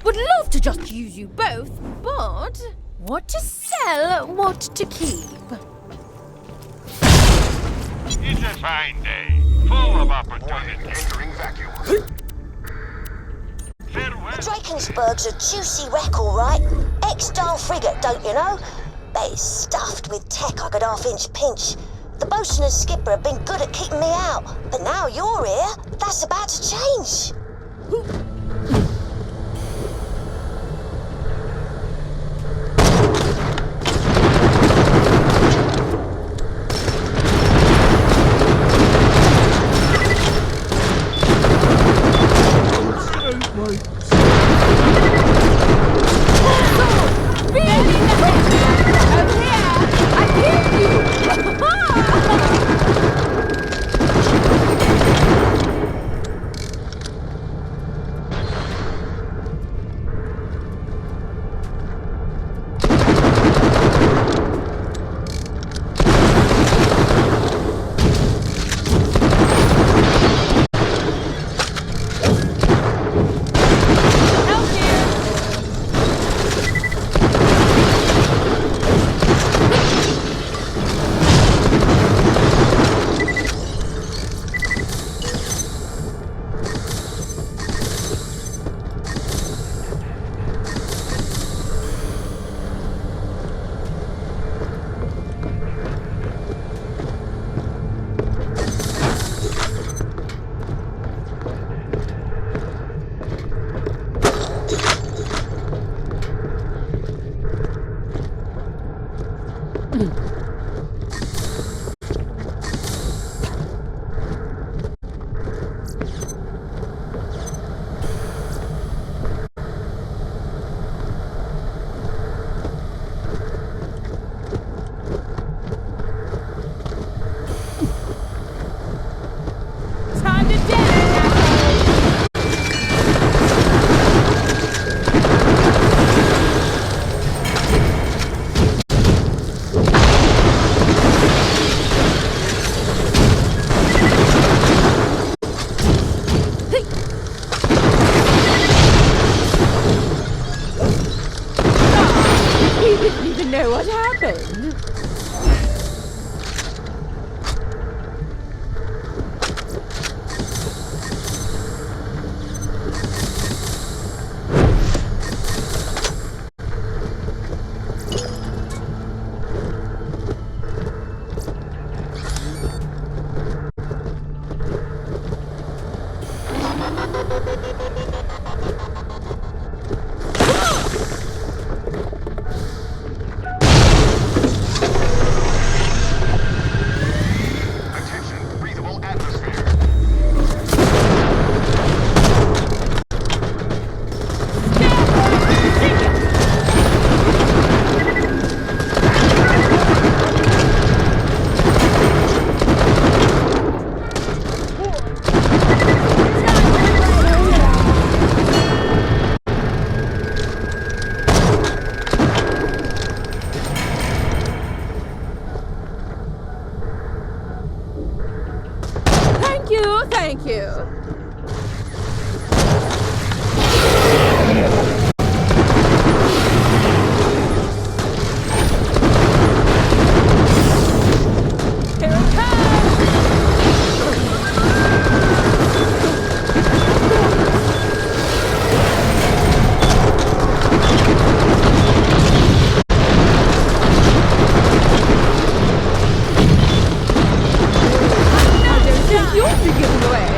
Would love to just use you both, but what to sell, what to keep. It's a fine day, full of opportunity. Entering vacuum. Farewell. Drakensberg's a juicy wreck, all right. Ex-style frigate, don't you know? But it's stuffed with tech I could half-inch pinch. The bosun and skipper have been good at keeping me out. But now you're here, that's about to change. Know what happened? Thank you. You'll be giving away.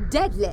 deadly.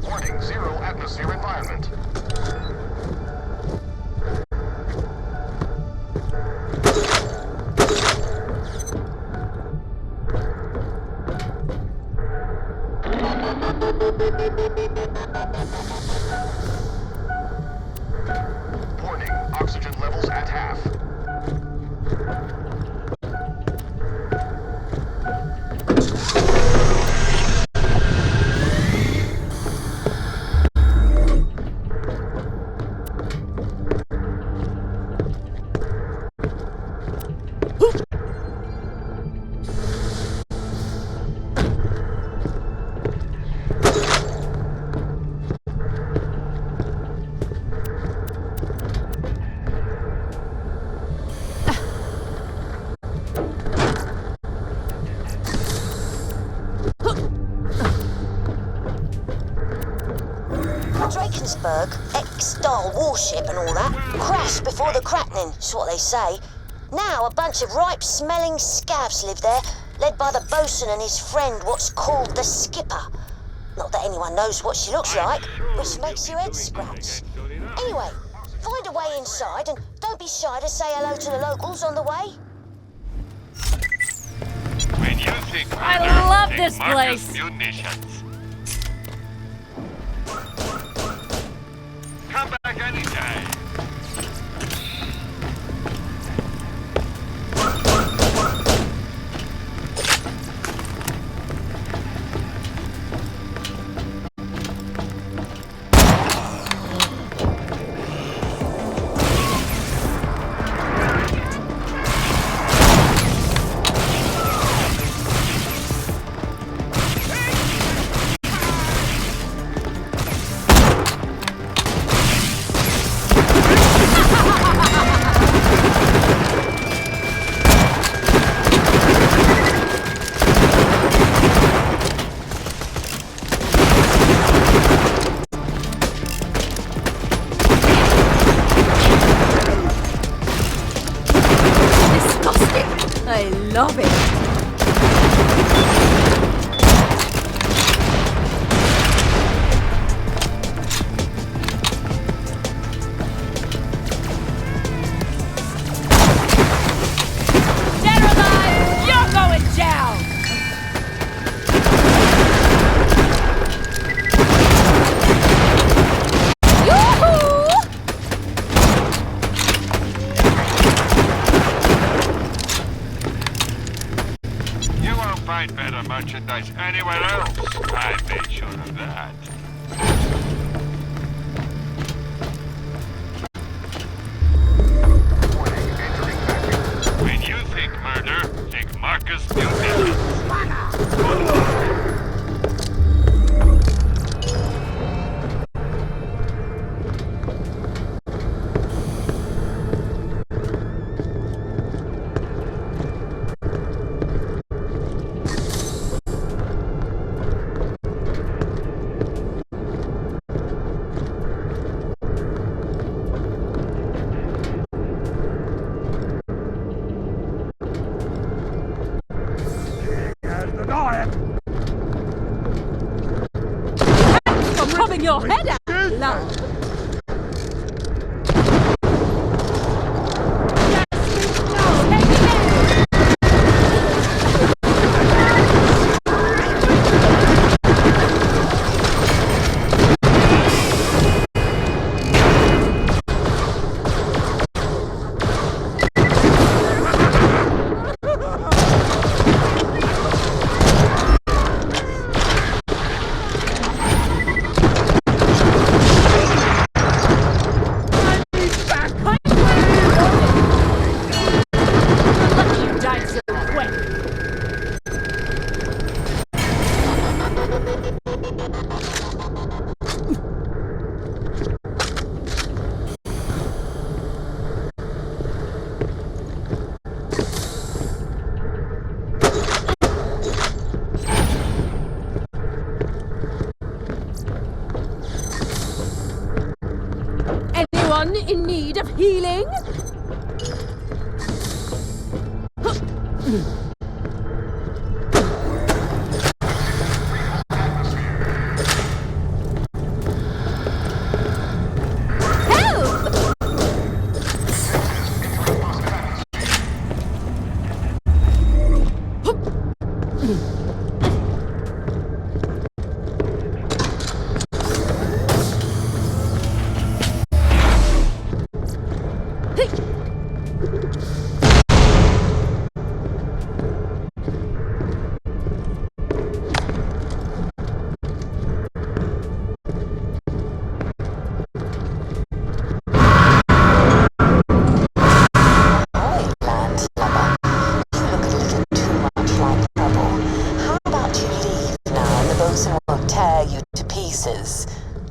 Warning, zero atmosphere environment. Warning, oxygen levels at half. Drakensberg, ex-Star warship and all that, crashed before the cracking, is what they say. Now a bunch of ripe-smelling scabs live there, led by the bosun and his friend, what's called the skipper. Not that anyone knows what she looks like, which makes your head scratch. Anyway, find a way inside and don't be shy to say hello to the locals on the way. When you think I murder, love take this Marcus place. munitions. Come back anytime. I love it. Dead or alive, you're going down. Yoo-hoo! You won't find better merchandise anywhere else. I made sure of that. When you think murder, think Marcus munitions. For popping your head out, love. Anyone in need of healing?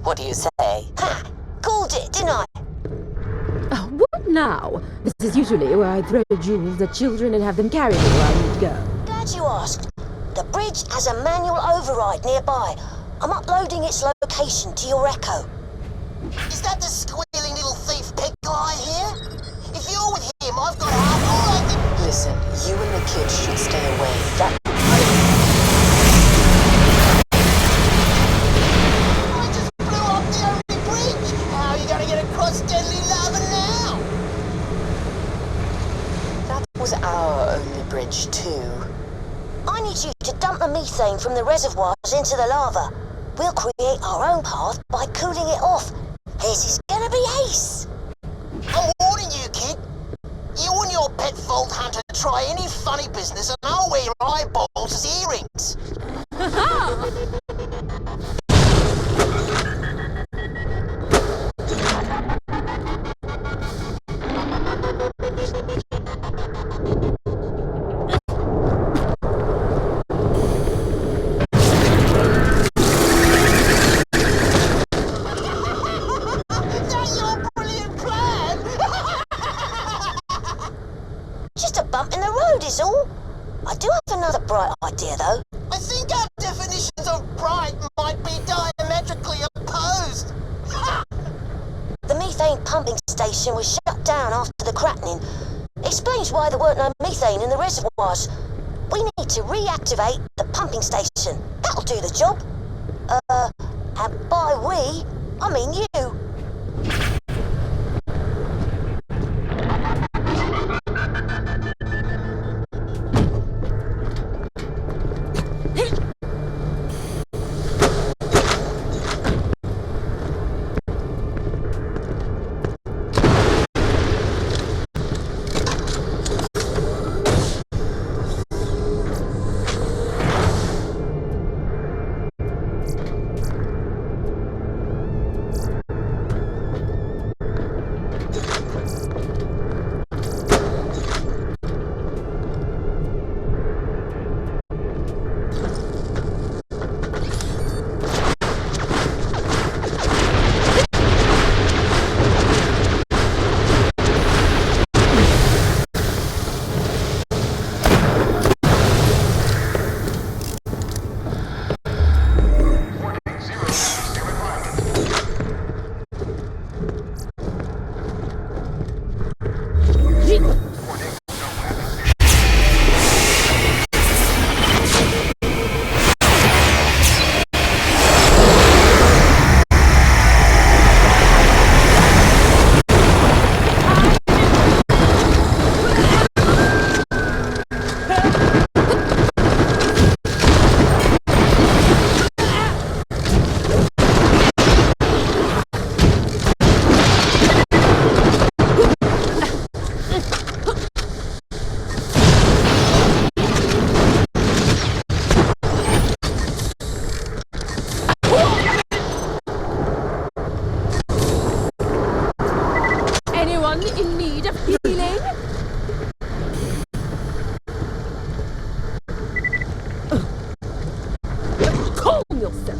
What do you say? Ha! Called it, didn't I? What now? This is usually where I throw jewels at children and have them carried me where I need to go. Glad you asked. The bridge has a manual override nearby. I'm uploading its location to your Echo. Is that the squealing little thief Pickle I hear? If you're with him, I've got all I can... Listen, you and the kids should stay away. That... Was our only bridge too. I need you to dump the methane from the reservoirs into the lava. We'll create our own path by cooling it off. This is gonna be ace. I'm warning you, kid. You and your pet vault hunter try any funny business and I'll wear your eyeballs as earrings. Bump in the road is all. I do have another bright idea, though. I think our definitions of bright might be diametrically opposed. The methane pumping station was shut down after the cracking. Explains why there weren't no methane in the reservoirs. We need to reactivate the pumping station. That'll do the job. And by we, I mean you. In need of healing? Calm yourself.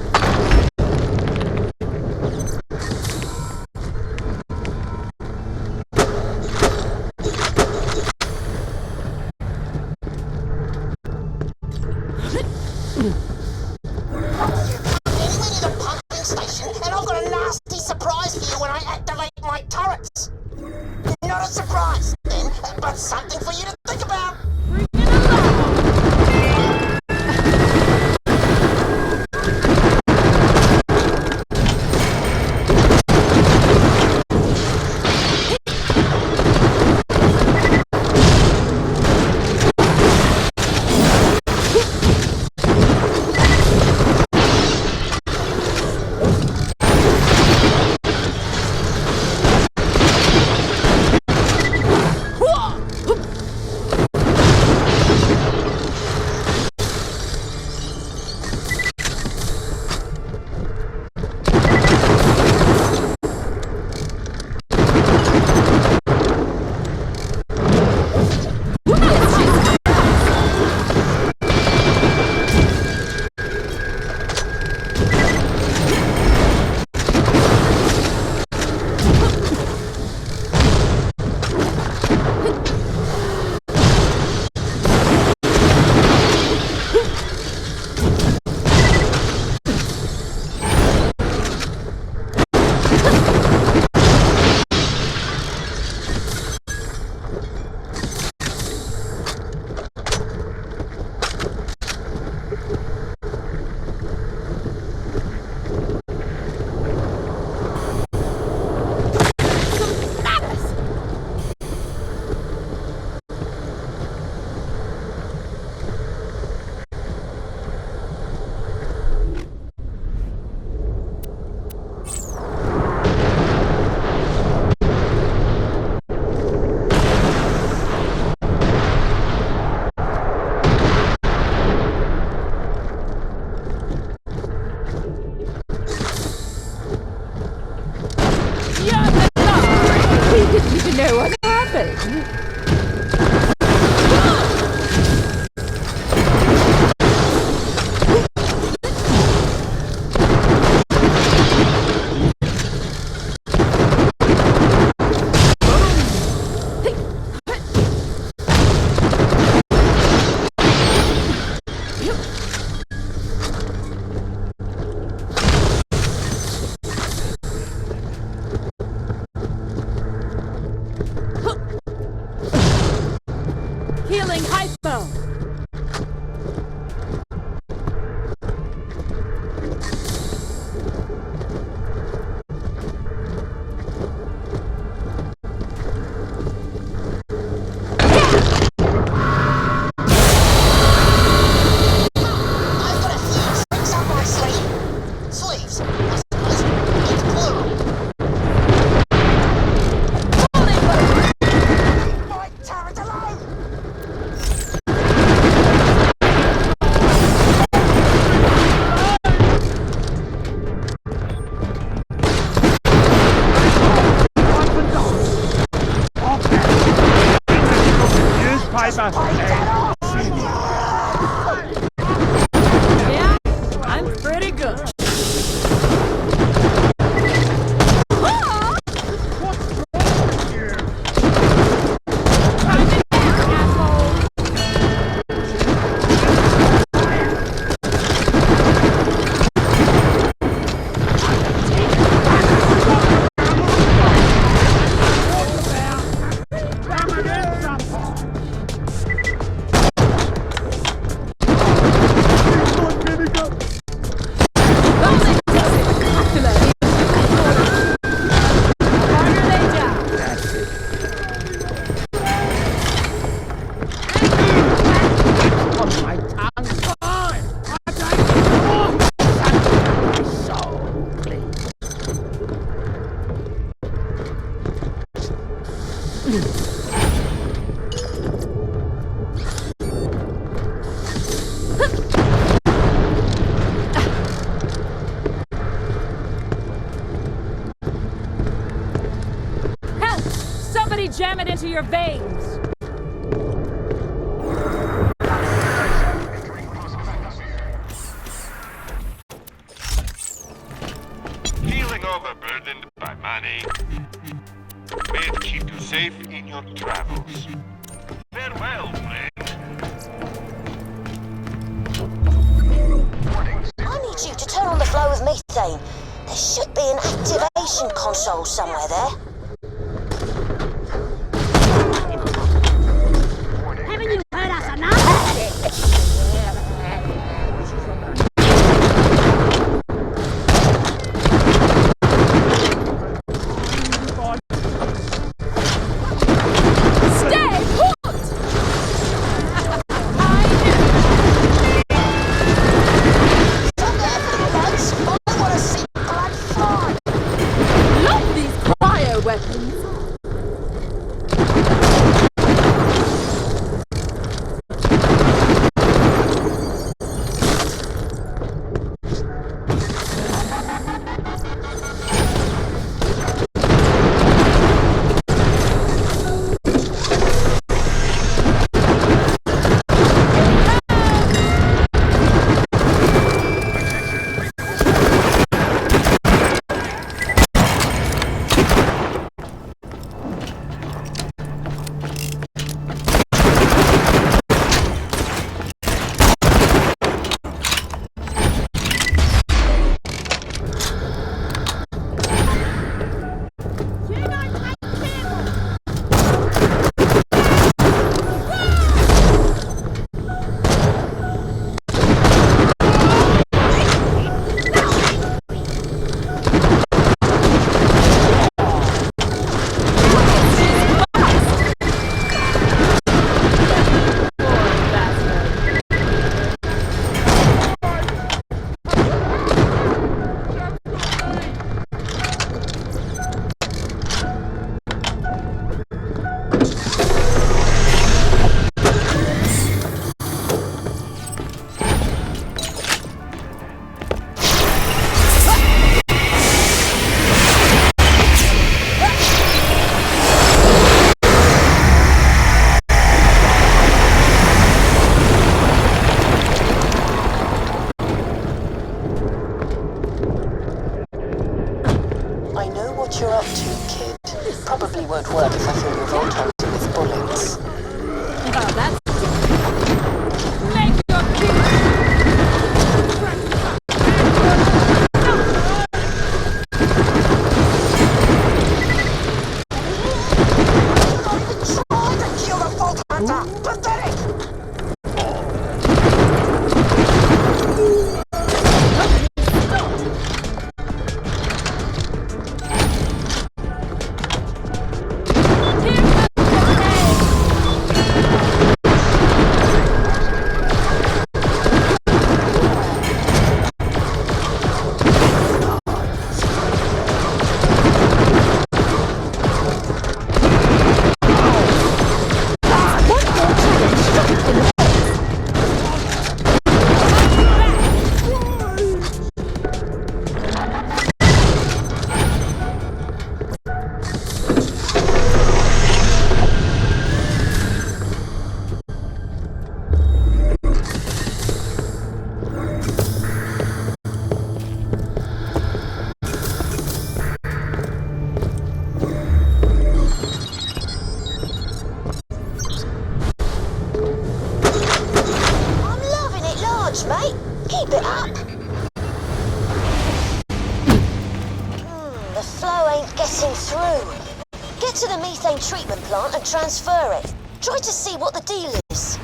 Anyway, to the pumping station, and I've got a nasty surprise for you when I activate my turrets. good. Jam it into your veins. Feeling overburdened by money? May it keep you safe in your travels. Farewell, friend. I need you to turn on the flow of methane. There should be an activation console somewhere there. What you're up to, kid. Probably won't work if I fill your vault hunter with bullets. Oh, that's... Make your Not even try to kill the vault hunter! Pathetic! Here's the getting through. Get to the methane treatment plant and transfer it. Try to see what the deal is.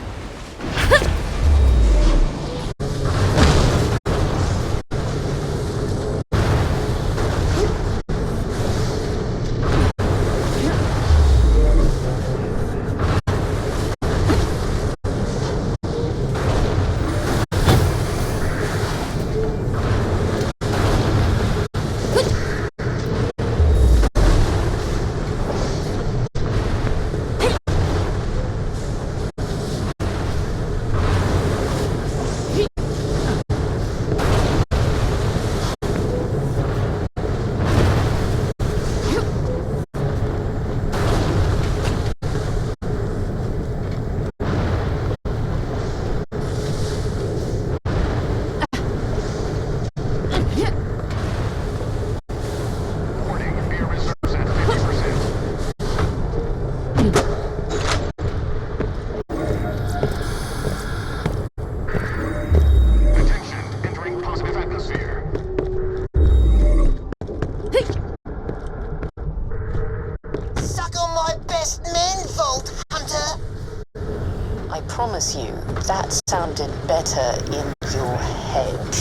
I promise you, that sounded better in your head.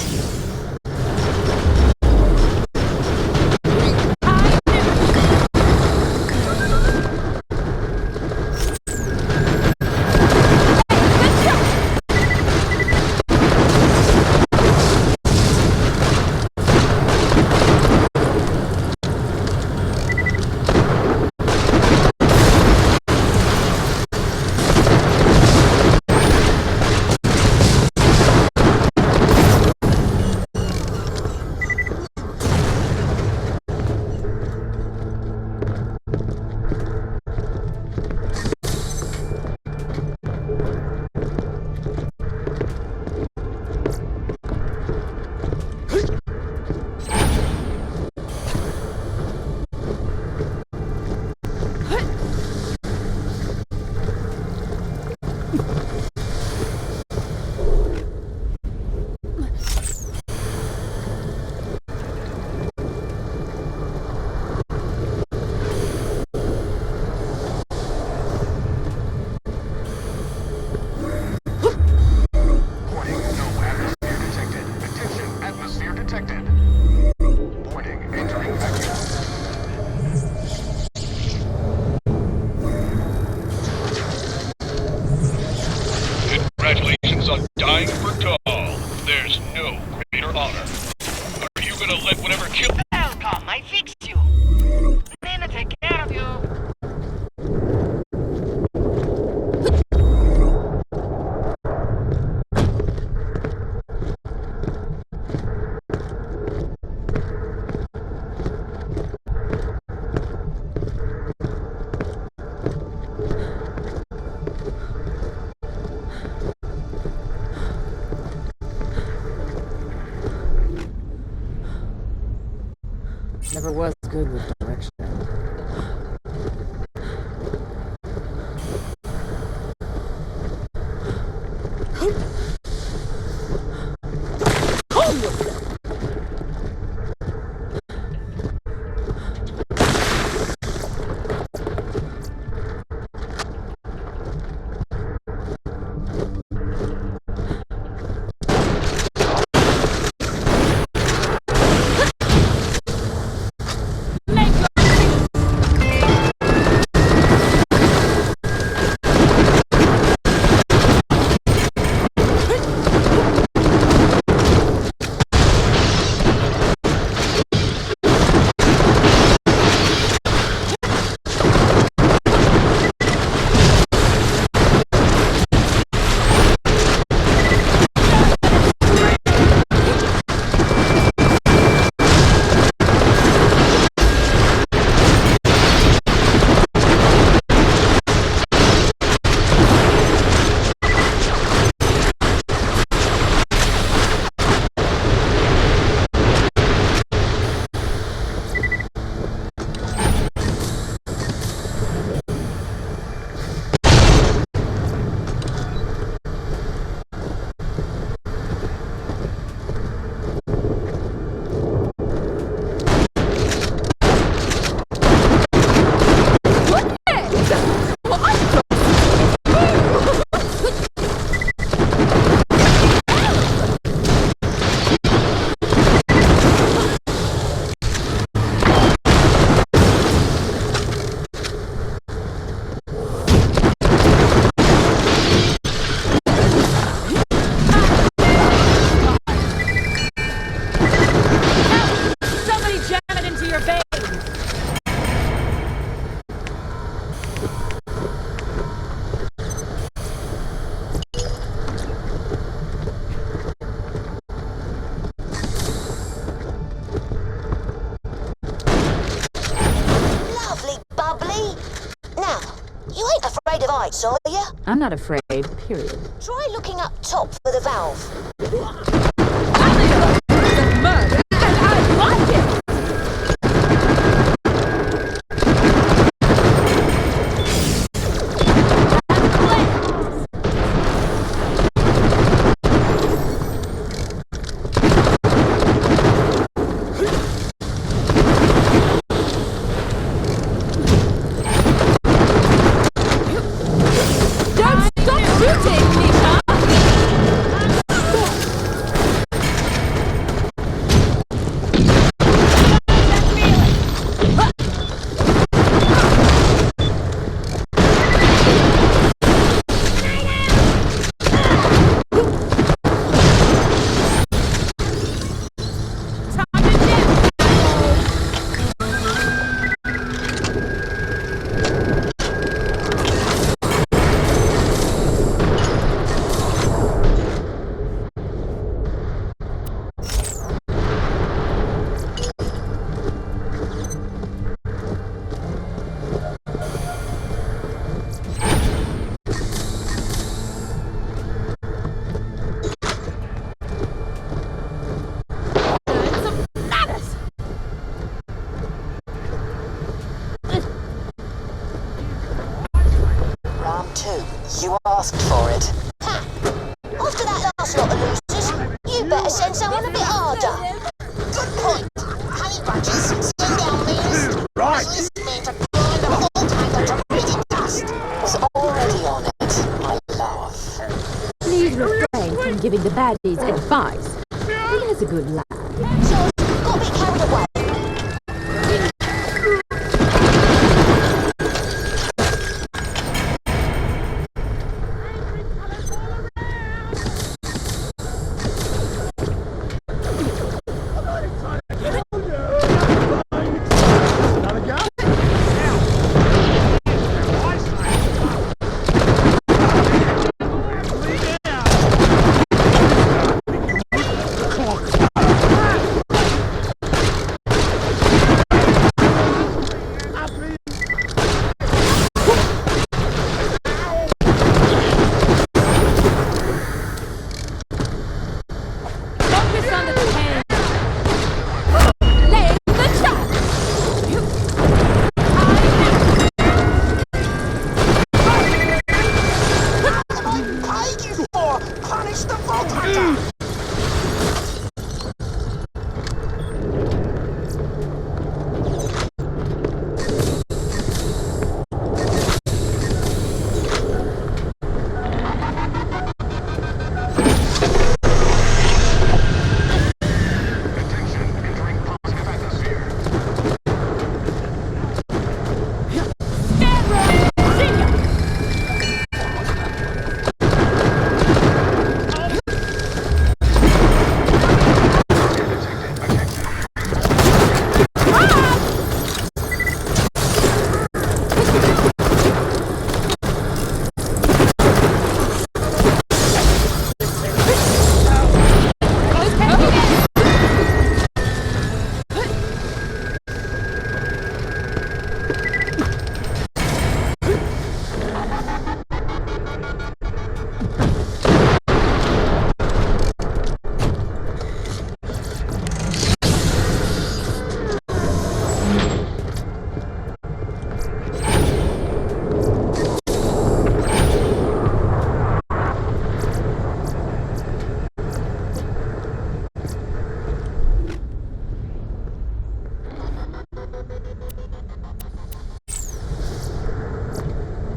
Congratulations on dying for tall. There's no greater honor. Are you gonna let whatever kill— Welcome, I fixed you. I'm gonna take care of you. Never was good with direction. Make heights, are you? I'm not afraid, period. Try looking up top for the valve. Murder, and I like it! You asked for it. Ha! After that last lot of losers, you better send someone a bit harder. Good point. Honey bunches, send down means. Right. This means to grind a whole tank of degraded dust. Was already on it, my love. Please refrain from giving the baddies advice. He has a good laugh. So, got a bit carried away.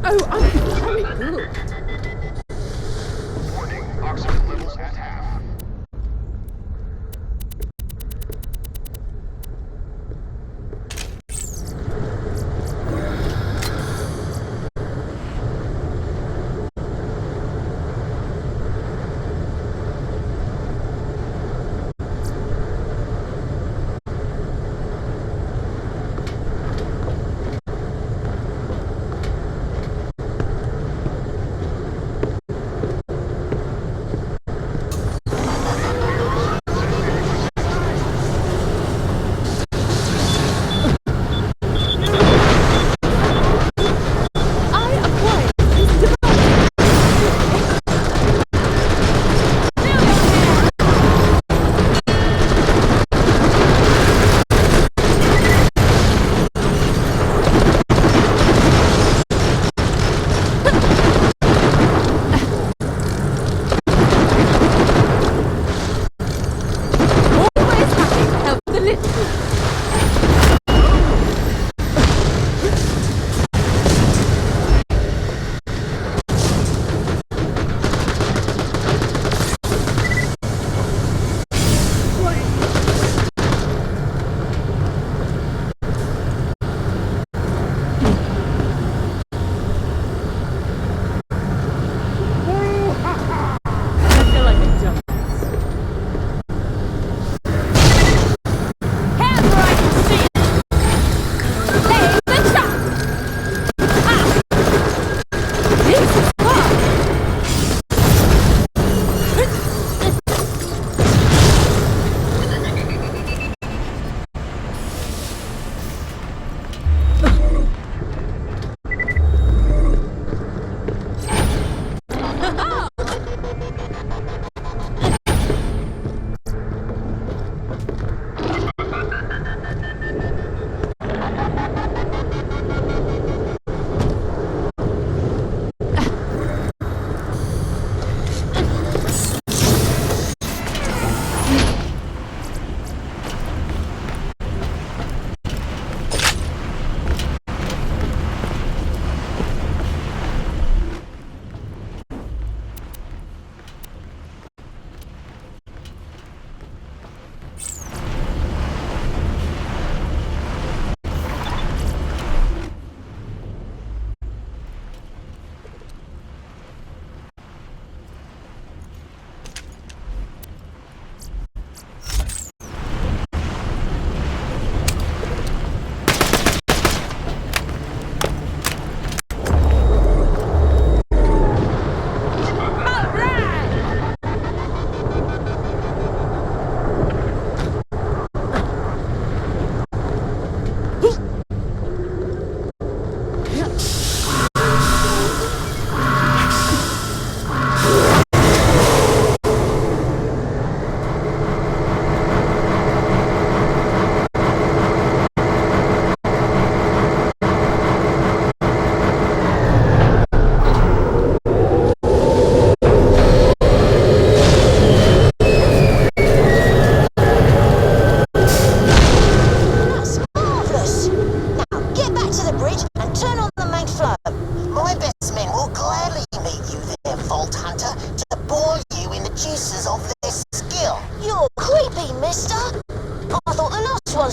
Oh, I'm very good. Warning, oxygen levels at half.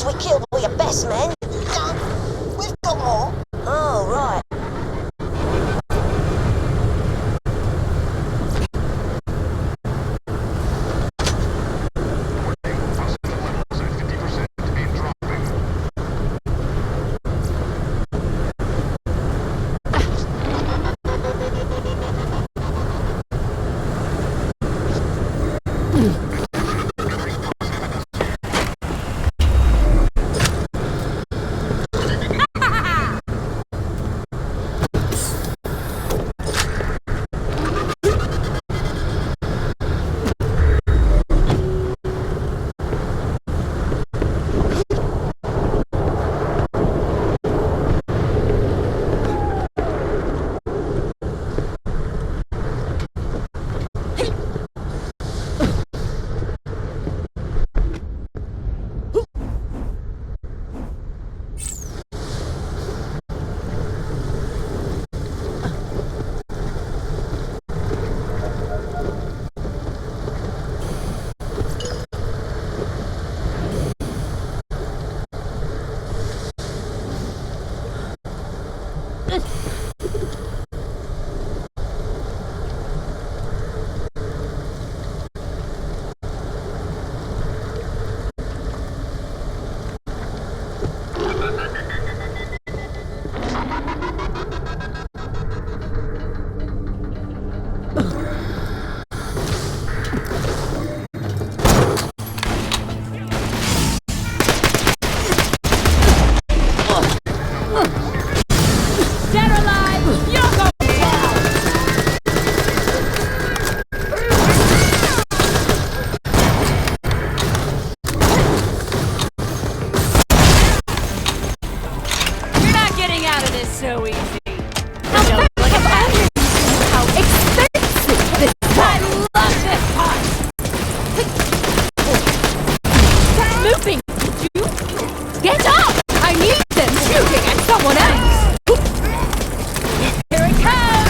ones we killed were your best men? No, we've got more. Oh, right. So easy. How expensive this I love this part! moving! You get up! I need them shooting at someone else! Here it comes!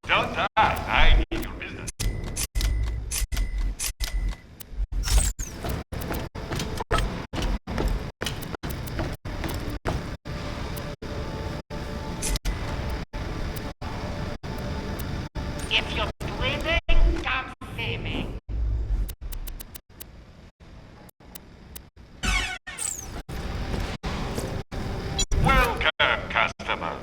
Don't die. I need your business. If you're bleeding, come see me. Welcome, customer.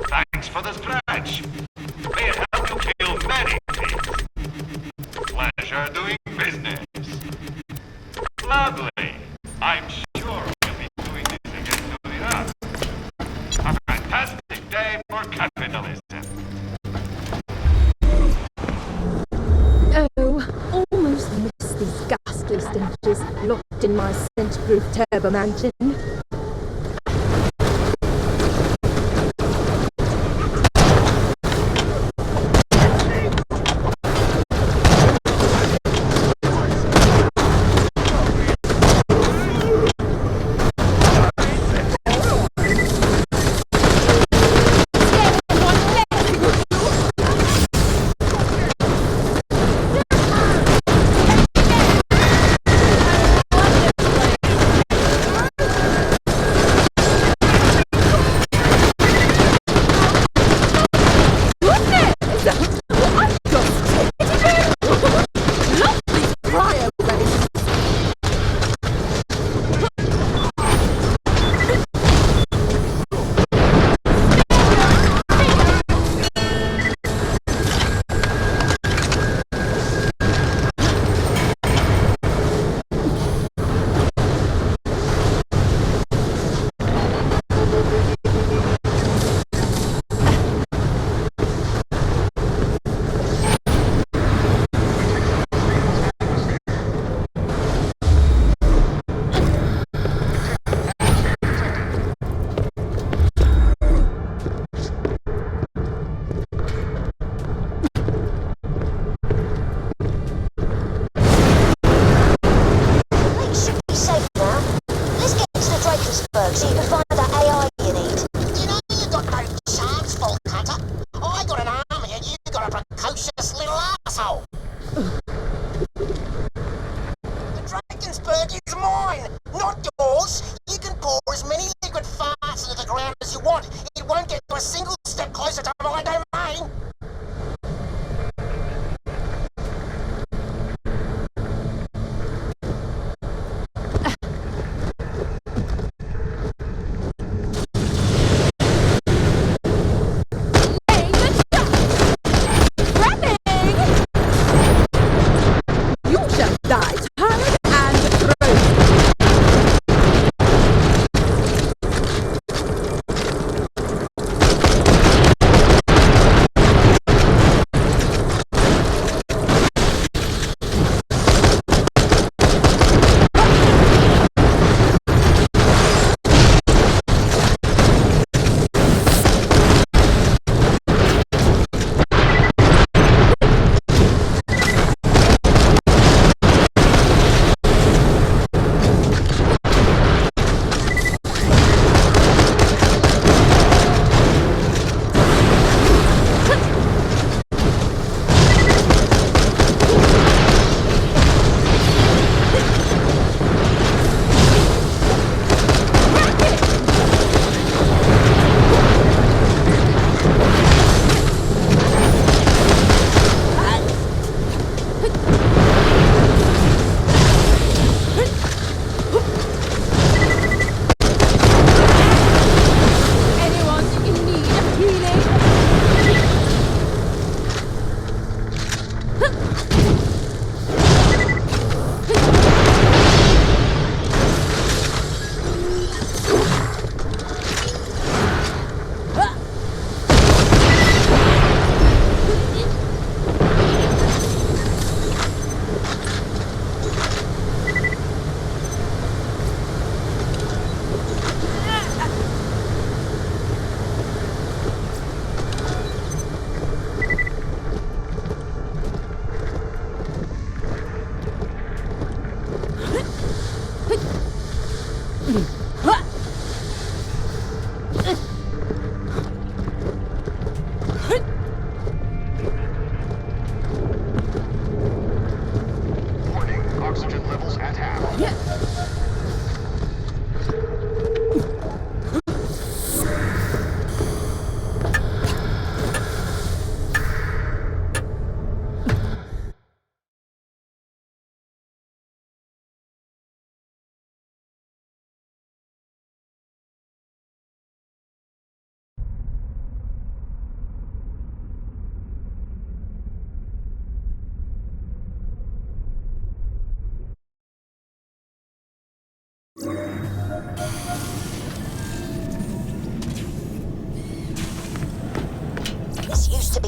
Thanks for the scratch. May it help you kill many things. Pleasure doing business. Lovely. I'm sure we'll be doing this again soon enough. A fantastic day for capitalism. Oh, almost missed these ghastly stenches locked in my scent-proof turbo mansion.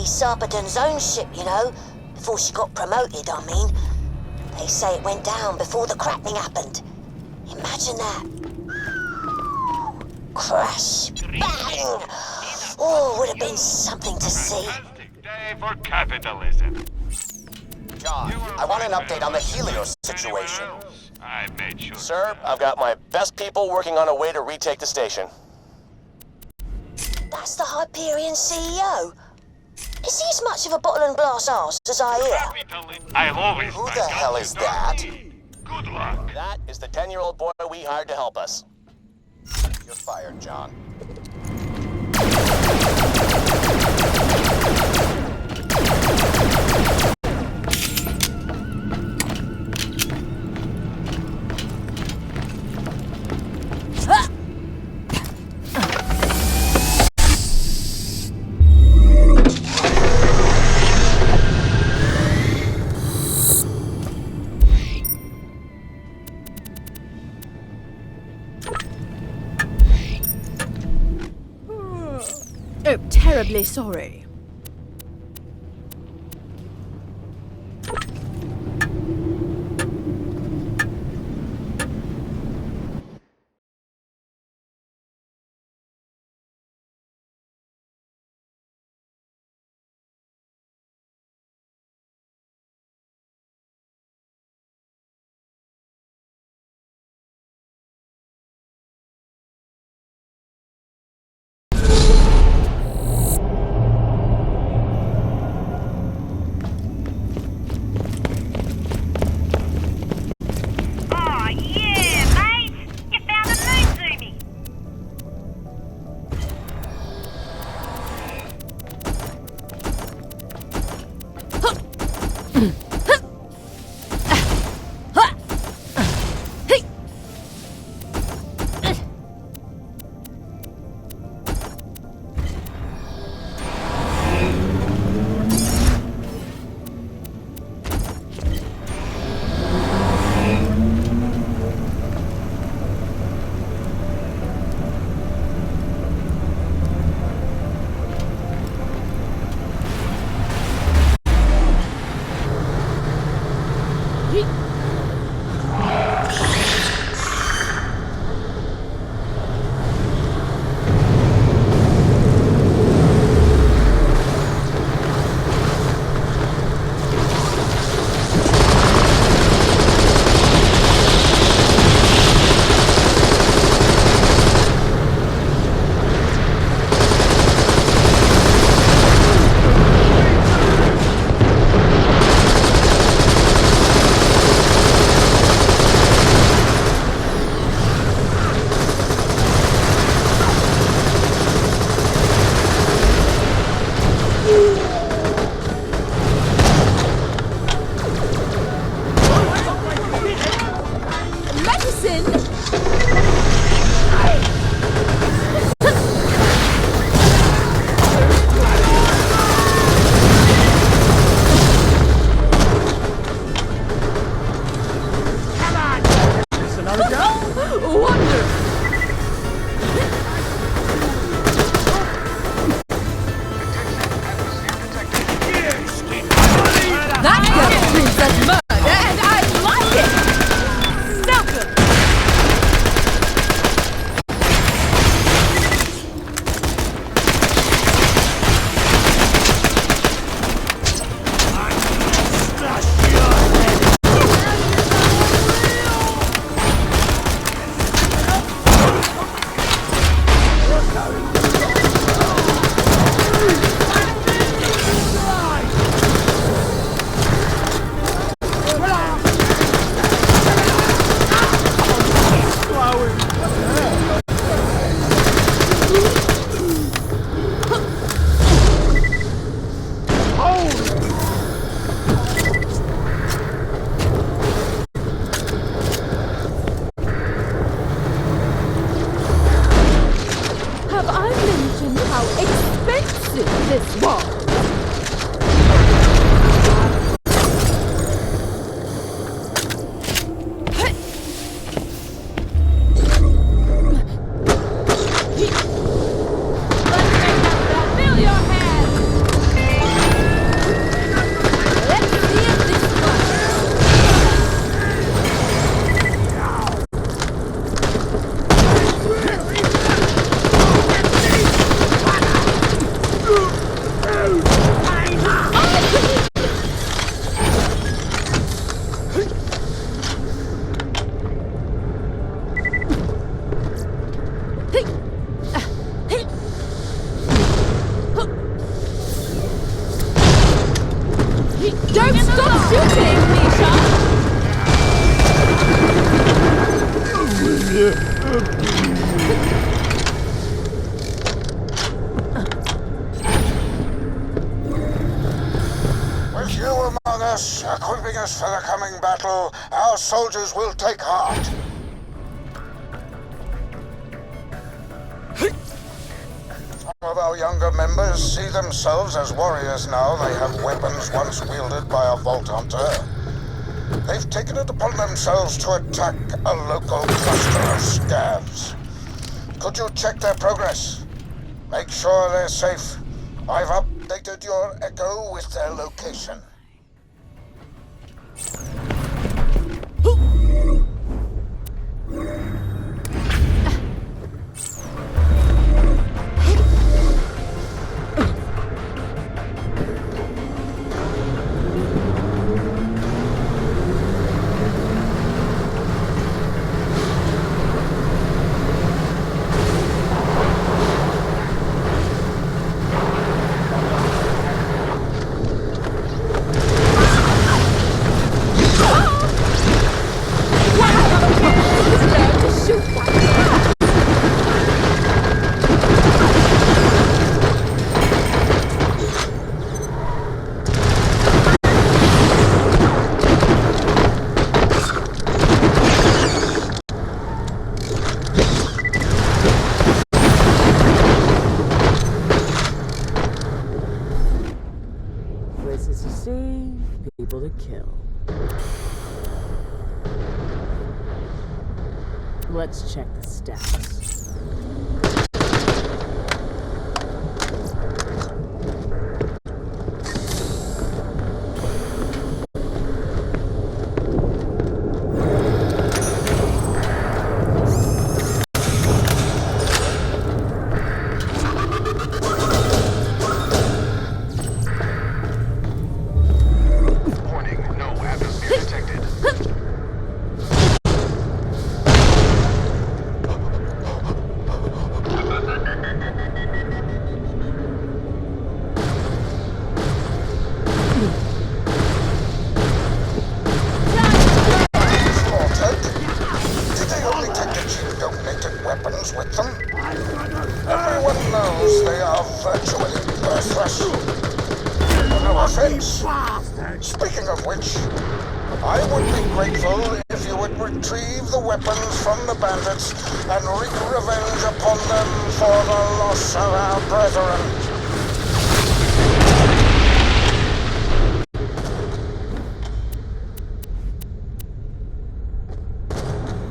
Sarpedon's own ship, you know. Before she got promoted, I mean. They say it went down before the cracking happened. Imagine that. Crash. Bang! Oh, would have been something to see. Fantastic day for capitalism. John, I want an update on the Helios situation. I made sure. Sir, I've got my best people working on a way to retake the station. That's the Hyperion CEO. Is he as much of a bottle and glass arse as I hear? I've always. Who the hell is that? Good luck. That is the 10-year-old boy we hired to help us. You're fired, John. Oh, terribly sorry. Oh, yeah, mate! You found a moon zoomie! Don't stop shooting, Misha! With you among us, equipping us for the coming battle, our soldiers will take heart. Some of our younger members see themselves as warriors now. They have weapons once wielded by a Vault Hunter. They've taken it upon themselves to attack a local cluster of scavs. Could you check their progress? Make sure they're safe. I've updated your echo with their location. Places to see, people to kill. Let's check the stats. Warning, no atmosphere detected. Slaughtered? Did they only take the cheap donated weapons with them? Everyone knows they are virtually worthless. No offense. Speaking of which, I would be grateful if you would retrieve the weapons from the bandits and wreak revenge upon them for the loss of our brethren.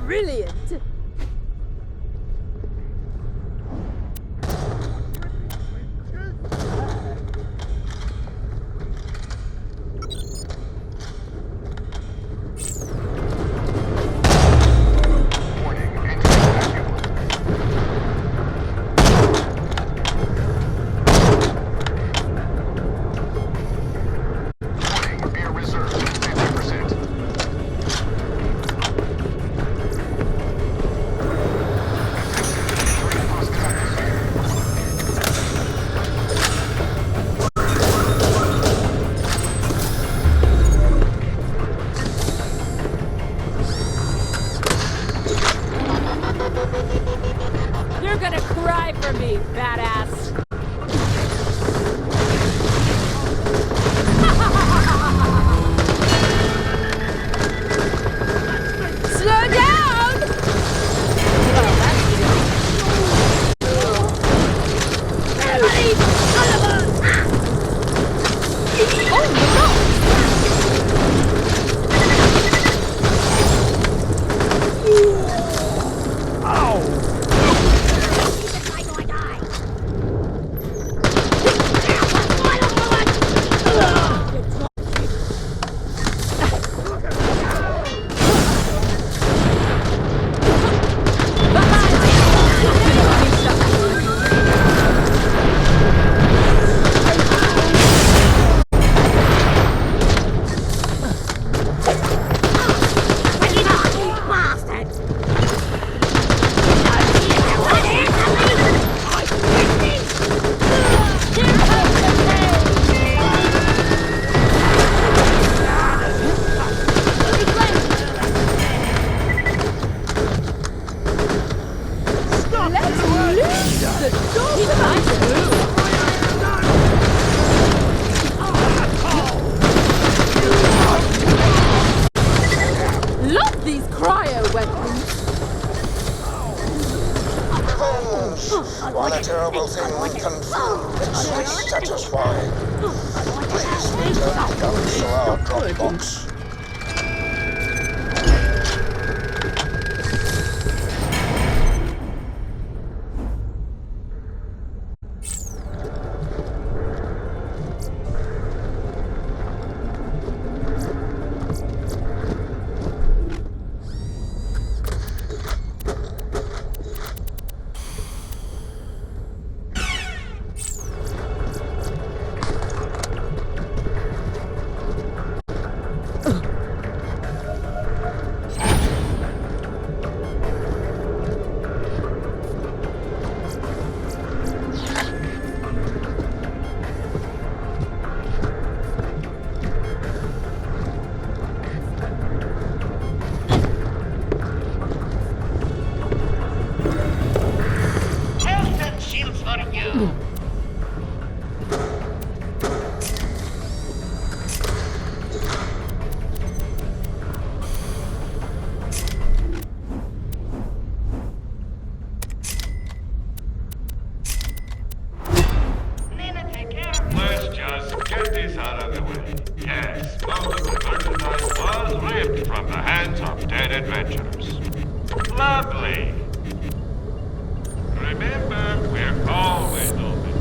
Brilliant! Warning, engine vacuum. thing can feel immensely satisfying. Please return the guns to our drop box. Hellston shields for you. Let's just get this out of the way. Yes, most of the merchandise was ripped from the hands of dead adventurers. Lovely. Remember, we're always open.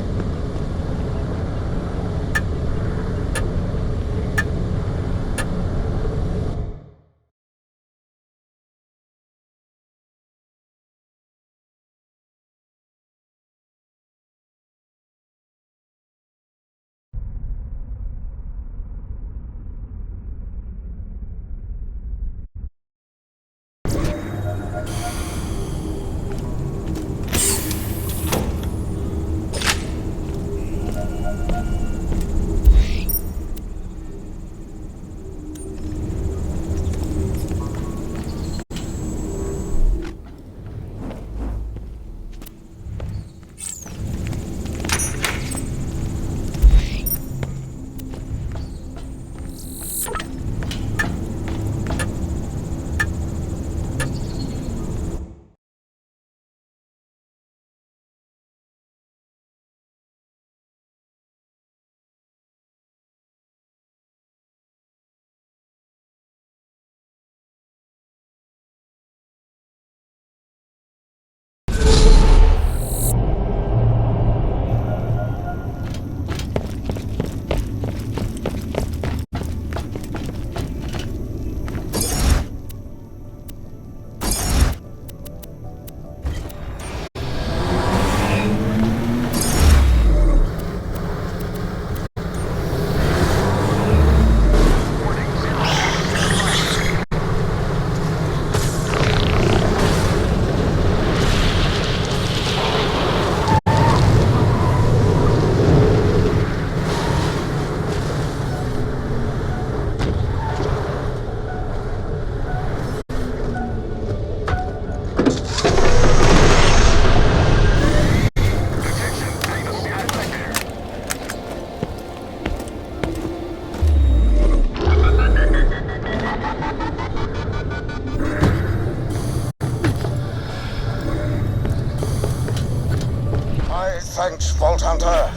Thanks, Vault Hunter.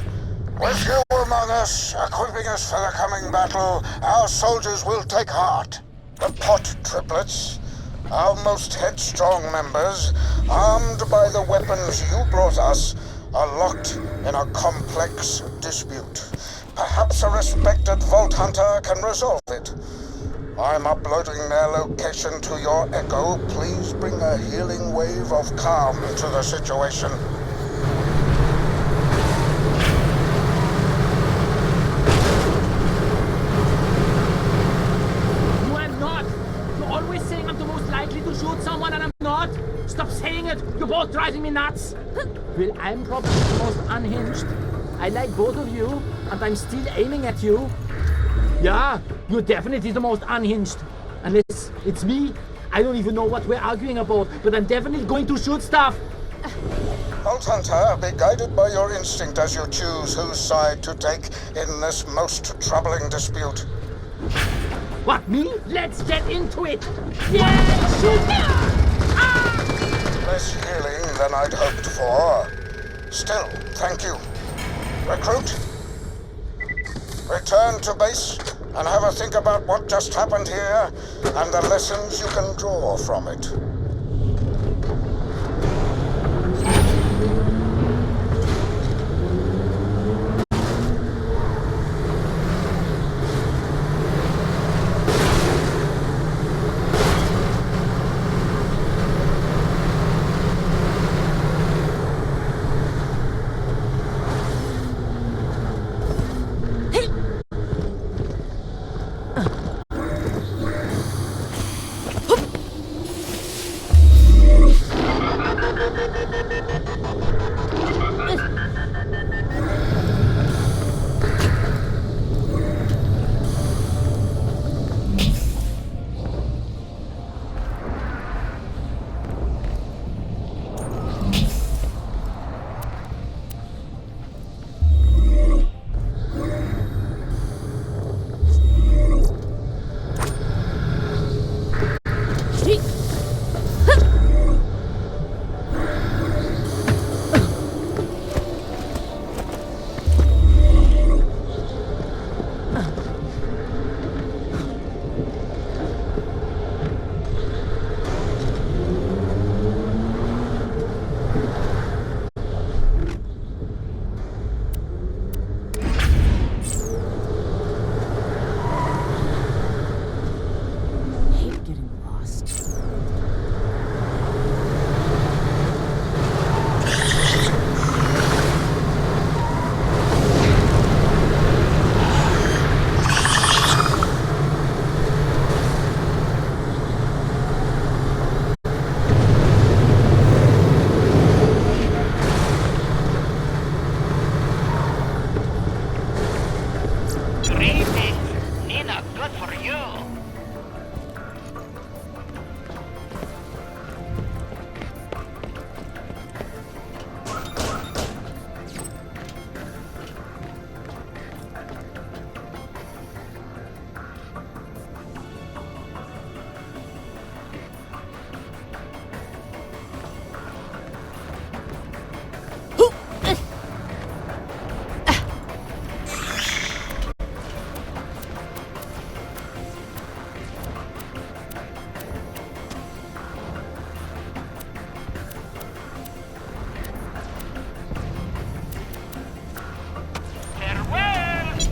With you among us, equipping us for the coming battle, our soldiers will take heart. The Pot Triplets, our most headstrong members, armed by the weapons you brought us, are locked in a complex dispute. Perhaps a respected Vault Hunter can resolve it. I'm uploading their location to your echo. Please bring a healing wave of calm to the situation. Shoot someone and I'm not? Stop saying it! You're both driving me nuts! Well, I'm probably the most unhinged. I like both of you, and I'm still aiming at you. Yeah, you're definitely the most unhinged. Unless it's me. I don't even know what we're arguing about, but I'm definitely going to shoot stuff. Vault Hunter, be guided by your instinct as you choose whose side to take in this most troubling dispute. What, me? Let's get into it! Yeah, shoot! Ah! Less healing than I'd hoped for. Still, thank you. Recruit, return to base and have a think about what just happened here and the lessons you can draw from it.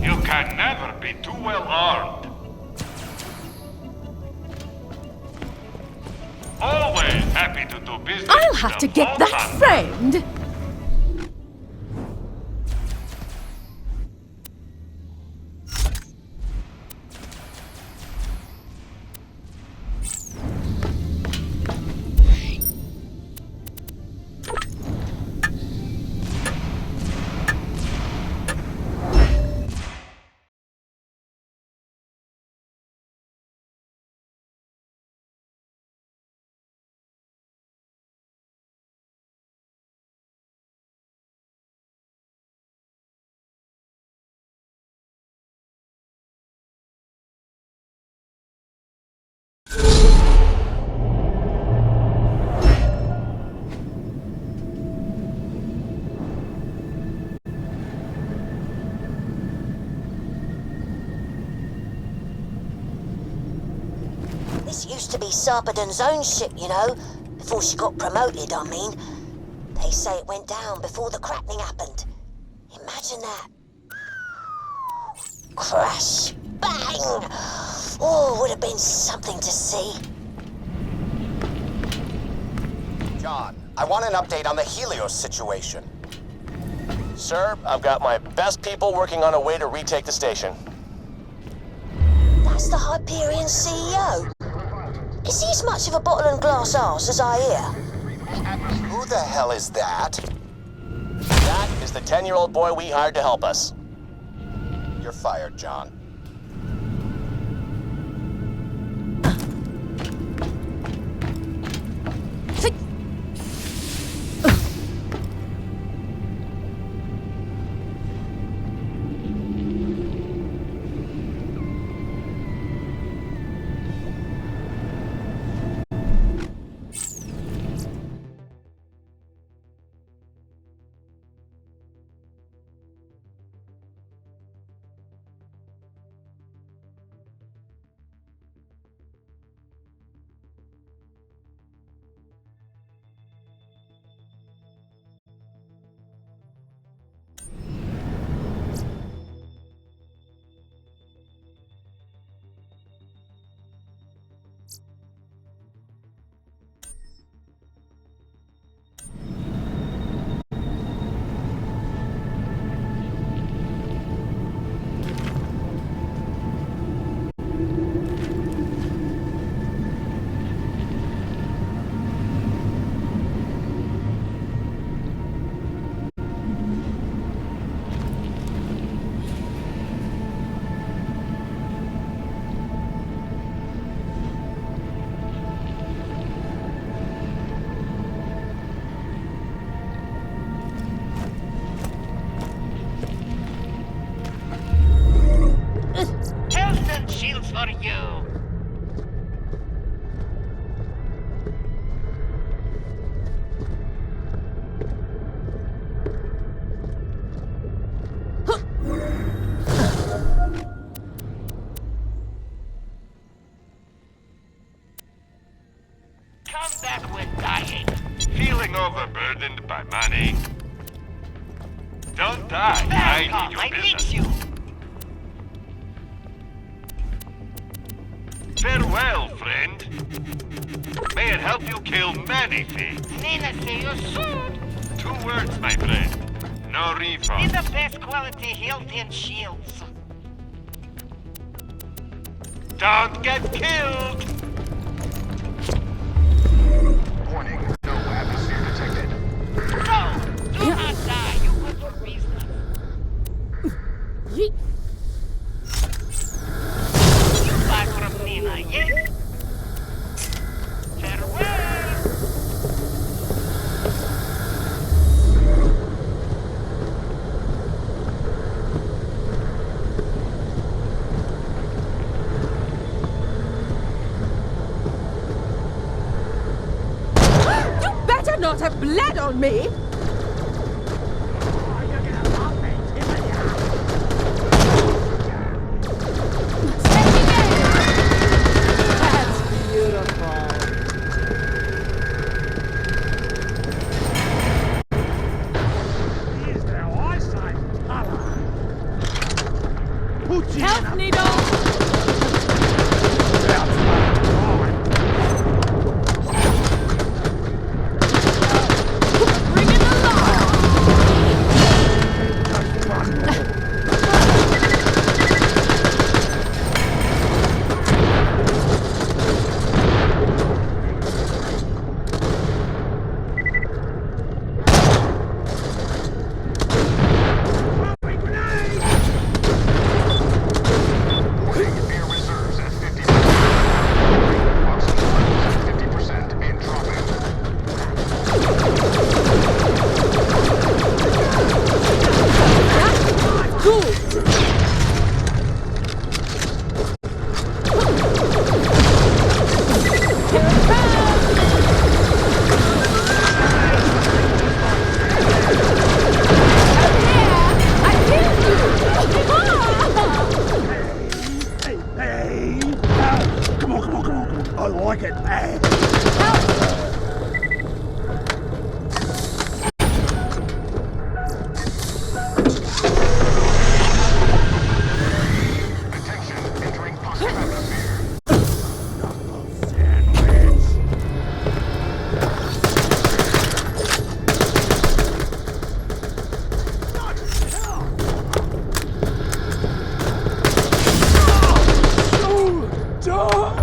You can never be too well armed. Always happy to do business. I'll have to get that friend! This used to be Sarpedon's own ship, you know. Before she got promoted, I mean. They say it went down before the cracking happened. Imagine that. Crash. Bang! Oh, would have been something to see. John, I want an update on the Helios situation. Sir, I've got my best people working on a way to retake the station. That's the Hyperion CEO. Is he as much of a bottle and glass arse as I hear? Who the hell is that? That is the 10-year-old boy we hired to help us. You're fired, John. for you. Come back when dying. Feeling overburdened by money? Don't die. I need your business. you. Farewell, friend. May it help you kill many things. Nina, see you soon. 2 words, my friend. No Be refund. the best quality health and shields. Don't get killed! Warning, no atmosphere detected. No! Do not die. You good for business. Yeet. You buy from Nina, yes? Farewell. You better not have bled on me! That's beautiful. Health needle! Bring in the law! Warning, air reserves at 50%. Oxygen levels at 50% and dropping. Good! Here it comes! Come here! I killed you! Hey! Come on, come on, come on, come on. I like it. Hey. Attention, entering positive atmosphere. Sandwich. So dark.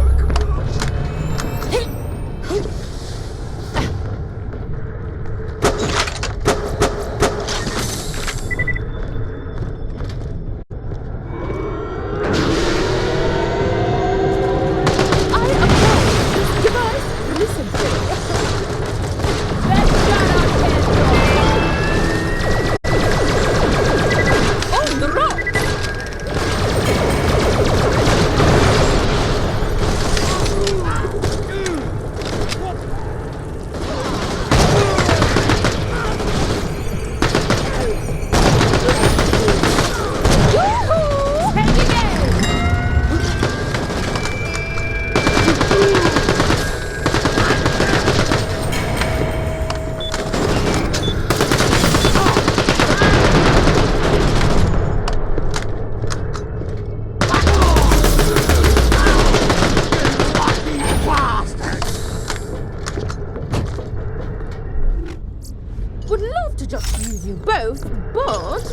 I approach this device. Listen to it. Let's shut up, on the rocks! Woohoo! Heavy day! Would love to just use you both, but...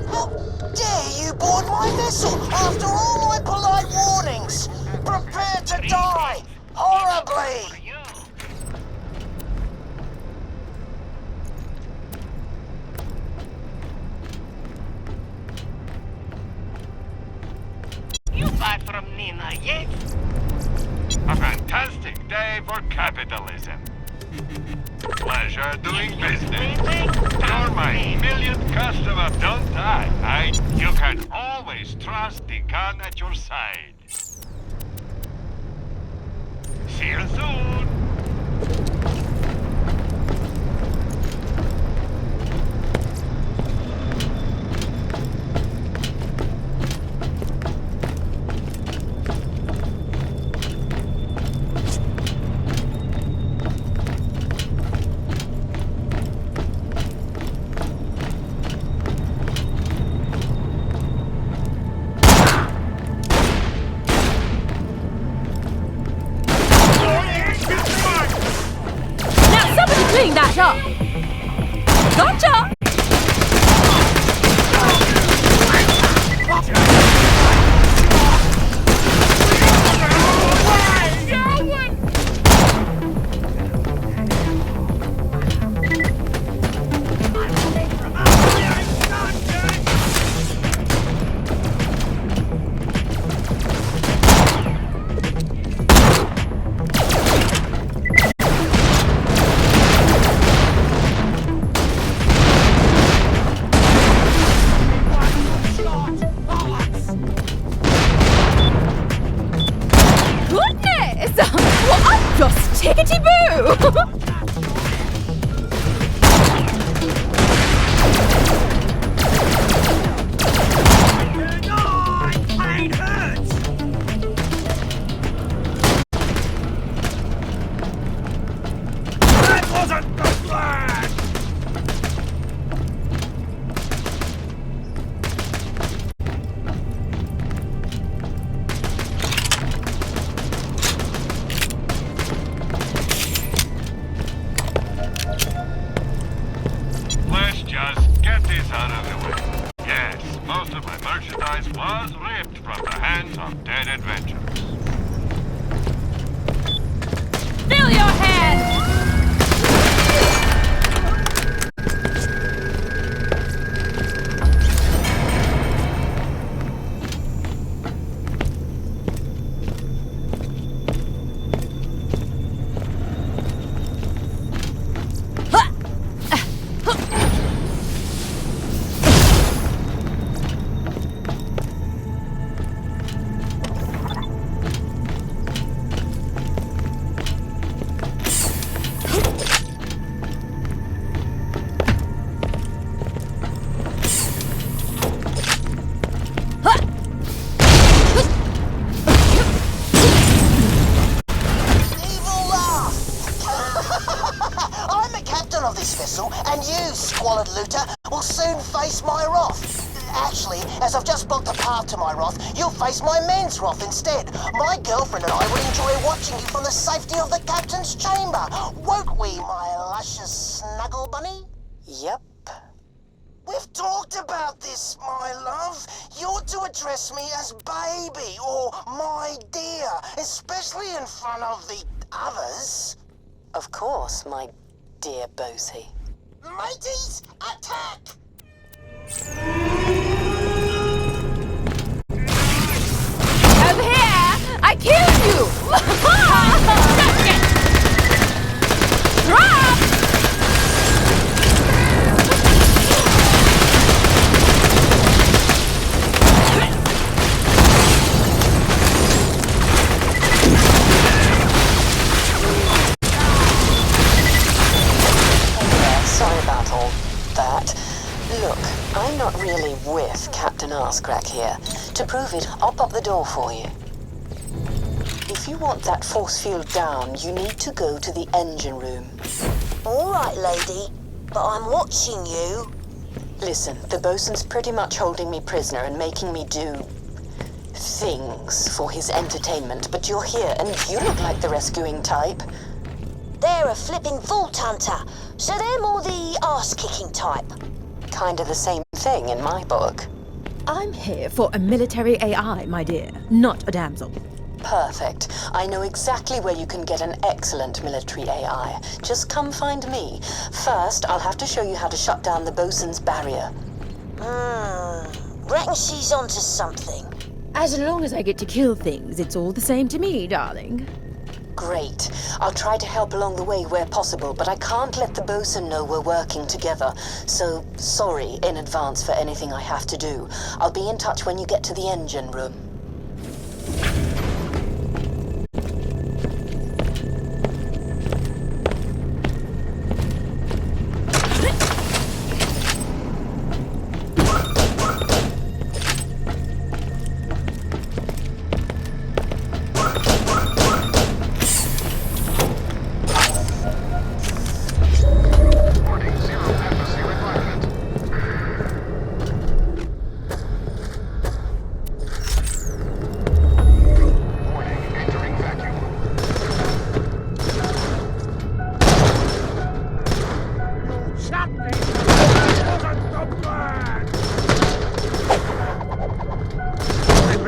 How dare you board my vessel after all my polite warnings? Prepare to die horribly! For you. You buy that from Nina yet? A fantastic day for capitalism. Pleasure doing business. You're my millionth customer, don't I? You can always trust the gun at your side. See you soon. Clean that up! Gotcha! Just tickety-boo! Just get this out of the way. Yes, most of my merchandise was ripped from the hands of dead adventurers. Fill your head! Of this vessel, and you, squalid looter, will soon face my wrath. Actually, as I've just blocked the path to my wrath, you'll face my men's wrath instead. My girlfriend and I will enjoy watching you from the safety of the captain's chamber. Won't we, my luscious snuggle bunny? Yep. We've talked about this, my love. You're to address me as baby or my dear, especially in front of the others. Of course, my dear Bosie. Mateys, attack! Over here! I killed you! Drop! Sorry about all that. Look, I'm not really with Captain Arscrack here. To prove it, I'll pop the door for you. If you want that force field down, you need to go to the engine room. All right, lady, but I'm watching you. Listen, the bosun's pretty much holding me prisoner and making me do things for his entertainment, but you're here and you look like the rescuing type. They're a flipping vault hunter, so they're more the arse-kicking type. Kinda the same thing in my book. I'm here for a military AI, my dear, not a damsel. Perfect. I know exactly where you can get an excellent military AI. Just come find me. First, I'll have to show you how to shut down the bosun's barrier. Reckon she's onto something. As long as I get to kill things, it's all the same to me, darling. Great. I'll try to help along the way where possible, but I can't let the bosun know we're working together. So, sorry in advance for anything I have to do. I'll be in touch when you get to the engine room.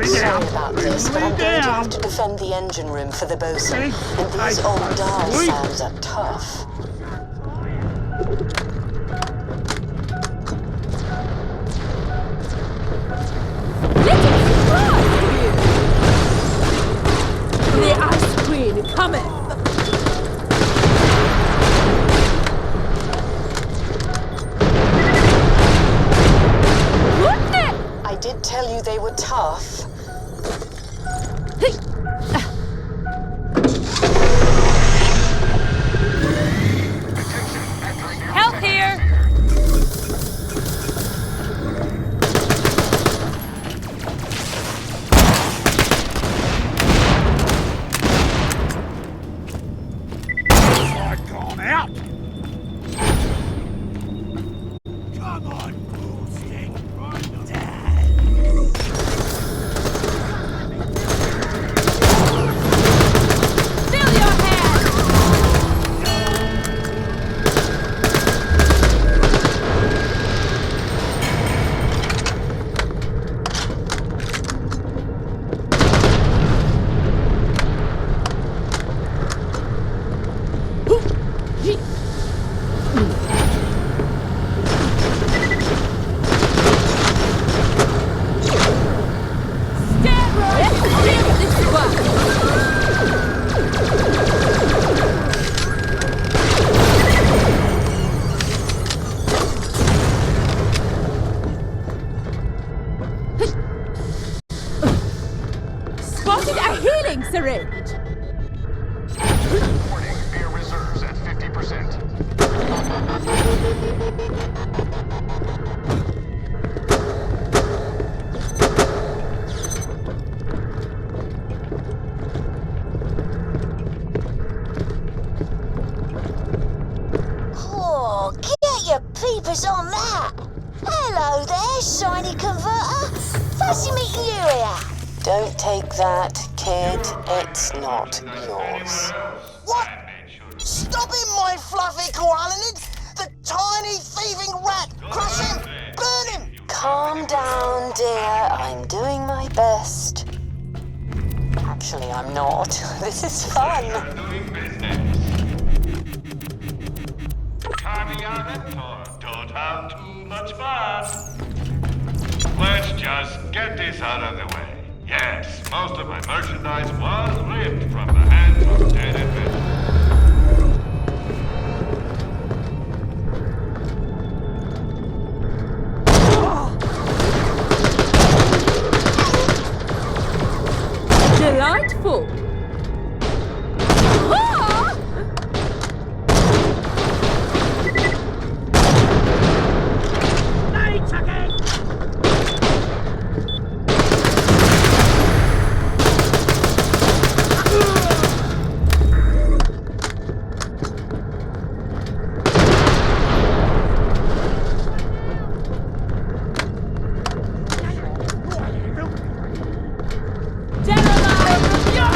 Sorry about this, but I'm going to have to defend the engine room for the bosun, and these old dial sounds are tough. The Ice Queen cometh! I did tell you they were tough. Help here! I've gone out. Come on, bullshit. Fill your hand! Stand right! Give this one! Spotted a healing syringe! Warning, air reserves at 50%. Oh, get your peepers on that! Hello there, shiny converter. Fancy meeting you here. Don't take that, kid. It's not yours. What? Stop him, my fluffy koalanid! The tiny thieving rat! Crush him! Burn him! Calm down, dear. I'm doing my best. Actually, I'm not. This is fun. Doing business. Carving out mentor. Don't have too much fun. Let's just get this out of the way. Yes, most of my merchandise was ripped from the hands of dead inventors. Delightful! Ah! Hey, Chucky! General! You're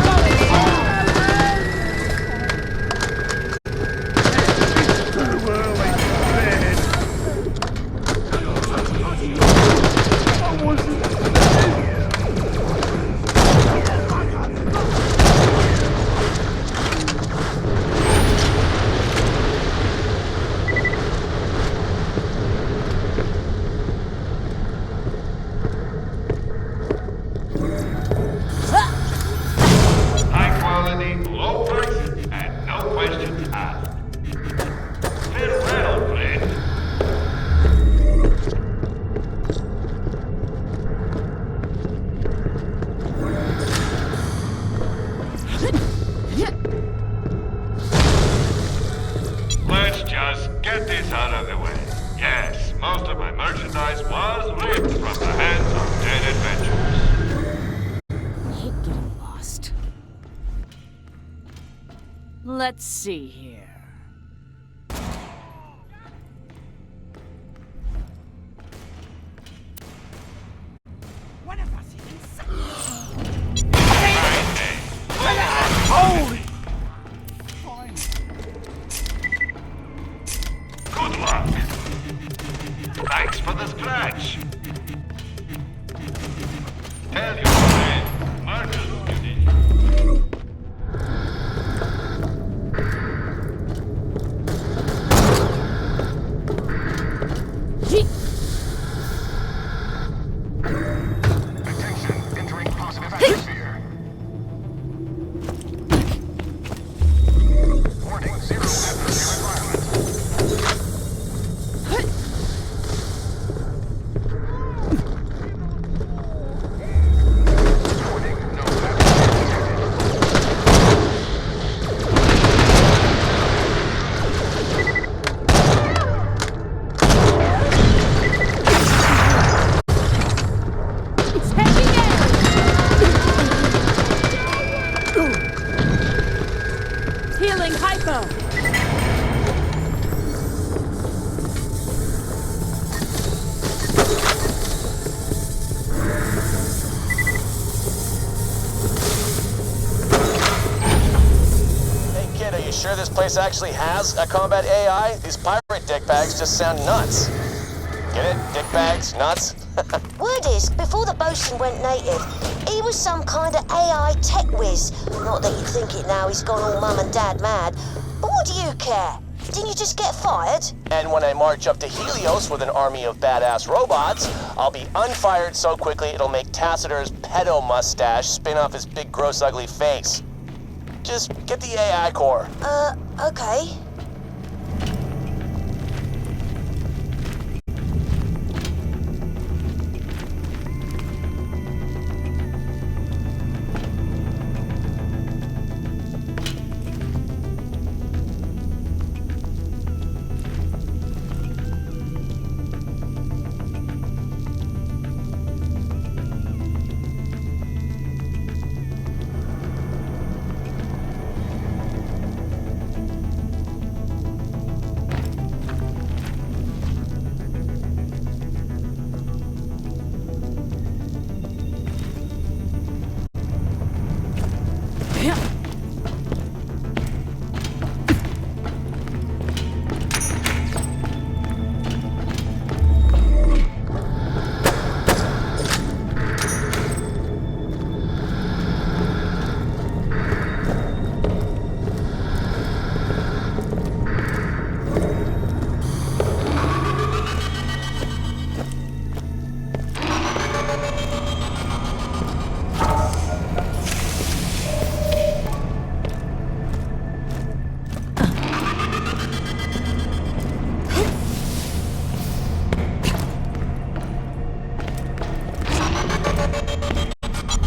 Let's see here. Good luck. Thanks for the scratch. Tell your friend, Marcus, you did. Attention, entering positive atmosphere. Warning, zero atmosphere environment. Warning, no atmosphere detected. It's heavy air! Healing hypo! Hey kid, are you sure this place actually has a combat AI? These pirate dickbags just sound nuts. Get it? Dickbags? Nuts? Word is, before the bosun went native, he was some kind of AI tech whiz. Not that you'd think it now he's gone all mum and dad mad. But what do you care? Didn't you just get fired? And when I march up to Helios with an army of badass robots, I'll be unfired so quickly it'll make Tacitur's pedo mustache spin off his big gross ugly face. Just get the AI core. Okay.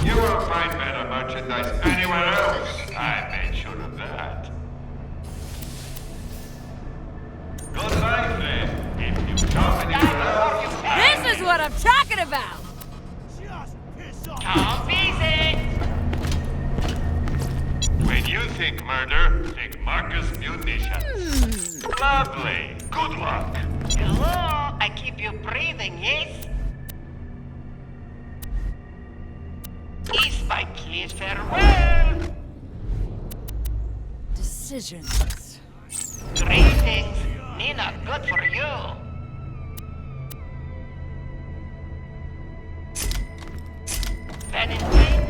You won't find better merchandise anywhere else. I made sure of that. Goodbye, friend. If you come anywhere else, This is what I'm talking about! Just piss off. Come visit. when you think murder, think Marcus Munitions. Lovely. Good luck. Hello, I keep you breathing, yes? Is my kiss farewell? Decisions. Greetings. Nina, good for you. Valentine?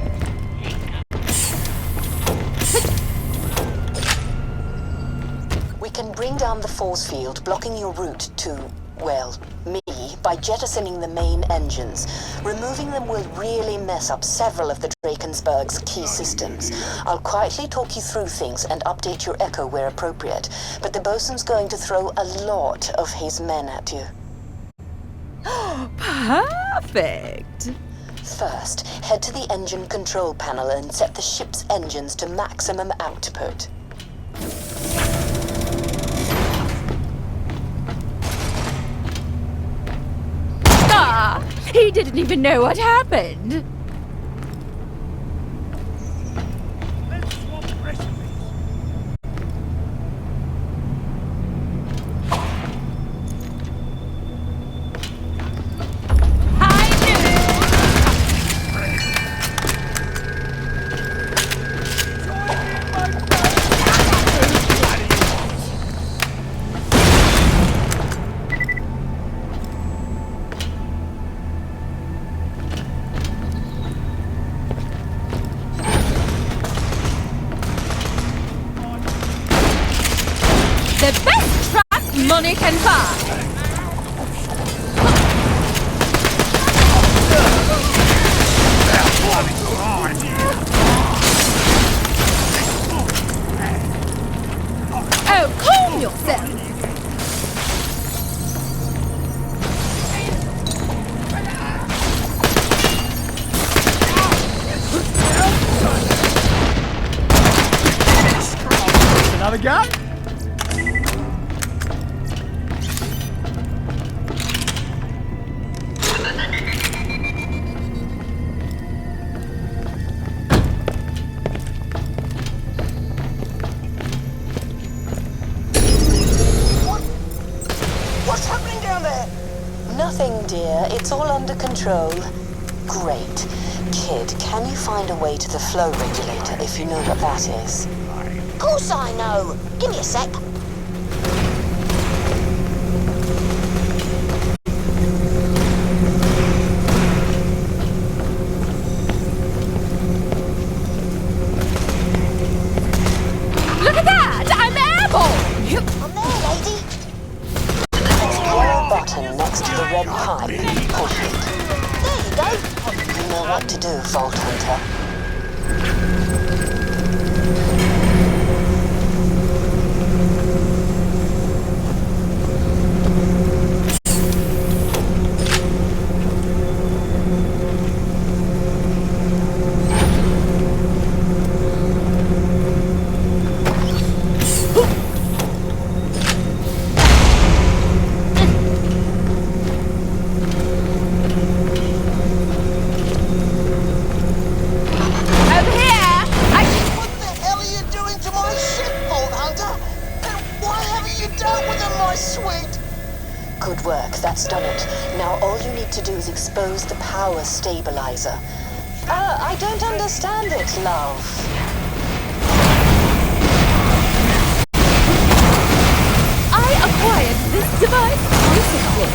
We can bring down the force field, blocking your route to, well, me, by jettisoning the main engines. Removing them will really mess up several of the Drakensberg's key systems. I'll quietly talk you through things and update your echo where appropriate, but the bosun's going to throw a lot of his men at you. Perfect! First, head to the engine control panel and set the ship's engines to maximum output. Ah! He didn't even know what happened! Let's swap recipes. only can find. Oh, calm yourself. Another gun? What's happening down there? Nothing, dear. It's all under control. Great. Kid, can you find a way to the flow regulator if you know what that is? Of course I know. Give me a sec. Look at that! I'm airborne! I'm there, lady. There's a yellow button next to the red pipe. Push it. There you go. You know what to do, Vault Hunter. Over here! What the hell are you doing to my ship, Vault Hunter? And why haven't you dealt with them, my sweet? Good work, that's done it. Now all you need to do is expose the power stabilizer. I don't understand it, love. I acquired this device recently.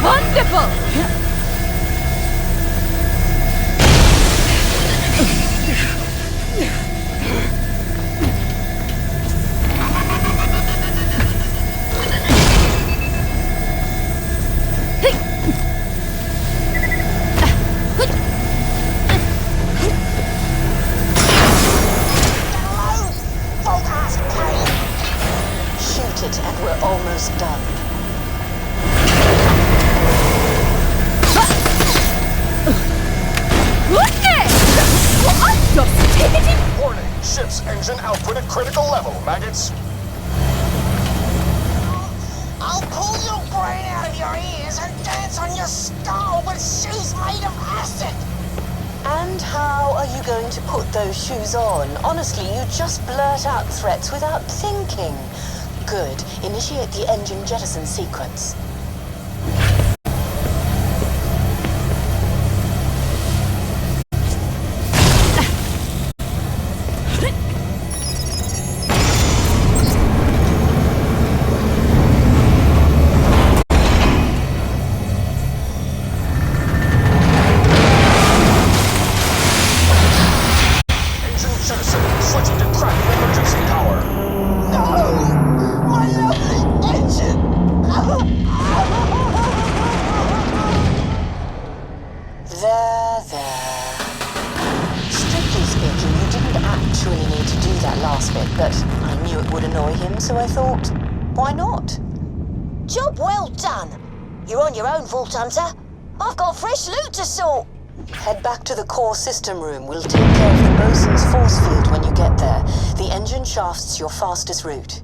Wonderful! Hello? Vault has pain. Shoot it and we're almost done. Goodness! Well, I just take it in. Warning, ship's engine output at critical level, maggots. I'll pull your brain out of your ears and dance on your skull with shoes made of acid. And how are you going to put those shoes on? Honestly, you just blurt out threats without thinking. Good. Initiate the engine jettison sequence. that last bit, but I knew it would annoy him, so I thought, why not? Job well done. You're on your own, Vault Hunter. I've got fresh loot to sort. Head back to the core system room. We'll take care of the bosun's force field when you get there. The engine shaft's your fastest route.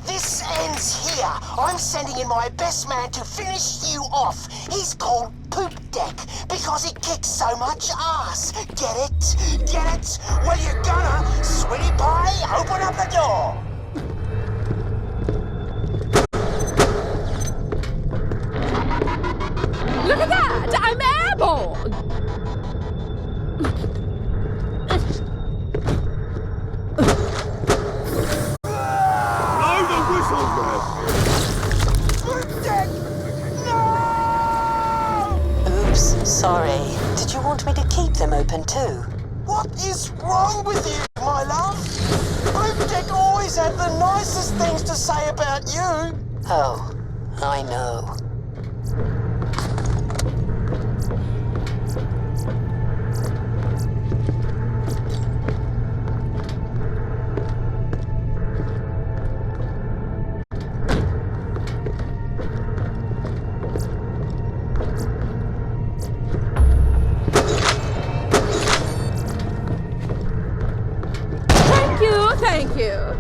This ends here. I'm sending in my best man to finish you off. He's called Poop Deck because he kicks so much ass. Get it? Get it? Well, you're gonna. Sweetie pie, open up the door. Look at that! I'm airborne! Sorry. Did you want me to keep them open too? What is wrong with you, my love? Poop Deck always had the nicest things to say about you. Oh, I know. Thank you.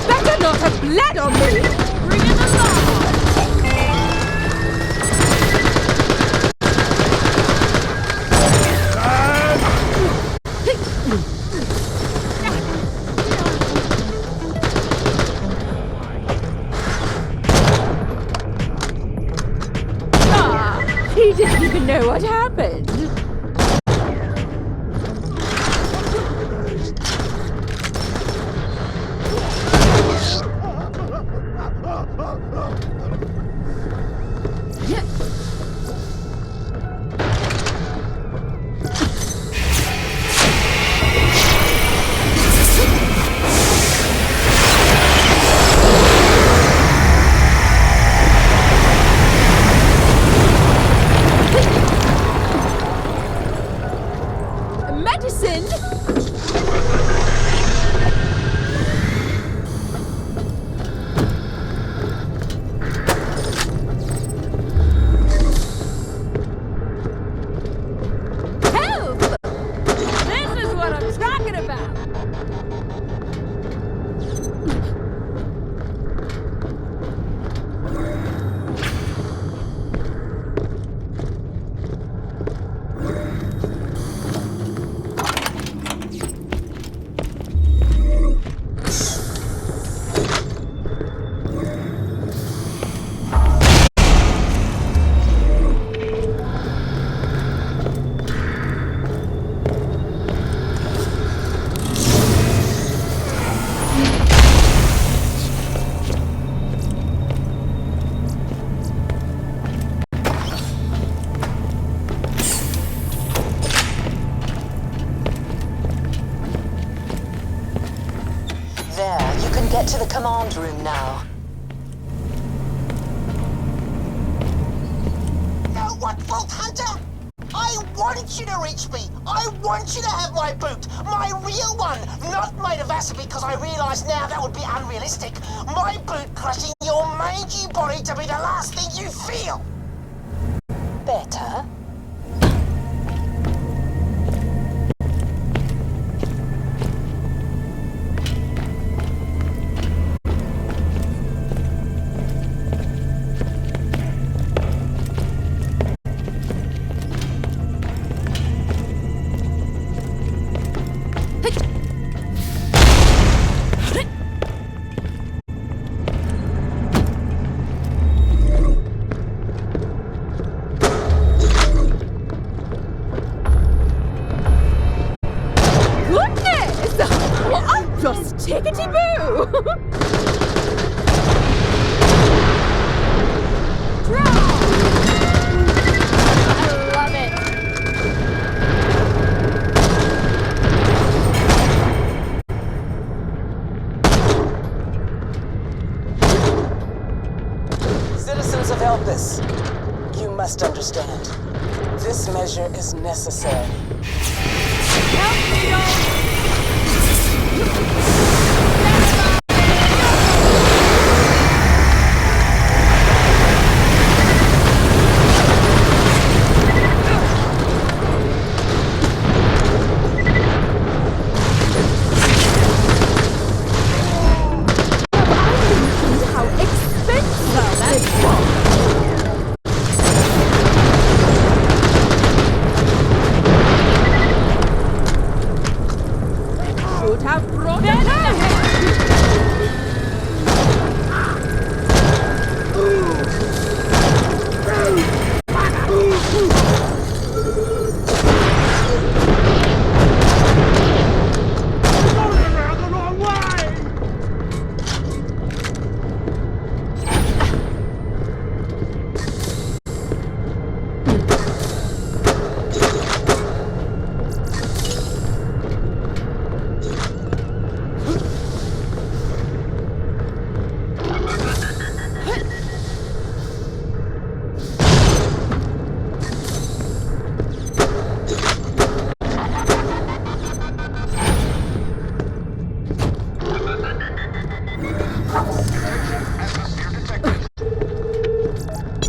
Better not have bled on me. Bring it along. He didn't even know what happened. Get to the command room now. know what, Vault Hunter? I want you to reach me. I want you to have my boot. My real one. Not made of acid because I realise now that would be unrealistic. My boot crushing your mangy body to be the last thing you feel. Better? Tickety-boo! I love it! Citizens of Elpis, you must understand. This measure is necessary. Help me, y'all!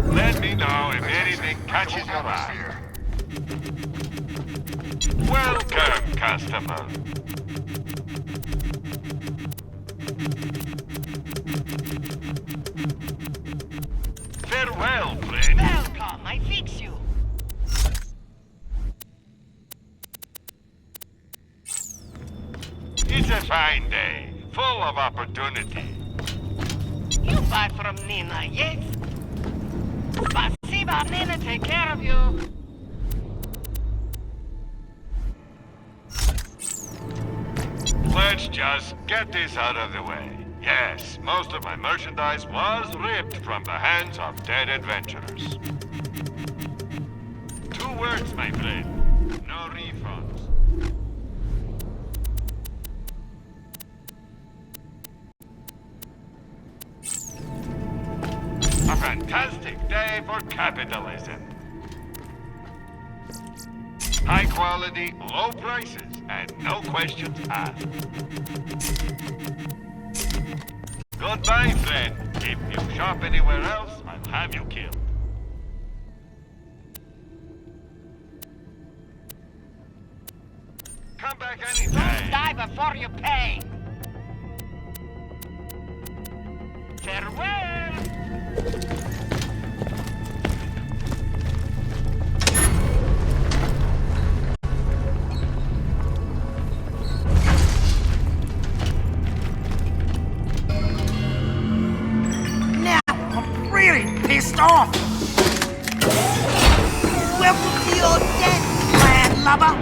Let me know if anything catches your eye. Welcome, customer. Farewell, friend. Welcome, I fix you. It's a fine day, full of opportunity. You buy from Nina, yes? Spasiba, Nina, take care of you. Let's just get this out of the way. Yes, most of my merchandise was ripped from the hands of dead adventurers. 2 words, my friend. No refunds. A fantastic day for capitalism. High quality, low prices, and no questions asked. Goodbye, friend. If you shop anywhere else, I'll have you killed. Come back anytime. Die before you pay. Farewell. Now I'm really pissed off. Welcome to your death, landlubber.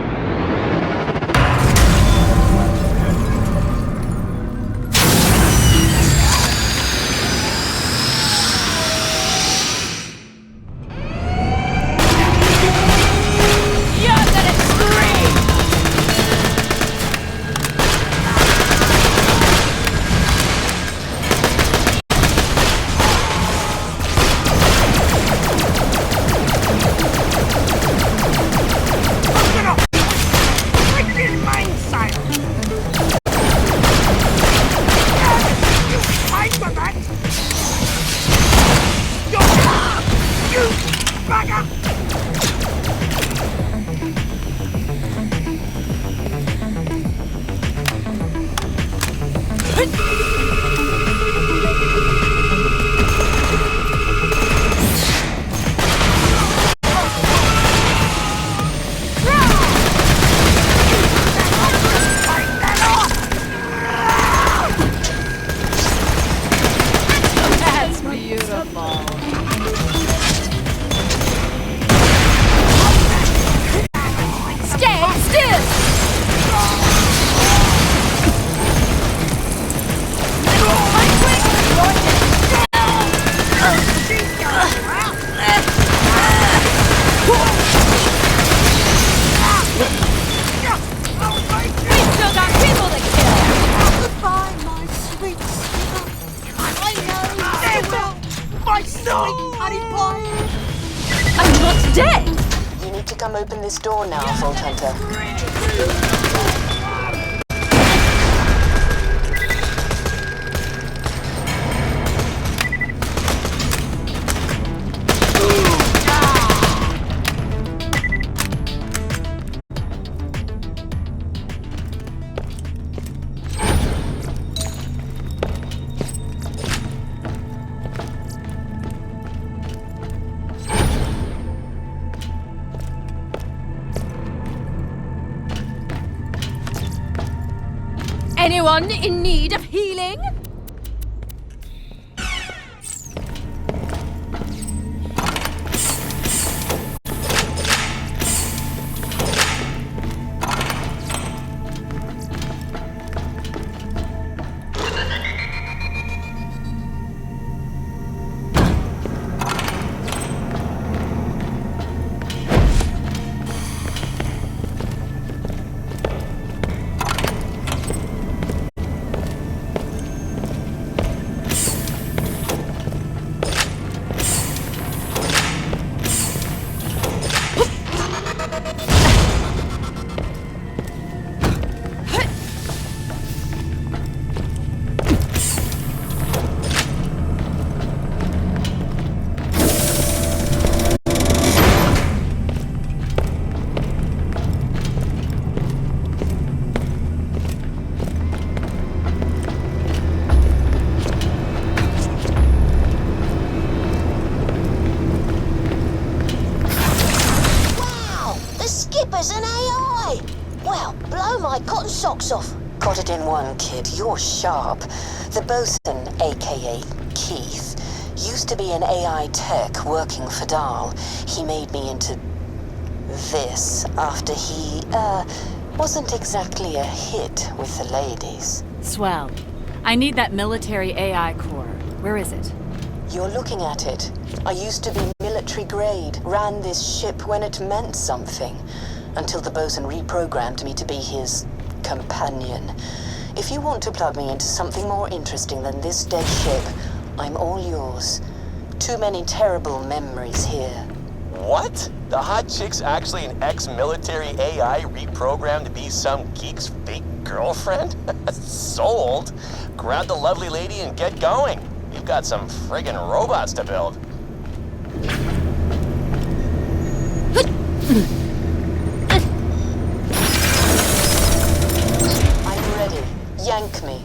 That's beautiful. Stay still! We've still got people to kill! Goodbye, my sweet Skipper. I know farewell, my sweet honey pie. I'm not dead! You need to come open this door now, Vault Hunter. Anyone in need of healing? Skipper's an AI! Well, blow my cotton socks off. Got it in one, kid. You're sharp. The bosun, aka Keith, used to be an AI tech working for Dahl. He made me into this after he, wasn't exactly a hit with the ladies. Swell. I need that military AI core. Where is it? You're looking at it. I used to be military grade, ran this ship when it meant something, until the bosun reprogrammed me to be his companion. If you want to plug me into something more interesting than this dead ship, I'm all yours. Too many terrible memories here. What? The hot chick's actually an ex-military AI reprogrammed to be some geek's fake girlfriend? Sold. Grab the lovely lady and get going. You've got some friggin' robots to build. I'm ready. Yank me.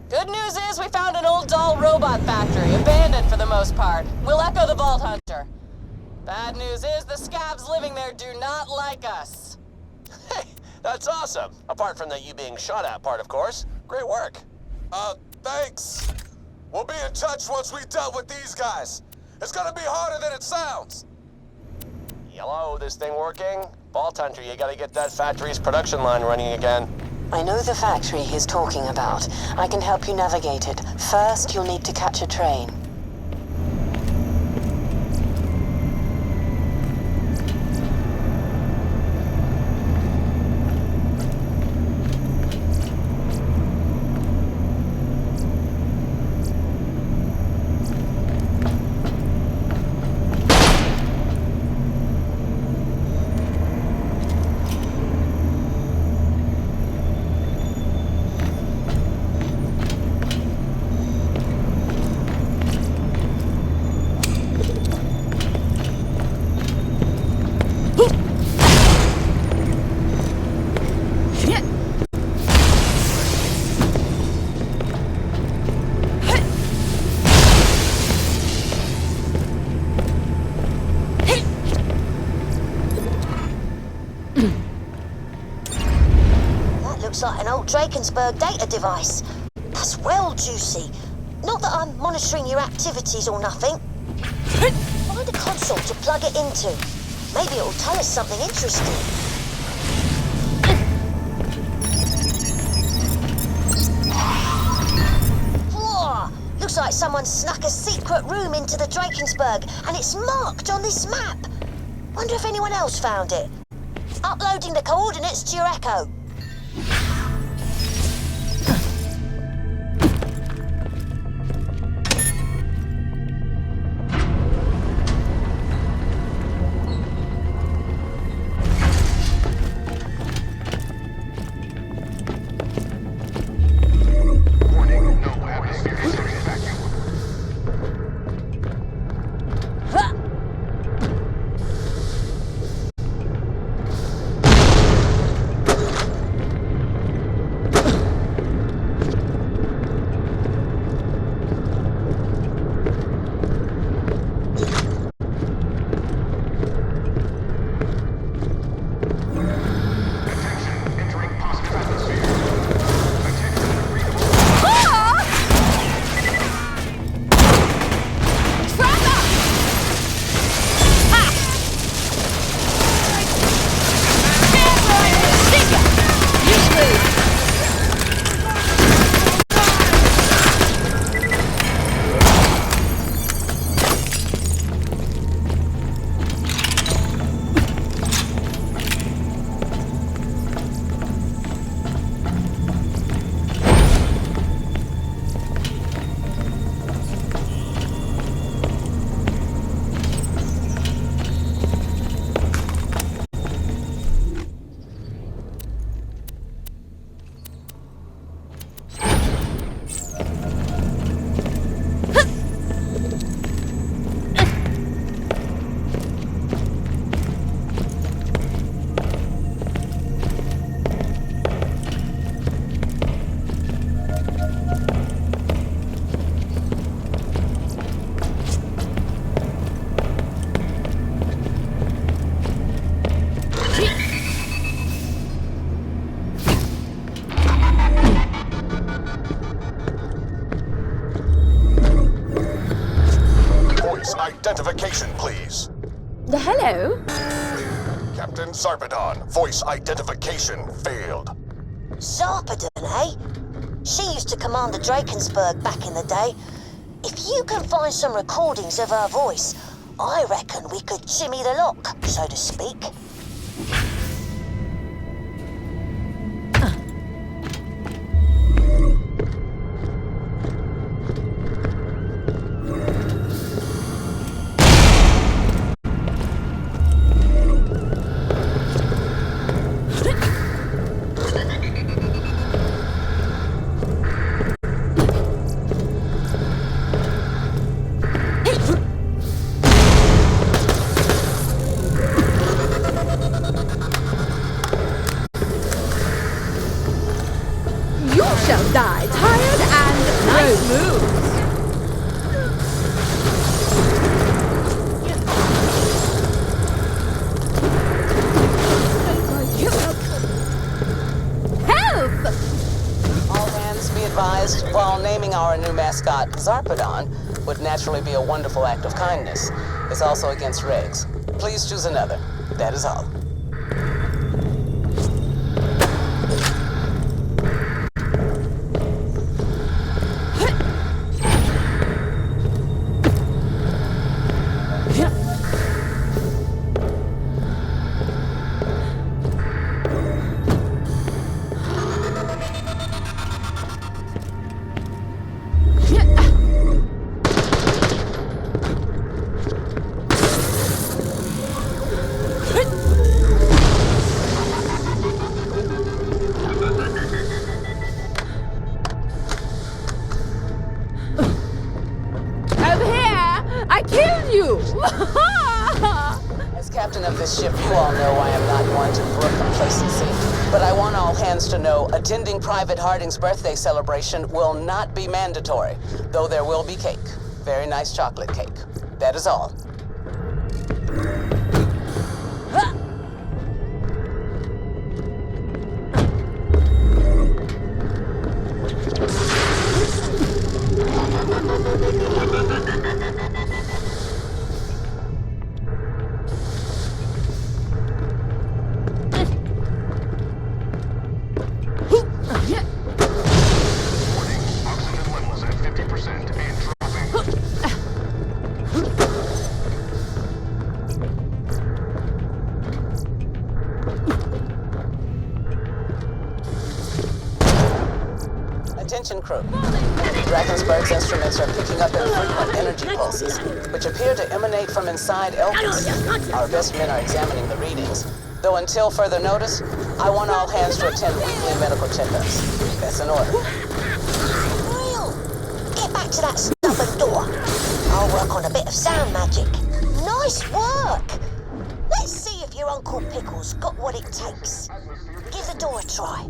Good news is we found an old doll robot factory, abandoned for the most part. We'll echo the Vault Hunter. Bad news is the scabs living there do not like us. Hey, that's awesome. Apart from the you being shot at part, of course. Great work. Thanks. We'll be in touch once we dealt with these guys. It's gonna be harder than it sounds. Hello, this thing working? Vault Hunter, you gotta get that factory's production line running again. I know the factory he's talking about. I can help you navigate it. First, you'll need to catch a train. That looks like an old Drakensberg data device. That's well juicy. Not that I'm monitoring your activities or nothing. Find a console to plug it into. Maybe it'll tell us something interesting. Whoa! Looks like someone snuck a secret room into the Drakensberg, and it's marked on this map. Wonder if anyone else found it. Uploading the coordinates to your Echo. Identification, please. Hello? Captain Zarpedon, voice identification failed. Zarpedon, eh? She used to command the Drakensberg back in the day. If you can find some recordings of her voice, I reckon we could jimmy the lock, so to speak. Die, tired and nice moves. Help! All hands be advised, while naming our new mascot Zarpedon would naturally be a wonderful act of kindness, it's also against regs. Please choose another. That is all. As captain of this ship, you all know I am not one to brook complacency. But I want all hands to know attending Private Harding's birthday celebration will not be mandatory, though there will be cake. Very nice chocolate cake. That is all. Attention crew. Drakensberg's instruments are picking up infrequent energy pulses, which appear to emanate from inside Elpis. Our best men are examining the readings, though until further notice, I want all hands to attend weekly medical checkups. That's in order. Real. Get back to that stubborn door. I'll work on a bit of sound magic. Nice work. Let's see if your Uncle Pickle's got what it takes. Give the door a try.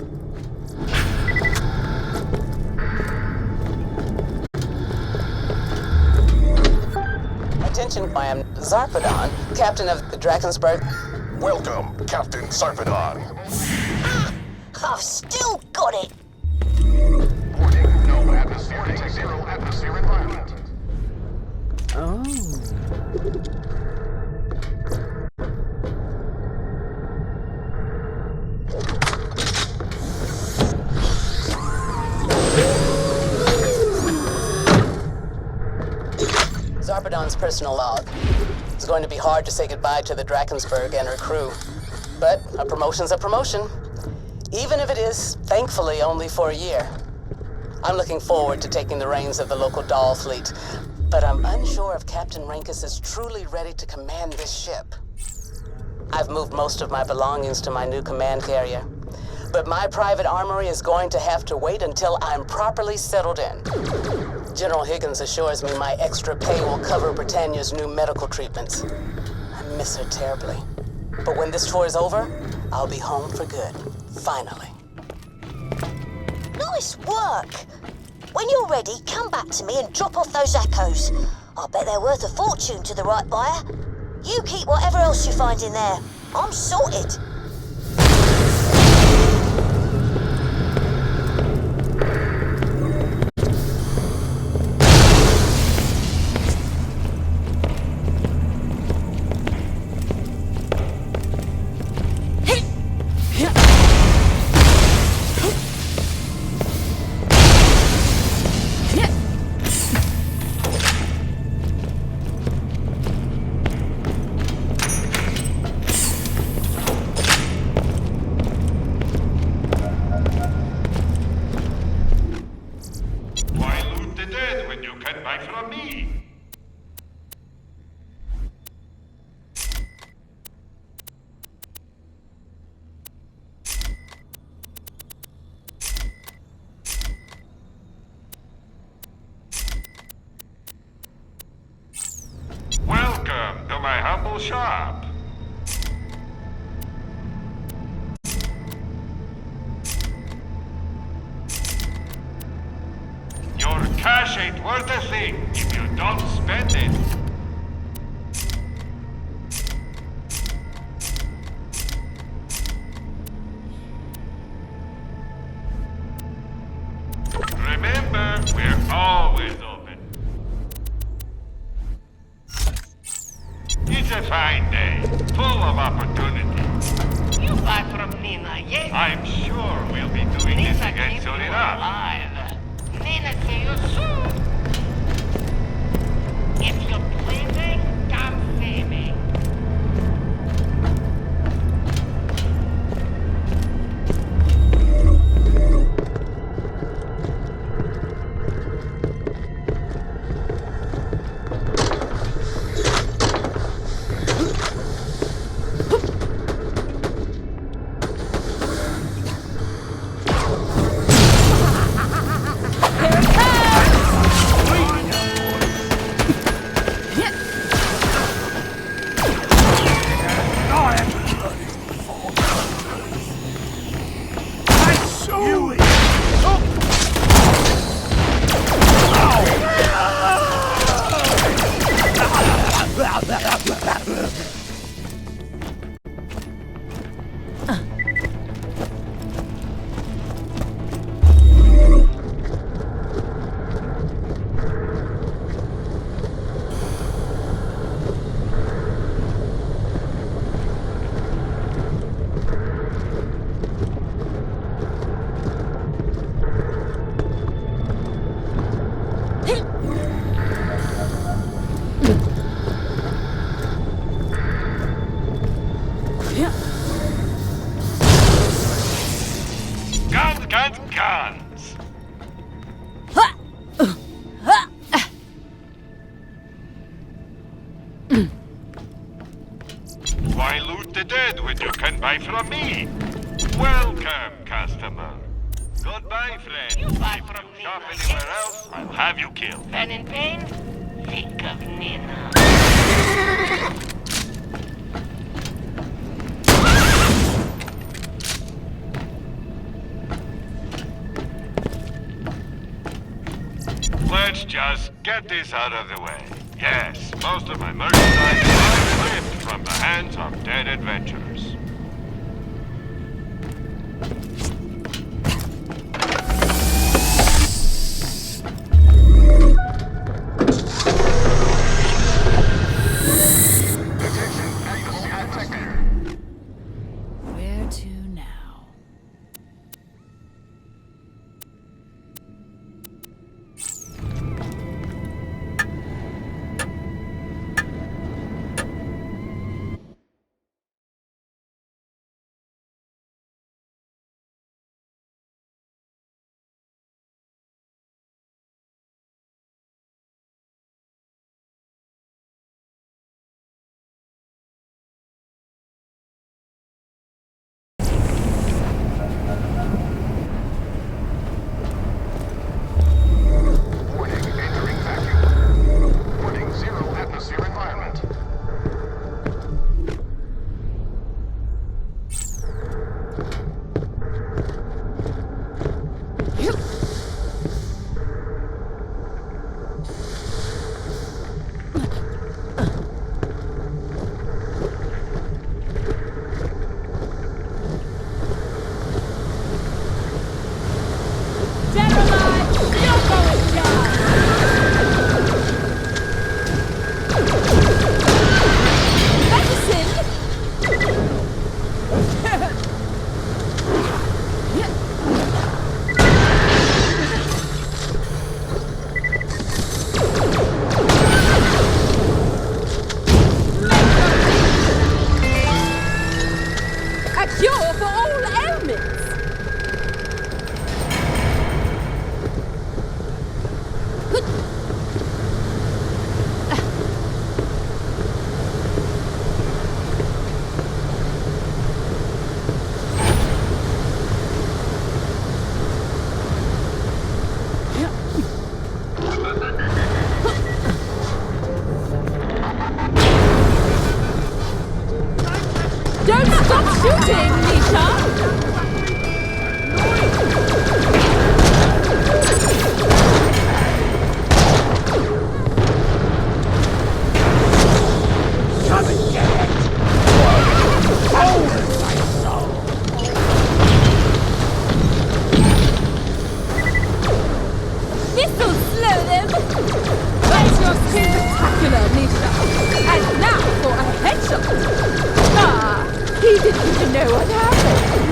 Attention, I am Zarpedon, captain of the Drakensberg. Welcome, Captain Sarpedon. Ah, I've still got it. Warning, no atmosphere, zero atmosphere environment. Oh. Zarpedon's personal log. It's going to be hard to say goodbye to the Drakensberg and her crew. But a promotion's a promotion. Even if it is, thankfully, only for a year. I'm looking forward to taking the reins of the local doll fleet, but I'm unsure if Captain Rankus is truly ready to command this ship. I've moved most of my belongings to my new command carrier, but my private armory is going to have to wait until I'm properly settled in. General Higgins assures me my extra pay will cover Britannia's new medical treatments. I miss her terribly. But when this tour is over, I'll be home for good. Finally. Nice work. When you're ready, come back to me and drop off those echoes. I bet they're worth a fortune to the right buyer. You keep whatever else you find in there. I'm sorted. Welcome to my humble shop. Your cash ain't worth a thing if you don't spend it. Remember, we're always open. It's a fine day, full of opportunity. You buy from Nina, yeah? I'm sure we'll be doing this again soon enough. Alive. Nina, see you soon. If you're pleasing, come see me. Buy from me. Welcome, customer. Goodbye, friend. You buy If from you me, shop like anywhere else, I'll have you killed. Pen in pain? Think of Nina. Let's just get this out of the way. Yes, most of my merchandise is ripped from the hands of dead adventurers. Where to now? He didn't even know what happened.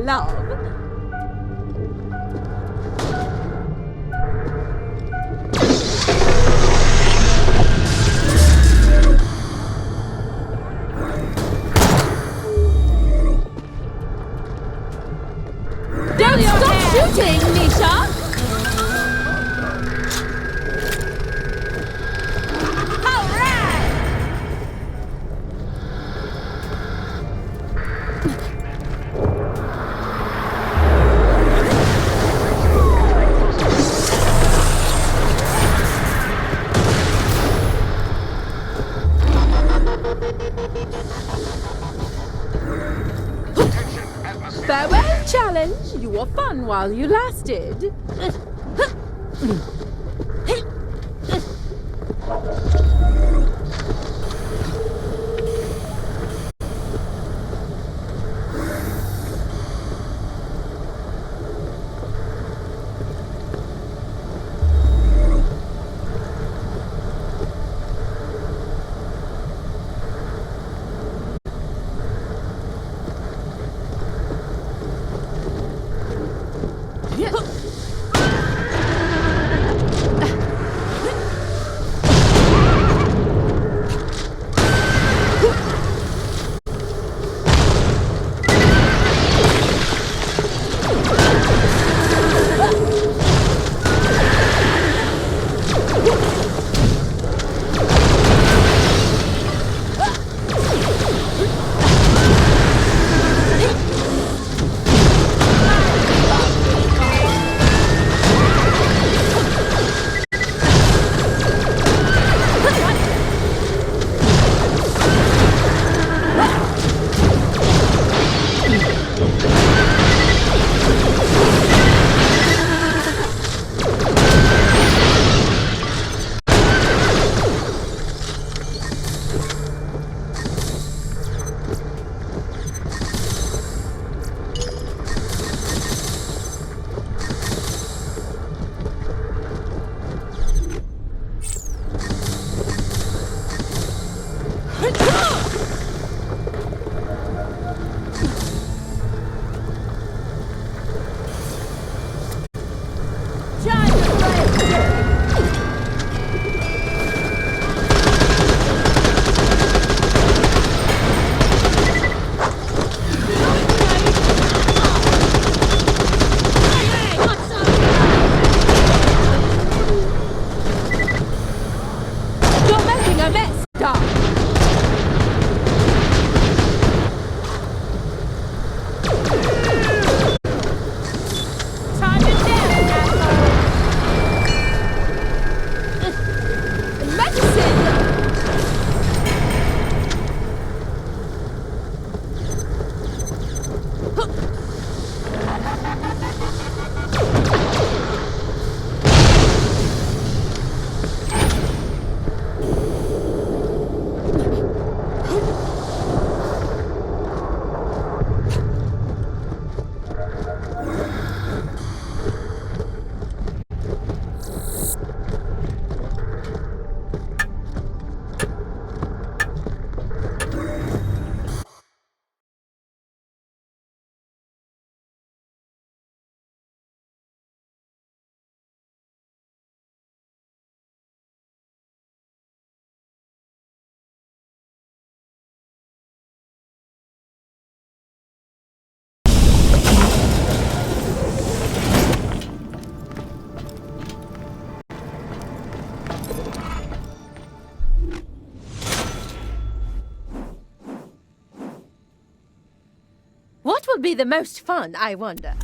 love. Don't stop shooting, Nisha! Farewell, challenge. You were fun while you lasted. What will be the most fun, I wonder?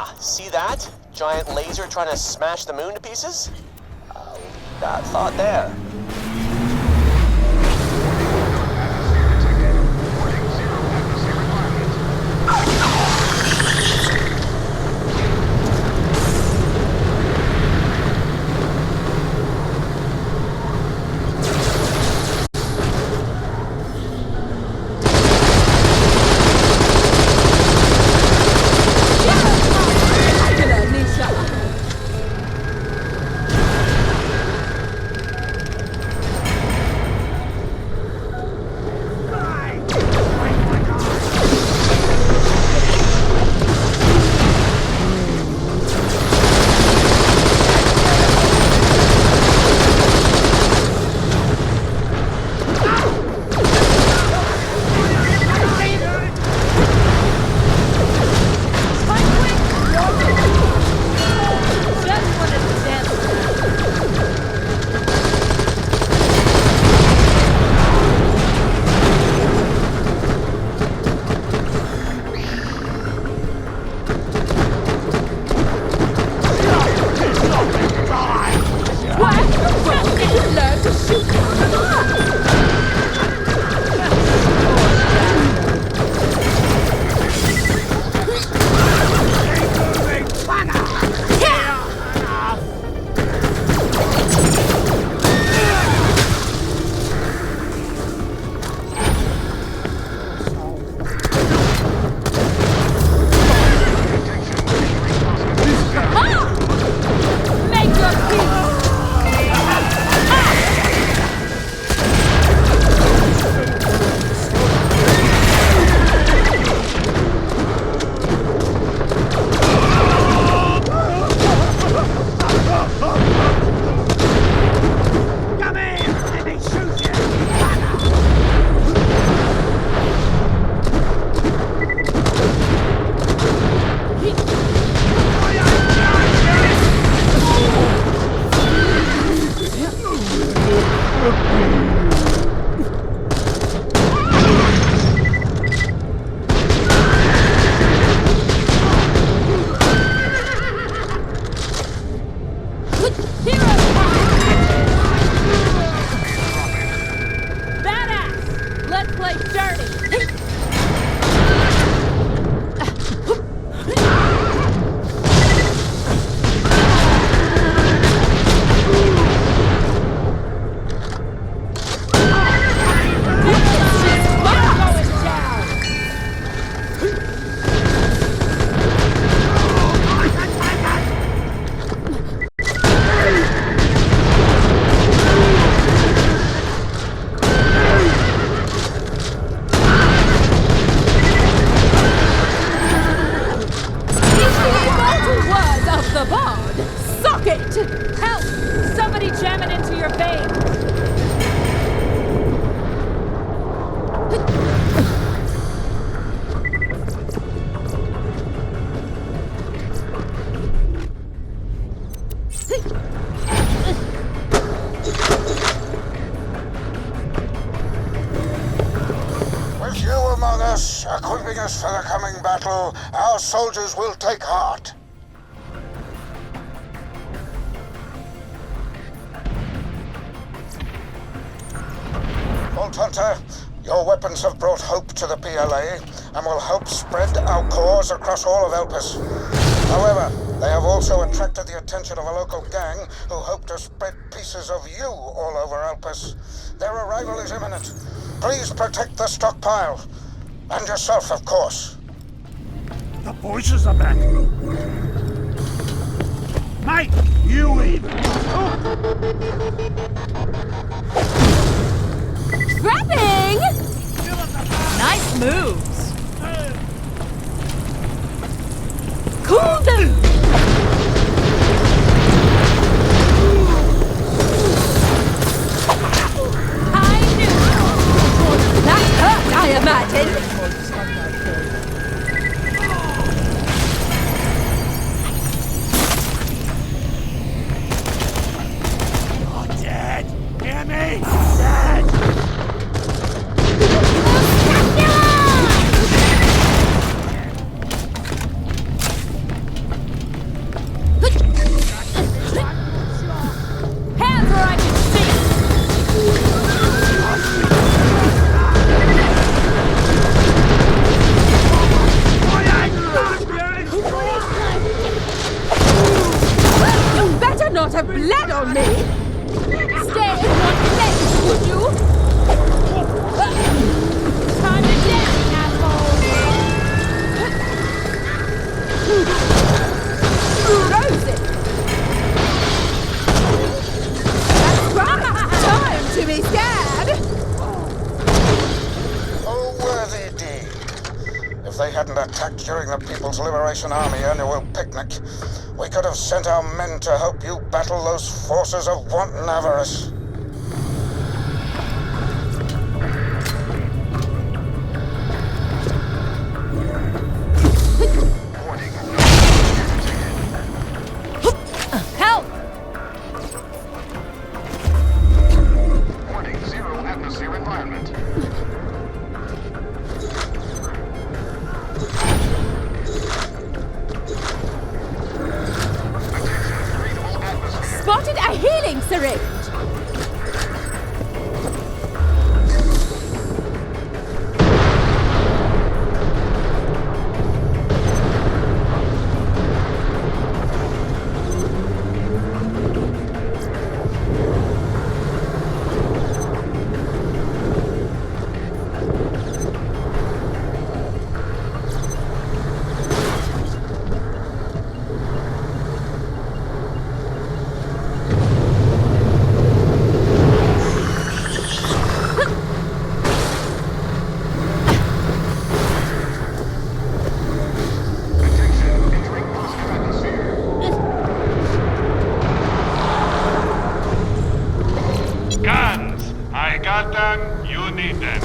Yeah, see that? Giant laser trying to smash the moon to pieces? That thought there. Equipping us for the coming battle, our soldiers will take heart. Vault Hunter, your weapons have brought hope to the PLA and will help spread our cause across all of Elpis. However, they have also attracted the attention of a local gang who hope to spread pieces of you all over Elpis. Their arrival is imminent. Please protect the stockpile. And yourself, of course. The voices are back. Mate, you even. Trapping! Nice moves. Cool them! I knew! That hurt, I imagine! You're dead! Hear me? Dead! on me! Stay in one place, would you? Time to dance, asshole! Rosie! That's right! Time to be scared! Oh, worthy deed. If they hadn't attacked during the People's Liberation Army annual picnic, we could have sent our men to help you battle those forces of wanton avarice. Help! Warning, 0 atmosphere environment. Spotted a healing syringe! Guns! I got them, you need them.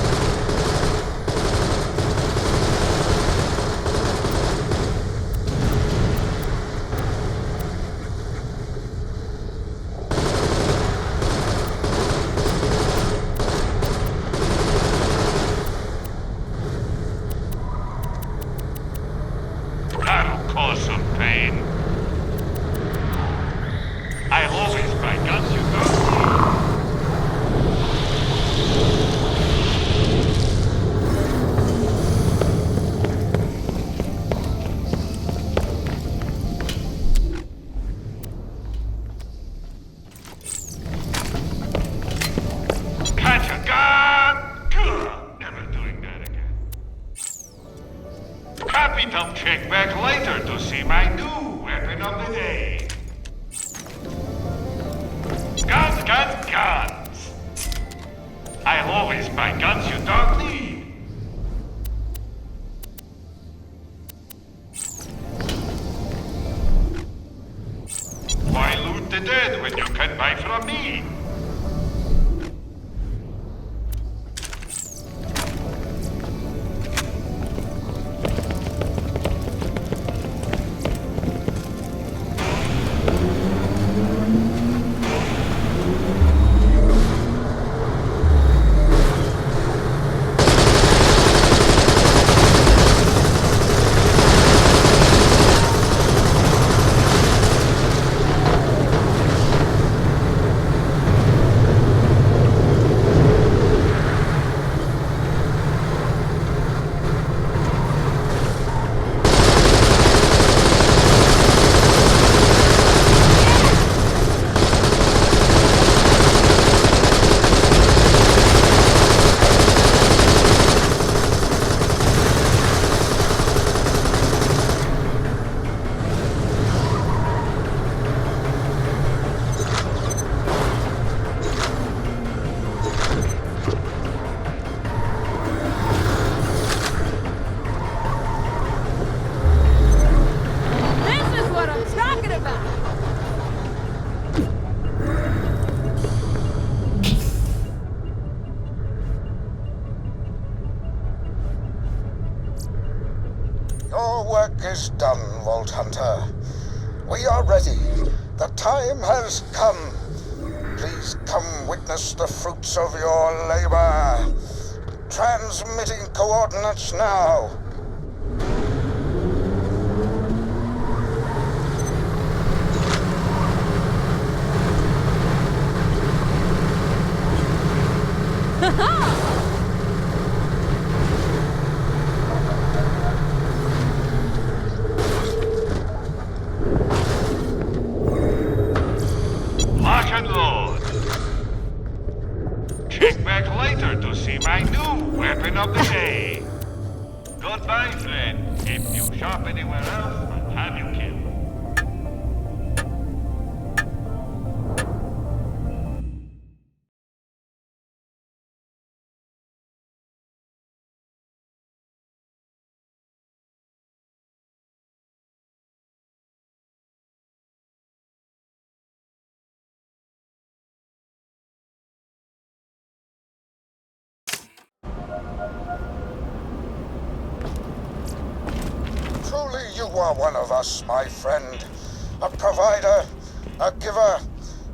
That'll cause some pain. I always buy guns you don't need. Catch a gun! Good. Never doing that again. Capital check back later to see my new weapon of the day. Guns, guns, guns! I always buy guns you don't need. Why loot the dead when you can buy from me? This is what I'm talking about! Your work is done, Vault Hunter. We are ready. The time has come. Please come witness the fruits of your labor. Transmitting coordinates now. Lock Goodbye, friend. If you shop anywhere else, I'll have you killed. Truly you are one of us, my friend. A provider, a giver,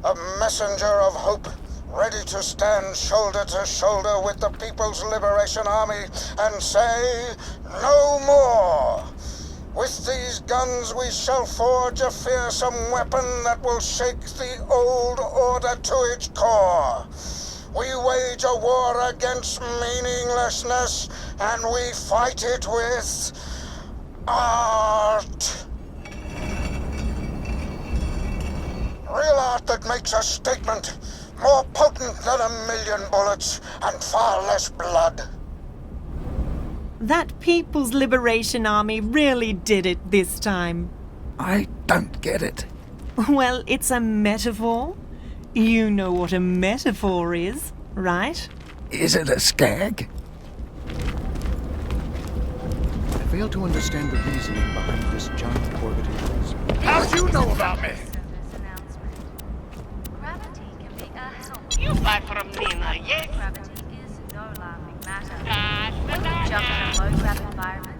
a messenger of hope, ready to stand shoulder to shoulder with the People's Liberation Army and say, no more! With these guns we shall forge a fearsome weapon that will shake the old order to its core. We wage a war against meaninglessness, and we fight it with art. Real art that makes a statement, more potent than 1,000,000 bullets and far less blood. That People's Liberation Army really did it this time. I don't get it. Well, it's a metaphor. You know what a metaphor is, right? Is it a skag? I fail to understand the reasoning behind this giant orbital laser. How'd you know about me? Gravity can be a help. You buy from Nina, yes? Gravity is no laughing matter. When you jump in a low-gravity environment,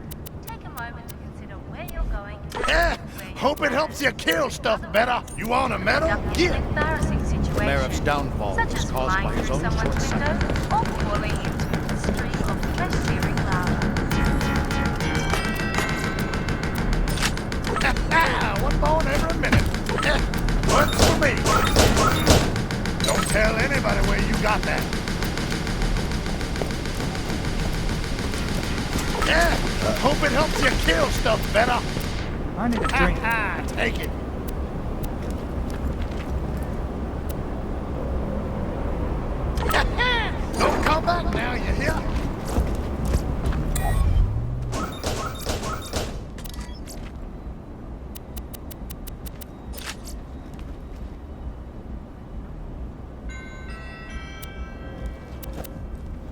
take a moment to consider where you're going. Yeah, hope it helps you kill stuff better. You want a medal? Yeah. Embarrassing situation. Marav's downfall such was as caused flying by his through own someone's short-sighted. window or falling into a stream of flesh-searing lava. One bone every minute. Works for me. Don't tell anybody where you got that. Yeah, hope it helps you kill stuff better. I need a drink. Take it. Don't come back now, you hear?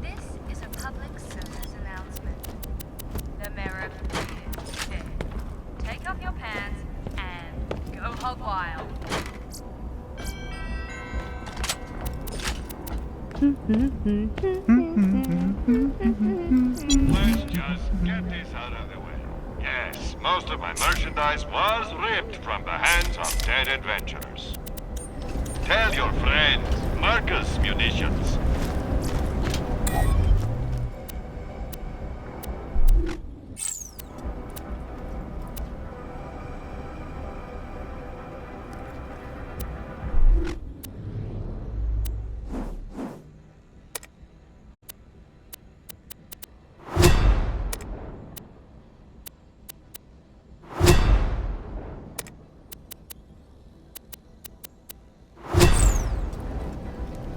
This is a public service announcement. The mayor of Eden said, take off your pants and go hog wild. Let's just get this out of the way. Yes, most of my merchandise was ripped from the hands of dead adventurers. Tell your friends, Marcus Munitions.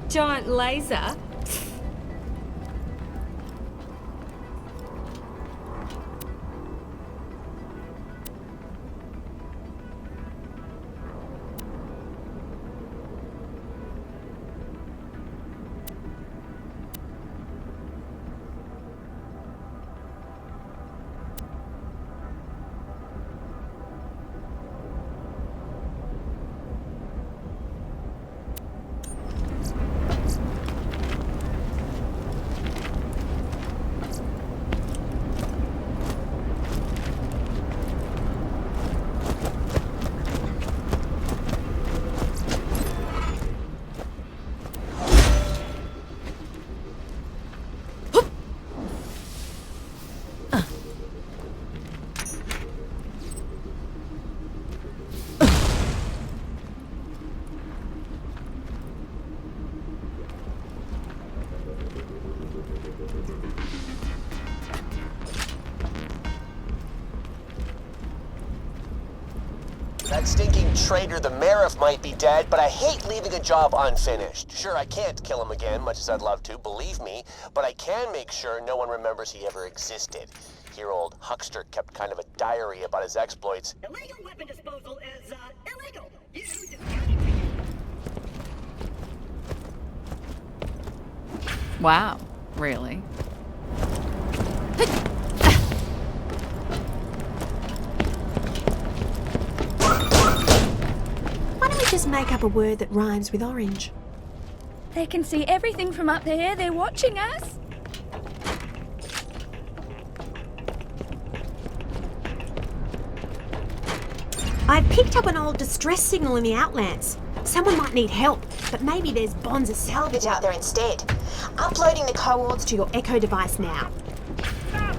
Giant laser? That stinking traitor, the Marif, might be dead, but I hate leaving a job unfinished. Sure, I can't kill him again, much as I'd love to, believe me, but I can make sure no one remembers he ever existed. 5-year-old, Huckster kept kind of a diary about his exploits. Illegal weapon disposal is, illegal. Wow, really? Why don't we just make up a word that rhymes with orange? They can see everything from up there. They're watching us. I've picked up an old distress signal in the Outlands. Someone might need help, but maybe there's bonds of salvage out there instead. Uploading the coords to your Echo device now. Bet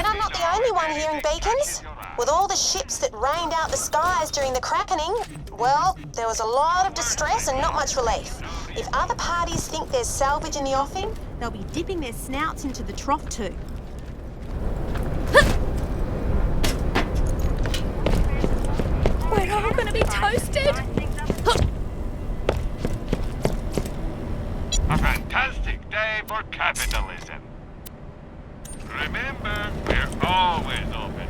I'm not the only one hearing beacons. With all the ships that rained out the skies during the Krakening, well, there was a lot of distress and not much relief. If other parties think there's salvage in the offing, They'll be dipping their snouts into the trough too. We're all gonna be toasted. A fantastic day for capitalism. Remember, we're always open.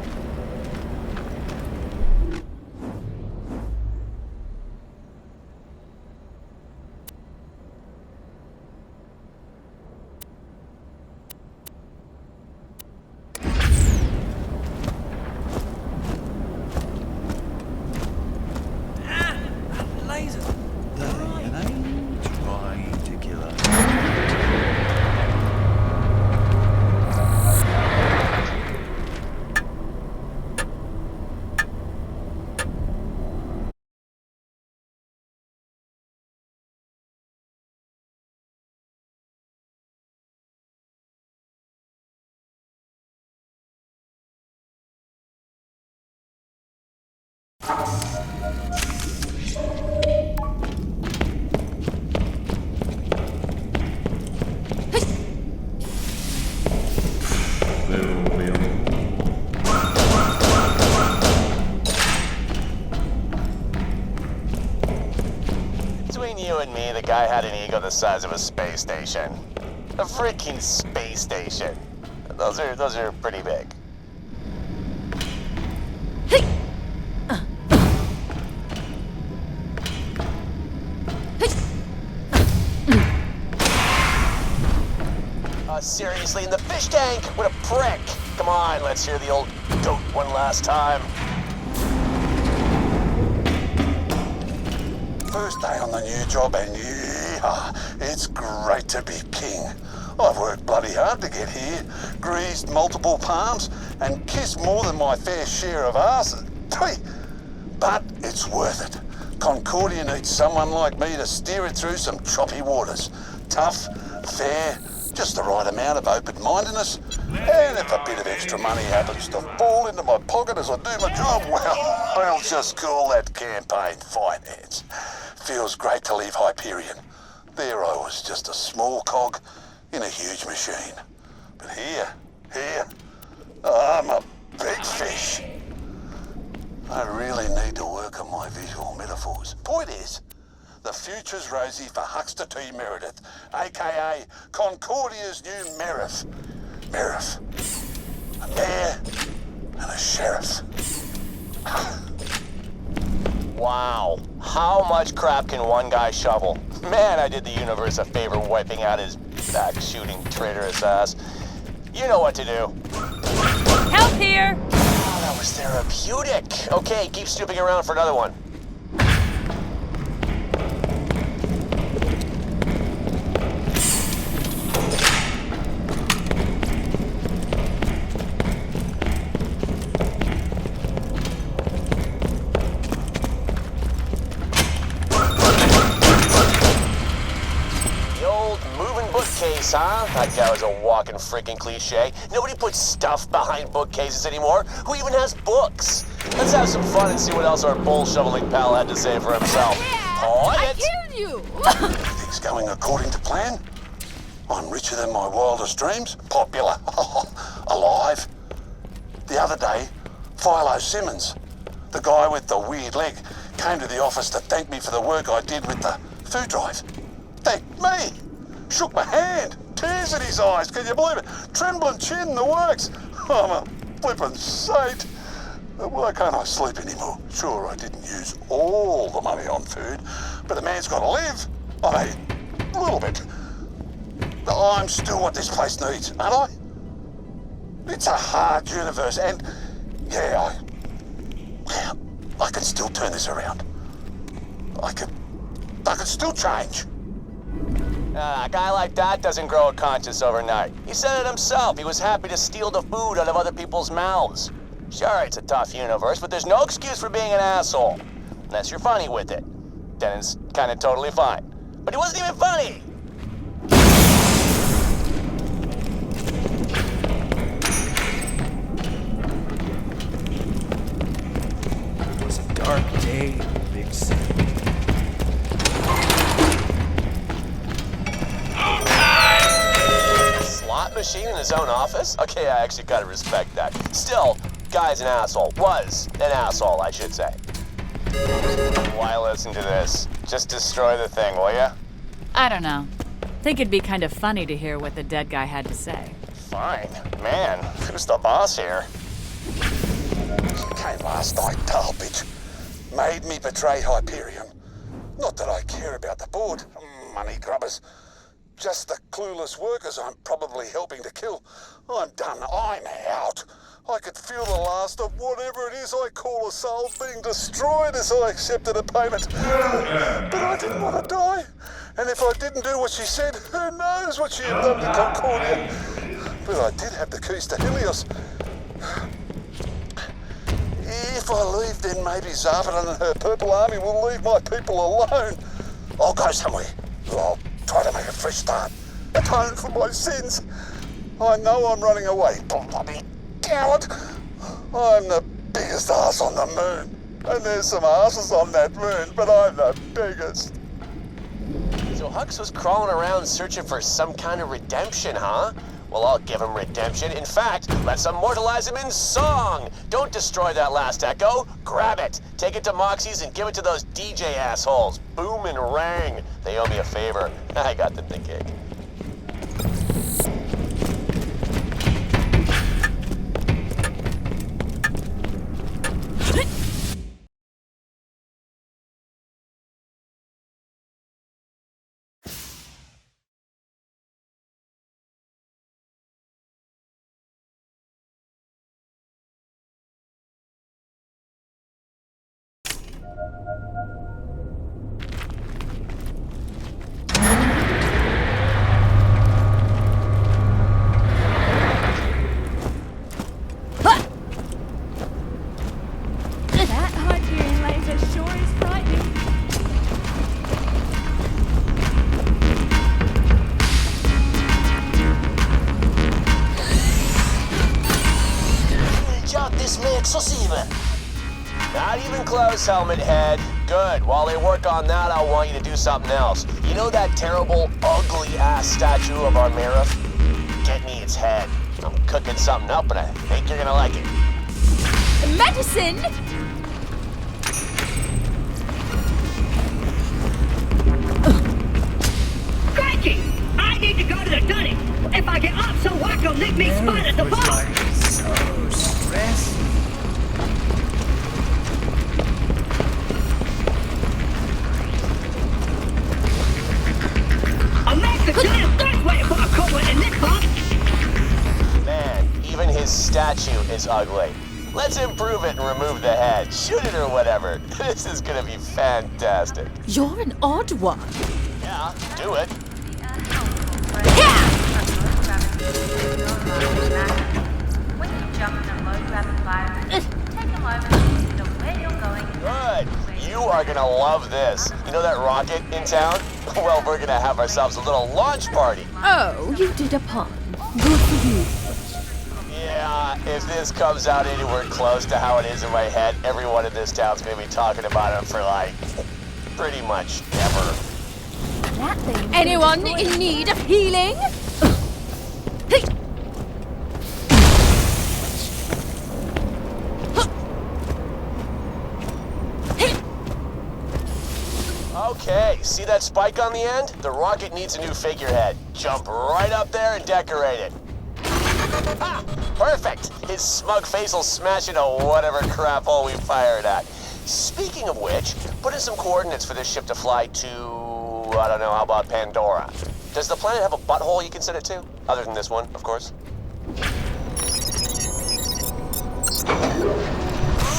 Between you and me, the guy had an ego the size of a space station. A freaking space station. Those are pretty big. Seriously, in the fish tank? What a prick! Come on, let's hear the old goat one last time. First day on the new job and yeah, it's great to be king. I've worked bloody hard to get here, greased multiple palms and kissed more than my fair share of asses. But it's worth it. Concordia needs someone like me to steer it through some choppy waters. Tough, fair, just the right amount of open-mindedness, and if a bit of extra money happens to fall into my pocket as I do my job, well, I'll just call that campaign finance. Feels great to leave Hyperion. There I was, just a small cog in a huge machine. But here, I'm a big fish. I really need to work on my visual metaphors. Point is, the future's rosy for Huckster T. Meredith, aka Concordia's new Merith. Merith. A mayor and a sheriff. Wow. How much crap can one guy shovel? Man, I did the universe a favor wiping out his back-shooting traitorous ass. You know what to do. Help here! Oh, that was therapeutic. Okay, keep snooping around for another one. Huh? That guy was a walking freaking cliche. Nobody puts stuff behind bookcases anymore. Who even has books? Let's have some fun and see what else our bull-shoveling pal had to say for himself. I killed you! Everything's going according to plan. I'm richer than my wildest dreams. Popular. Alive. The other day, Philo Simmons, the guy with the weird leg, came to the office to thank me for the work I did with the food drive. Thanked me. Shook my hand. tears in his eyes, can you believe it? Trembling chin, the works. I'm a flippin' saint. Why can't I sleep anymore? Sure, I didn't use all the money on food, but the man's got to live. I mean, a little bit. I'm still what this place needs, aren't I? It's a hard universe, and yeah, I can still turn this around. I can still change. A guy like that doesn't grow a conscience overnight. He said it himself. He was happy to steal the food out of other people's mouths. Sure, it's a tough universe, but there's no excuse for being an asshole. Unless you're funny with it. Then it's kind of totally fine. But he wasn't even funny! It was a dark day in the big city. Slot machine in his own office? Okay, I actually gotta respect that. Still, guy's an asshole. Was an asshole, I should say. Why listen to this? Just destroy the thing, will ya? I don't know. Think it'd be kind of funny to hear what the dead guy had to say. Fine. Man, who's the boss here? She came last night, dull bitch. Made me betray Hyperion. Not that I care about the board. Money grubbers. Just the clueless workers I'm probably helping to kill. I'm done. I'm out. I could feel the last of whatever it is I call a soul being destroyed as I accepted a payment. But I didn't want to die. And if I didn't do what she said, who knows what she had done to Concordia. But I did have the keys to Helios. If I leave, then maybe Zarbaton and her Purple Army will leave my people alone. I'll go somewhere. I'll try to make a fresh start. Atone for my sins. I know I'm running away. Bloody coward. I'm the biggest ass on the moon. And there's some asses on that moon, but I'm the biggest. So Hux was crawling around searching for some kind of redemption, huh? Well, I'll give him redemption. In fact, let's immortalize him in song. Don't destroy that last echo. Grab it. Take it to Moxie's and give it to those DJ assholes. Boom and rang. They owe me a favor. I got them the gig. That Hyperion laser sure is frightening. Cool job this makes us even. Not even close, Helmet Head. Good. While they work on that, I want you to do something else. You know that terrible, ugly-ass statue of our Marif? Get me its head. I'm cooking something up, and I think you're gonna like it. Medicine? Crikey! I need to go to the dunny. If I get up so Wacko lick me spot at the bar. So stressed. A master giant thirst waiting for a cold one in this box. Man, even his statue is ugly. Let's improve it and remove the head. Shoot it or whatever. This is gonna be fantastic. You're an odd one. Yeah, do it. When you jump in a low-grab environment, take a moment to consider where you're going. Good. You are gonna love this. You know that rocket in town? Well, we're gonna have ourselves a little launch party. Oh, you did a pun. Good for you. Yeah, if this comes out anywhere close to how it is in my head, everyone in this town's gonna be talking about it for like, pretty much ever. Anyone in need of healing? Okay, See that spike on the end? The rocket needs a new figurehead. Jump right up there and decorate it. Ah, perfect! His smug face will smash into whatever crap hole we fire it at. Speaking of which, put in some coordinates for this ship to fly to, I don't know, how about Pandora? Does the planet have a butthole you can send it to? Other than this one, of course.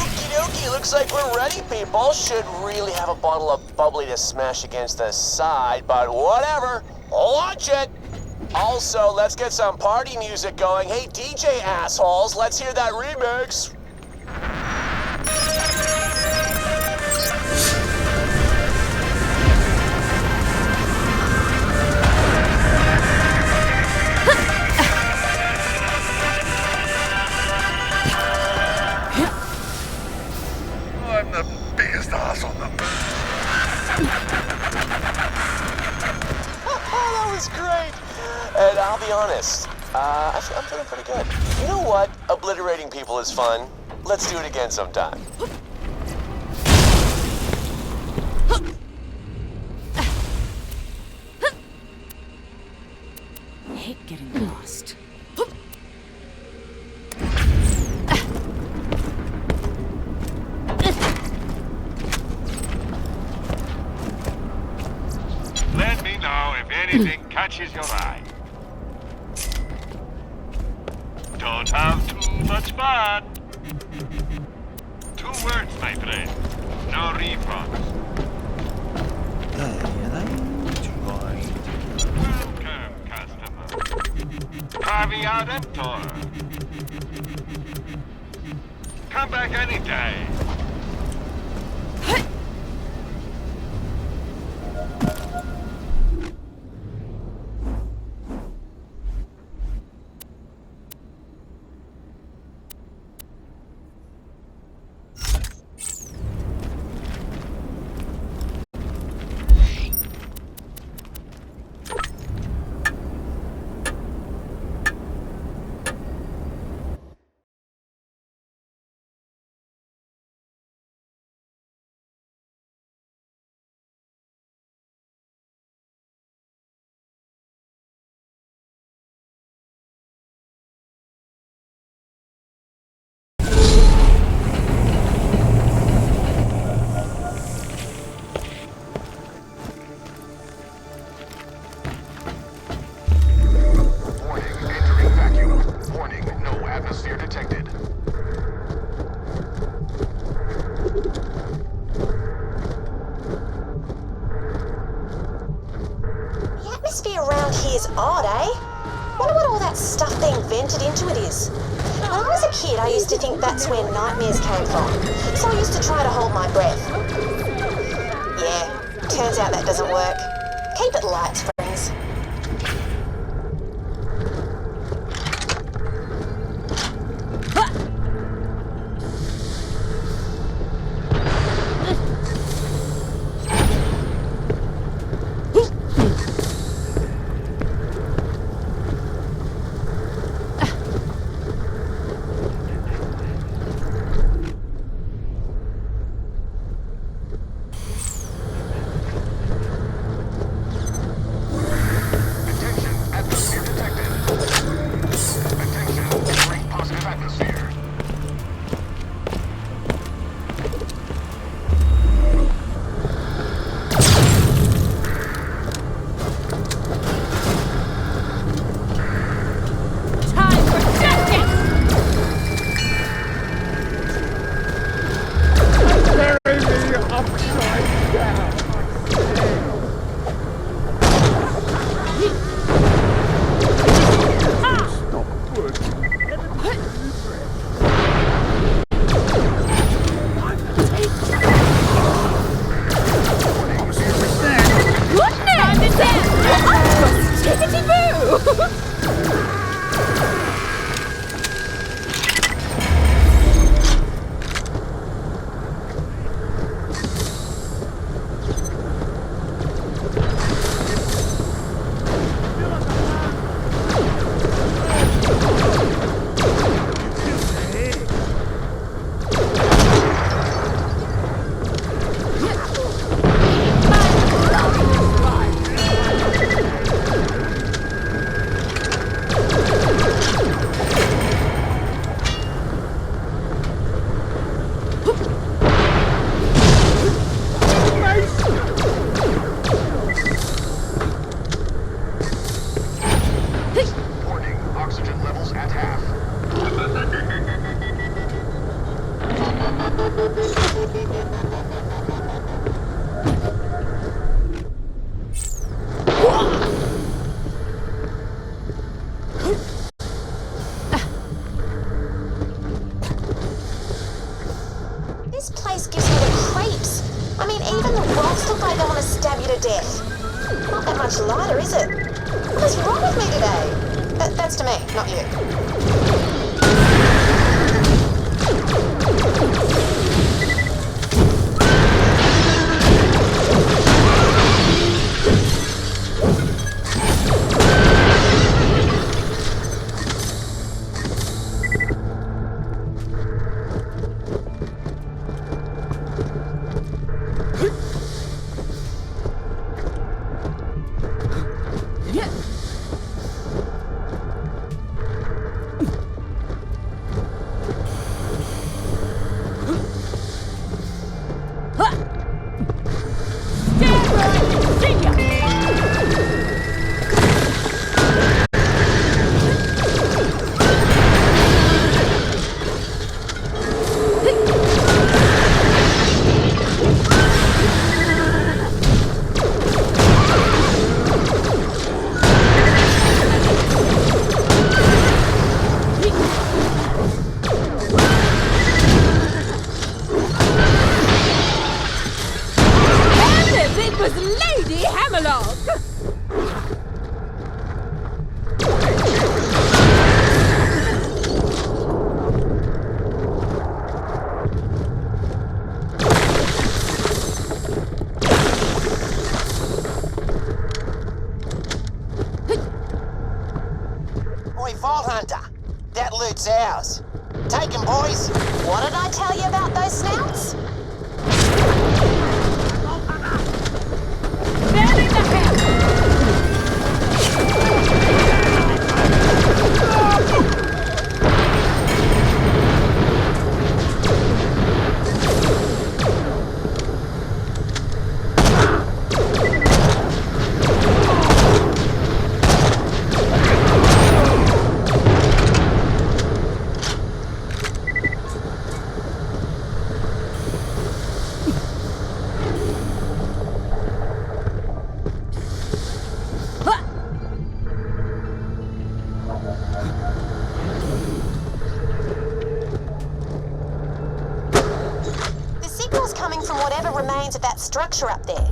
Okie dokie, looks like we're ready, people. Should really have a bottle of bubbly to smash against the side, but whatever. Launch it! Also, let's get some party music going. Hey, DJ assholes, let's hear that remix. I'm the biggest ass on the moon. That was great. And I'll be honest, I'm feeling pretty good. You know what? Obliterating people is fun. Let's do it again sometime. I hate getting lost. Let me know if anything catches your eye. Don't have too much fun. 2 words, my friend. No refunds. Welcome, customer. Caviar Emptor. Come back any day. Odd, eh? Wonder what all that stuff they invented into it is. When I was a kid, I used to think that's where nightmares came from. So I used to try to hold my breath. Yeah, turns out that doesn't work. Keep it light, friends. This place gives me the creeps. I mean, even the rocks look like they want to stab you to death. Not that much lighter, is it? What's wrong with me today? That's to me, not you. Oi, Vault Hunter. That loot's ours. Take 'em, boys. What did I tell you about those snouts? Coming from whatever remains of that structure up there.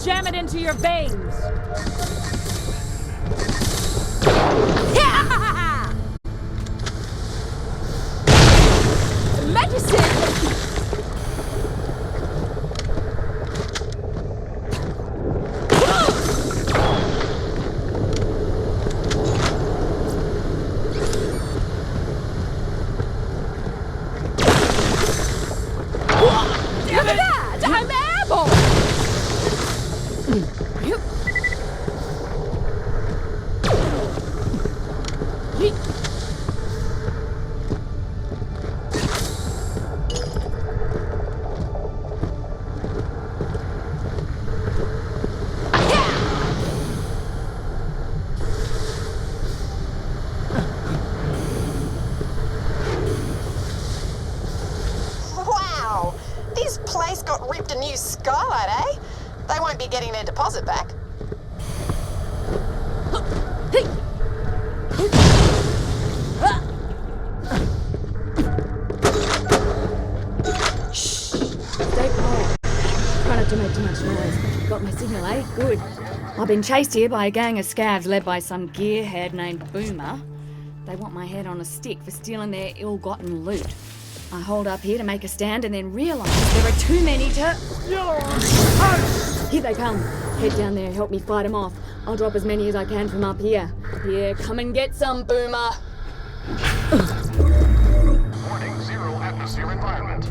Jam it into your veins. Medicine. Look at that! I'm airborne! Wow! This place got ripped a new skylight, eh? They won't be getting their deposit back. Shh! Stay calm. Trying not to make too much noise. Got my signal, eh? Good. I've been chased here by a gang of scavs led by some gearhead named Boomer. They want my head on a stick for stealing their ill-gotten loot. I hold up here to make a stand and then realise there are too many to... Here they come. Head down there, help me fight them off. I'll drop as many as I can from up here. Yeah, come and get some, Boomer. Warning, 0 atmosphere environment.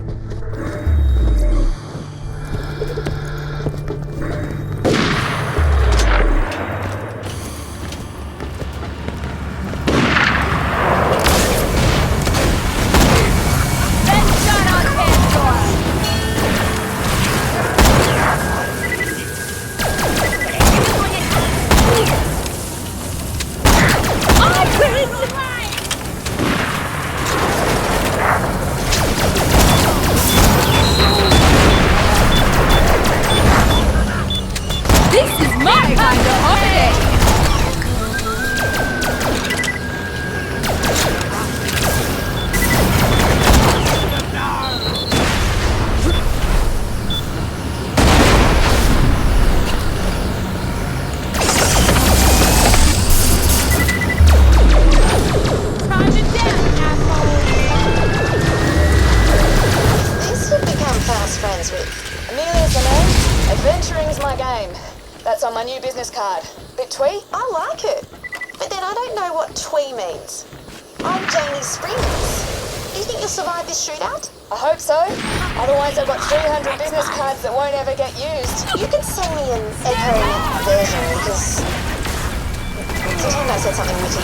That's on my new business card. Bit twee? I like it. But then I don't know what twee means. I'm Janie Springs. Do you think you'll survive this shootout? I hope so. Otherwise I've got 300 business cards that won't ever get used. You can send me an echoing version because... Pretend I said something witty.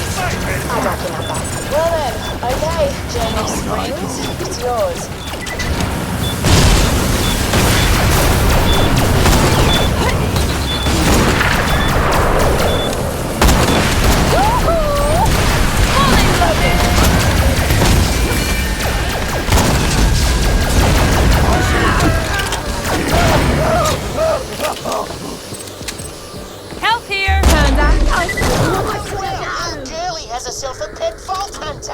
I'll drop your number. Well then, okay, Janie Springs, it's yours. Help here! Girlie has herself a pet vault hunter.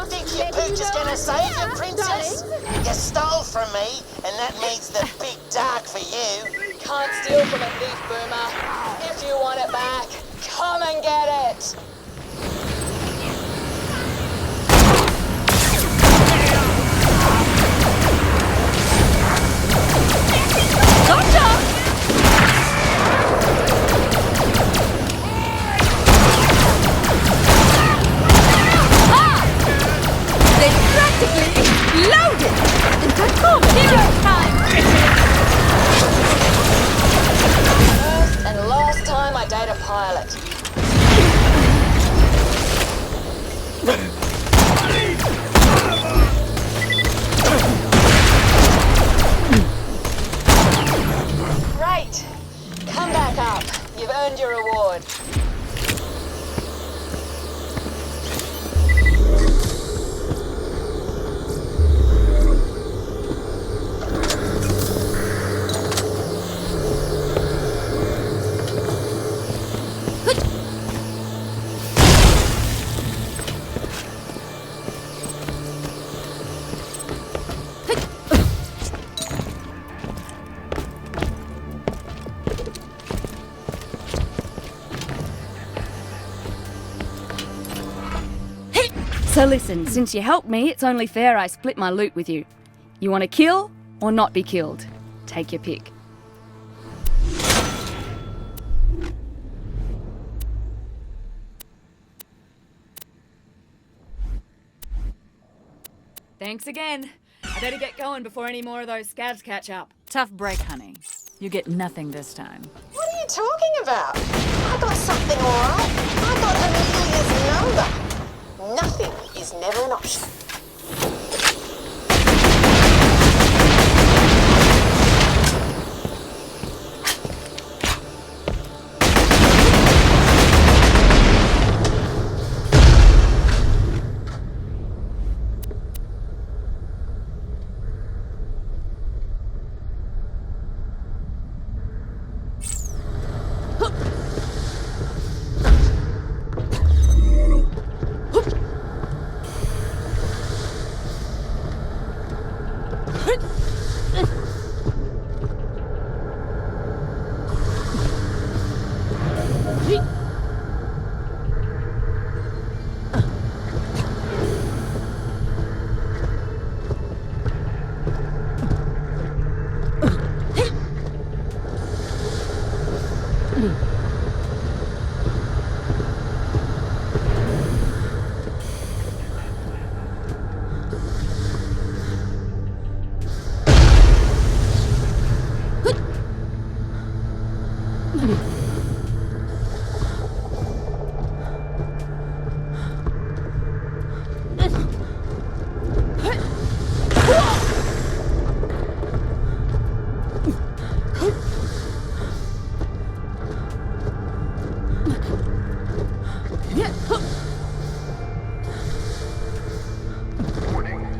Think your pooch is gonna save you, princess? You stole from me, and that means the big dark for you. Can't steal from a thief, Boomer. If you want it back, come and get it. Great. Come back up. You've earned your reward. So listen, since you helped me, it's only fair I split my loot with you. You want to kill or not be killed? Take your pick. Thanks again. I better get going before any more of those scavs catch up. Tough break, honey. You get nothing this time. What are you talking about? I got something all right. I got Amelia's number. Nothing is never an option.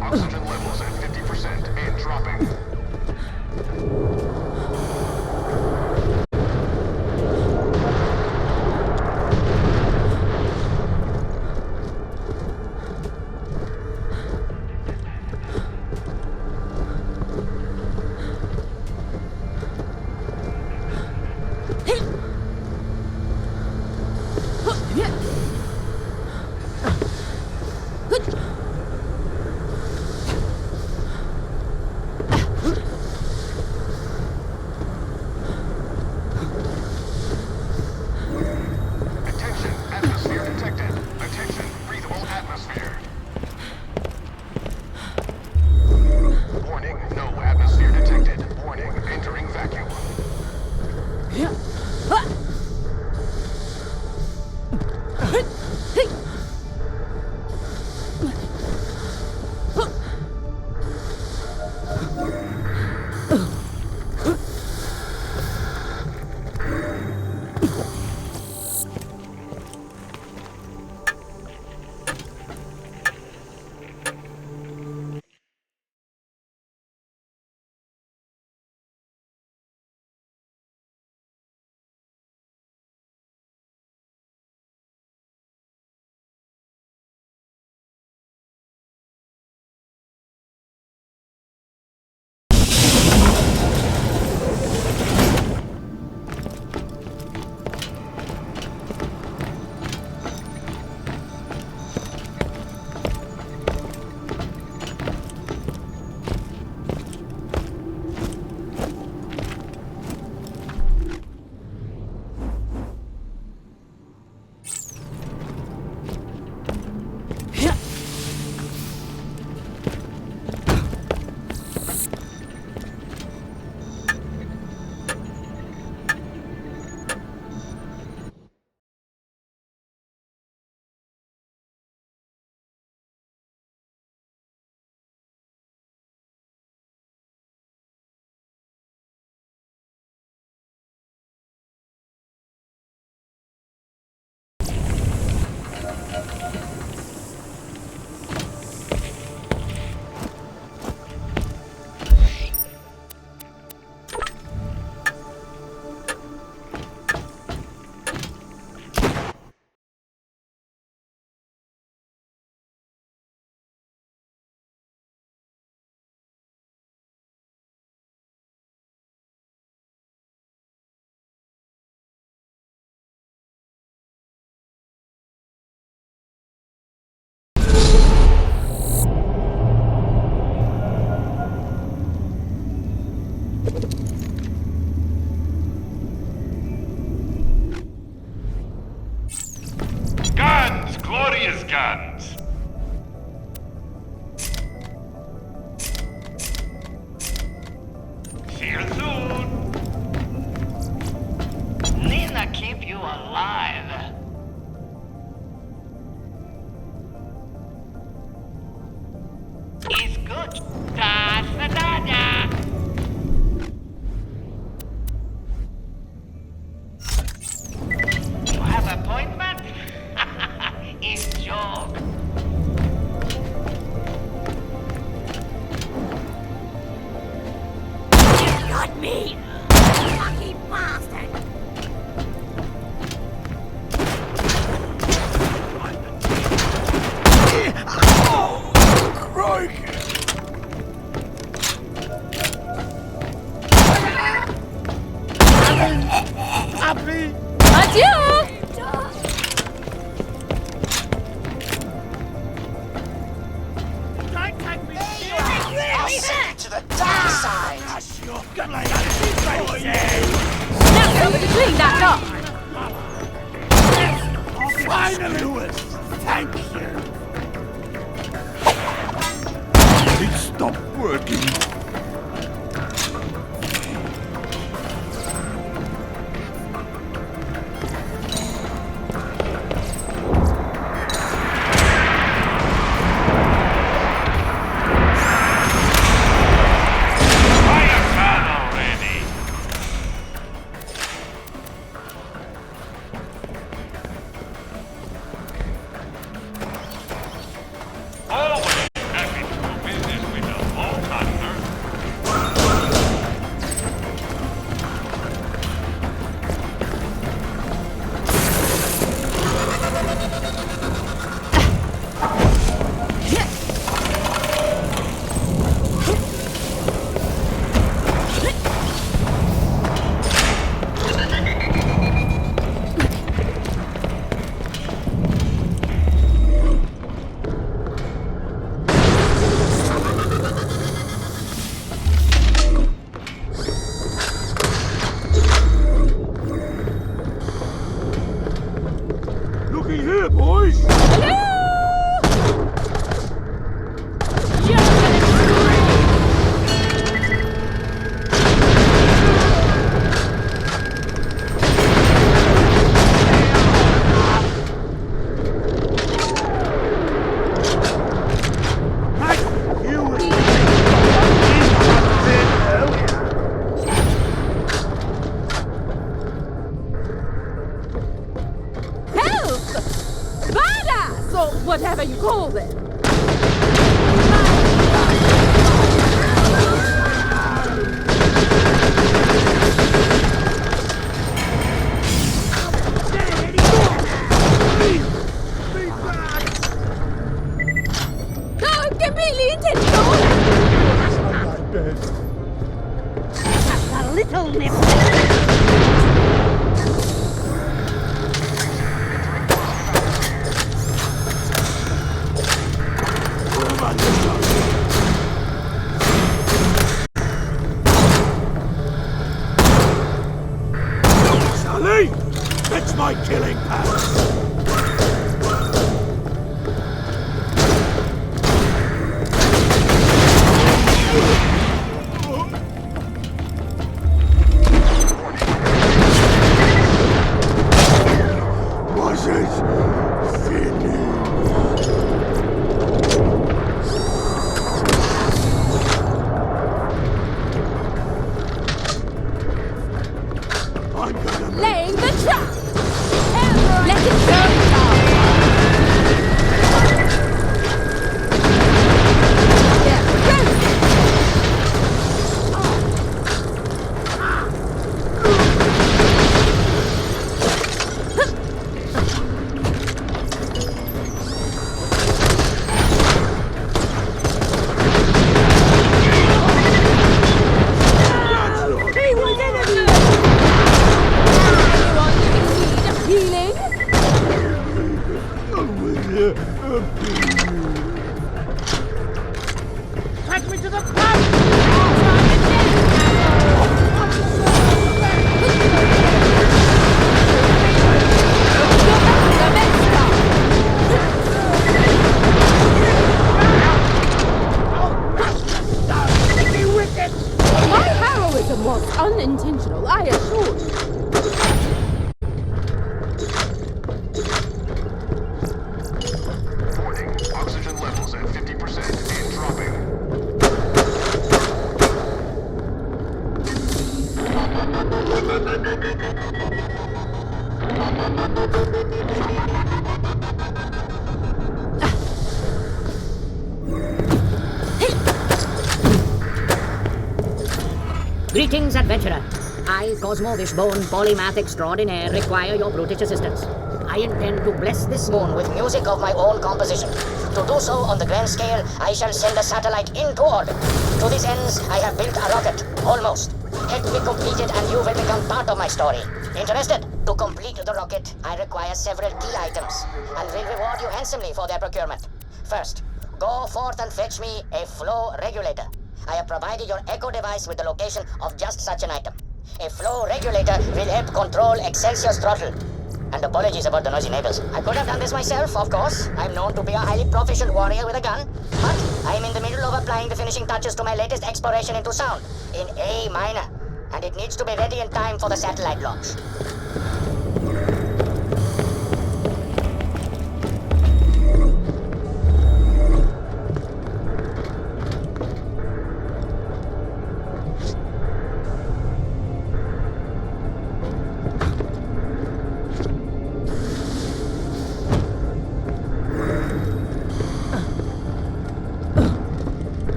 Oxygen levels at 50% and dropping. Guns! Glorious guns! See you soon! Nina keep you alive. Is good. That's the Dada. You have appointment? It's joke. You got me! Lucky bastard! Adieu! I'll send you to the dark side. Now somebody clean that up! Finally, Lewis! Thank you! It stopped working. whatever you call them. No, completely intentional! Just a little nip. Sally! Fetch my killing pants! Was it finished? I'm gonna make Laying the trap! Let it go! He was in it! Healing? Take me to the front! My heroism was unintentional, I assure you. Oxygen levels at 50% and dropping. Greetings, adventurer. I, Cosmo Wishbone, polymath extraordinaire, require your brutish assistance. I intend to bless this moon with music of my own composition. To do so on the grand scale, I shall send a satellite into orbit. To this ends, I have built a rocket. Almost. Let me complete it and you will become part of my story. Interested? To complete the rocket, I require several key items and will reward you handsomely for their procurement. First, go forth and fetch me a flow regulator. I have provided your echo device with the location of just such an item. A flow regulator will help control Excelsior's throttle. And apologies about the noisy neighbors. I could have done this myself, of course. I'm known to be a highly proficient warrior with a gun. But I'm in the middle of applying the finishing touches to my latest exploration into sound, in A minor. And it needs to be ready in time for the satellite launch.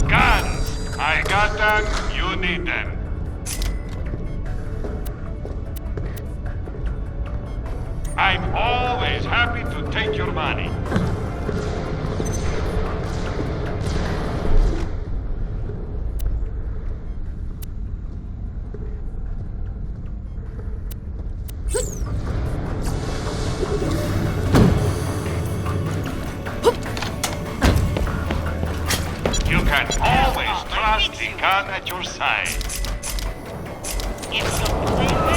Guns! I got them, you need them. I'm always happy to take your money. You can always trust the gun at your side. It's completely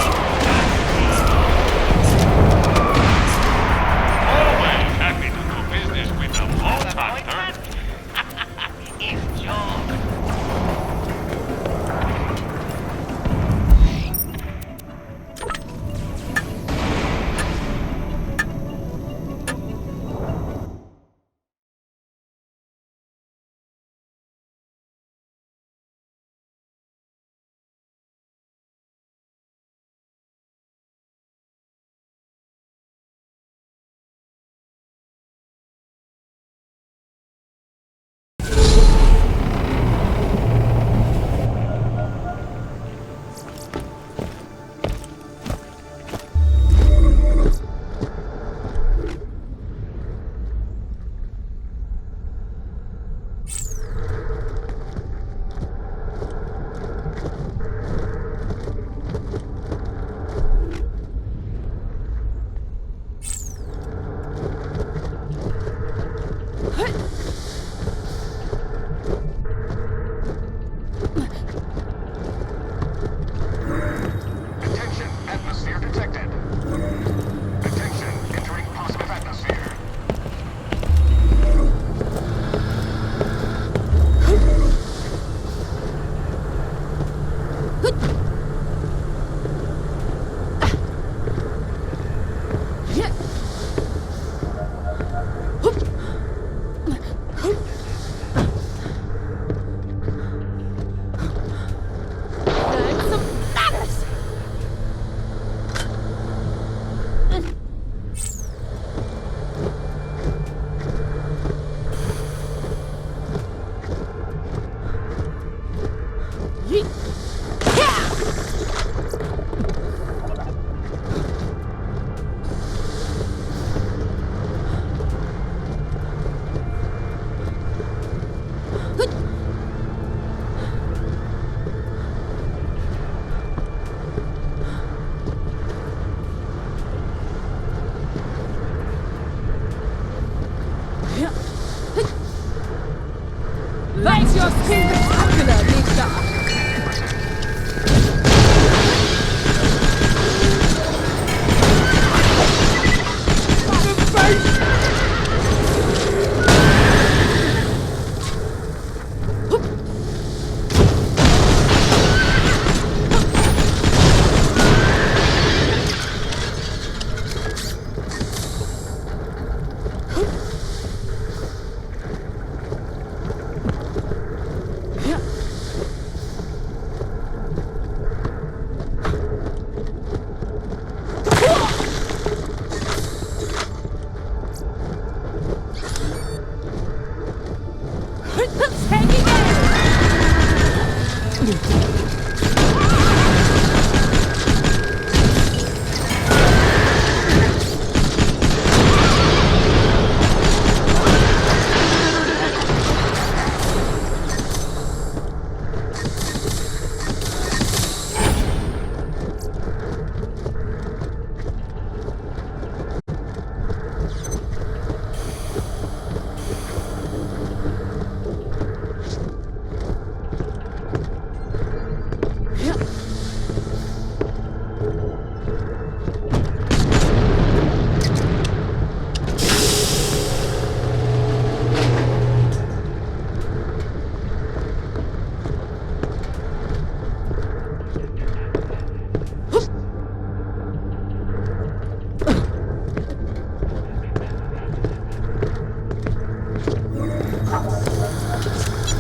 That's your spectacular, Lisa!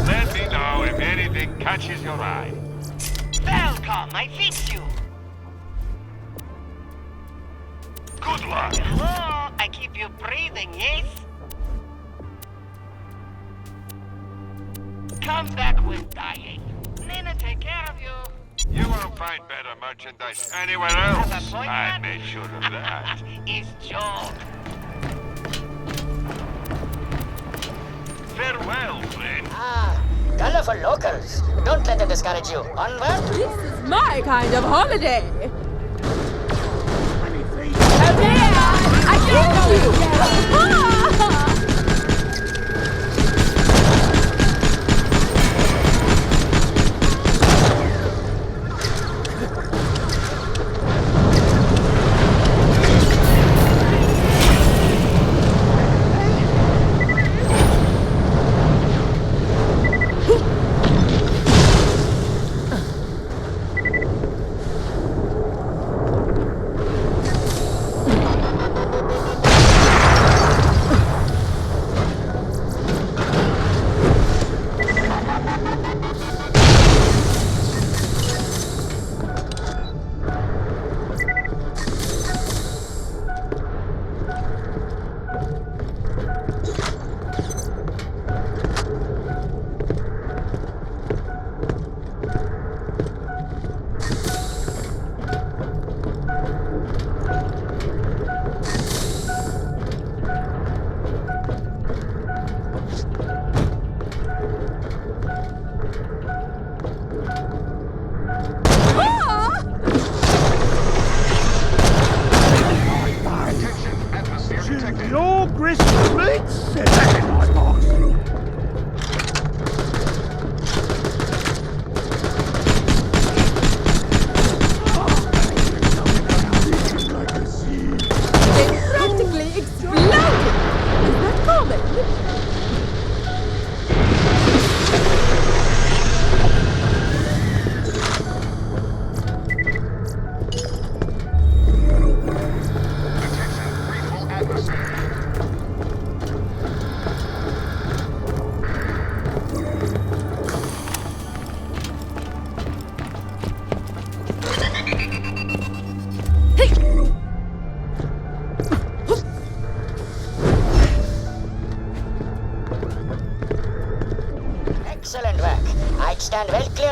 Let me know if anything catches your eye. Welcome, I fix you. Good luck. Hello, I keep you breathing, yes? Come back when dying. Nina, take care of you. You won't find better merchandise anywhere else. Have a point, I man? made sure of that. It's joke. Farewell, friend. Ah, colorful locals. Don't let them discourage you. Onward. This is my kind of holiday. How dare I kill you! Ah!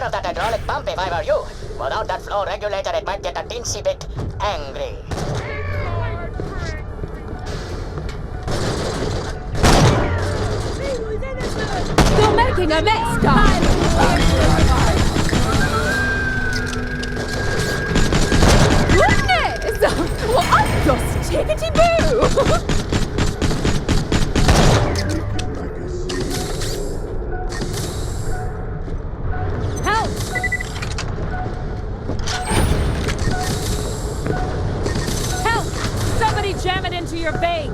of that hydraulic pump if I were you. Without that flow regulator, it might get a teensy bit angry. You're making a mess, guys! Goodness! Well, I'm just tickety-boo! Help! Help! Somebody jam it into your vein!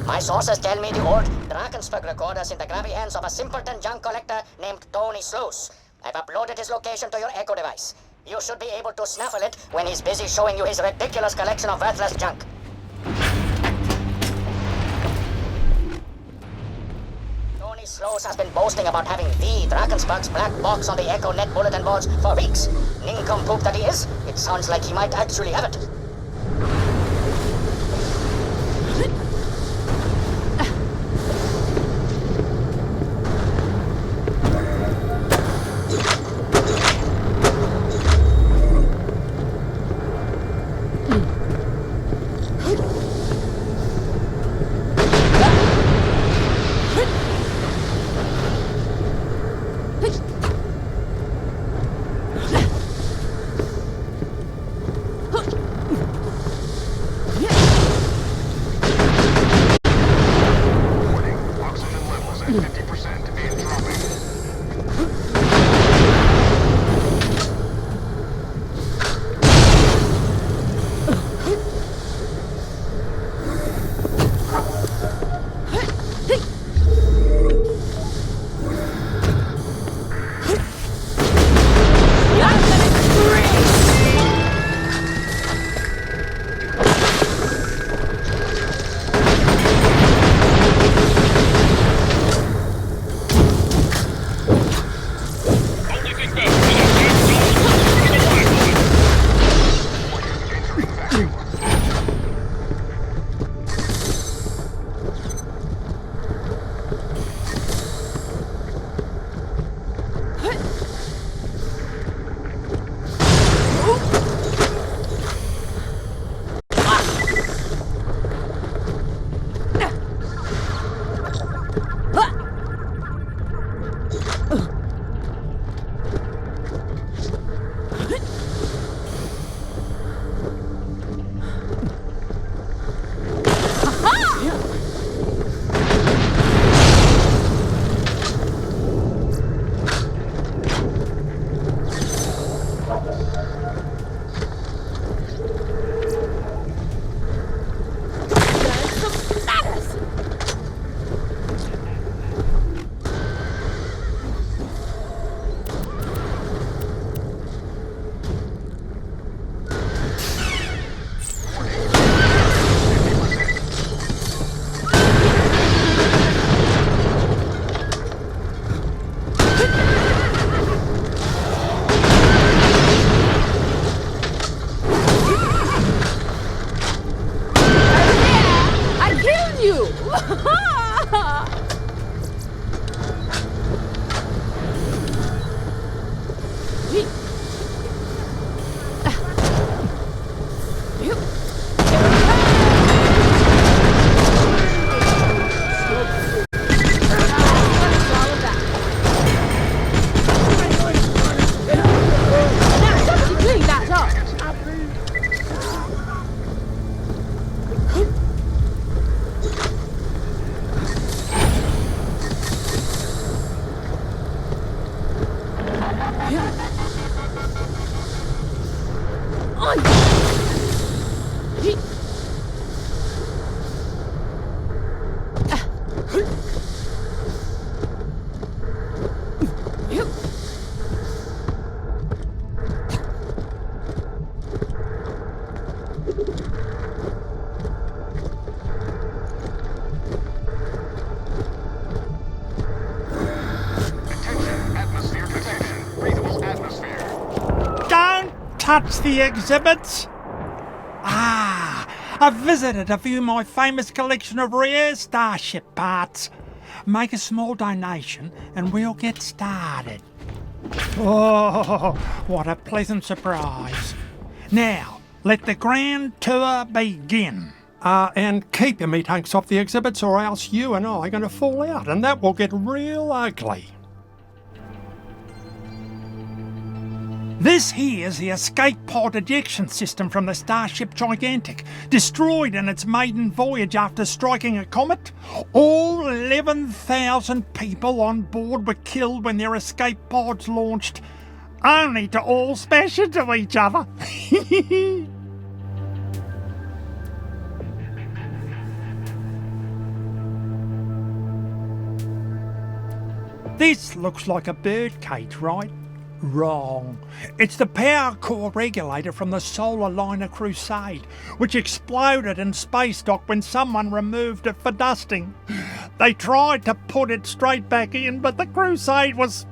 My sources tell me the old Drakensberg recorder's in the grabby hands of a simpleton junk collector named Tony Sluice. I've uploaded his location to your Echo device. You should be able to snaffle it when he's busy showing you his ridiculous collection of worthless junk. Tony Sluice has been boasting about having the Drakensberg's black box on the Echo net bulletin boards for weeks. Nincompoop that he is, it sounds like he might actually have it. touch the exhibits? Ah, I've visited a few of my famous collection of rare starship parts. Make a small donation and we'll get started. Oh, what a pleasant surprise. Now, let the grand tour begin. And keep your meathanks off the exhibits or else you and I are going to fall out and that will get real ugly. This here is the escape pod ejection system from the Starship Gigantic, destroyed in its maiden voyage after striking a comet. All 11,000 people on board were killed when their escape pods launched, only to all smash into each other. This looks like a bird cage, right? Wrong. It's the power core regulator from the solar liner Crusade, which exploded in space dock when someone removed it for dusting. They tried to put it straight back in, but the Crusade was,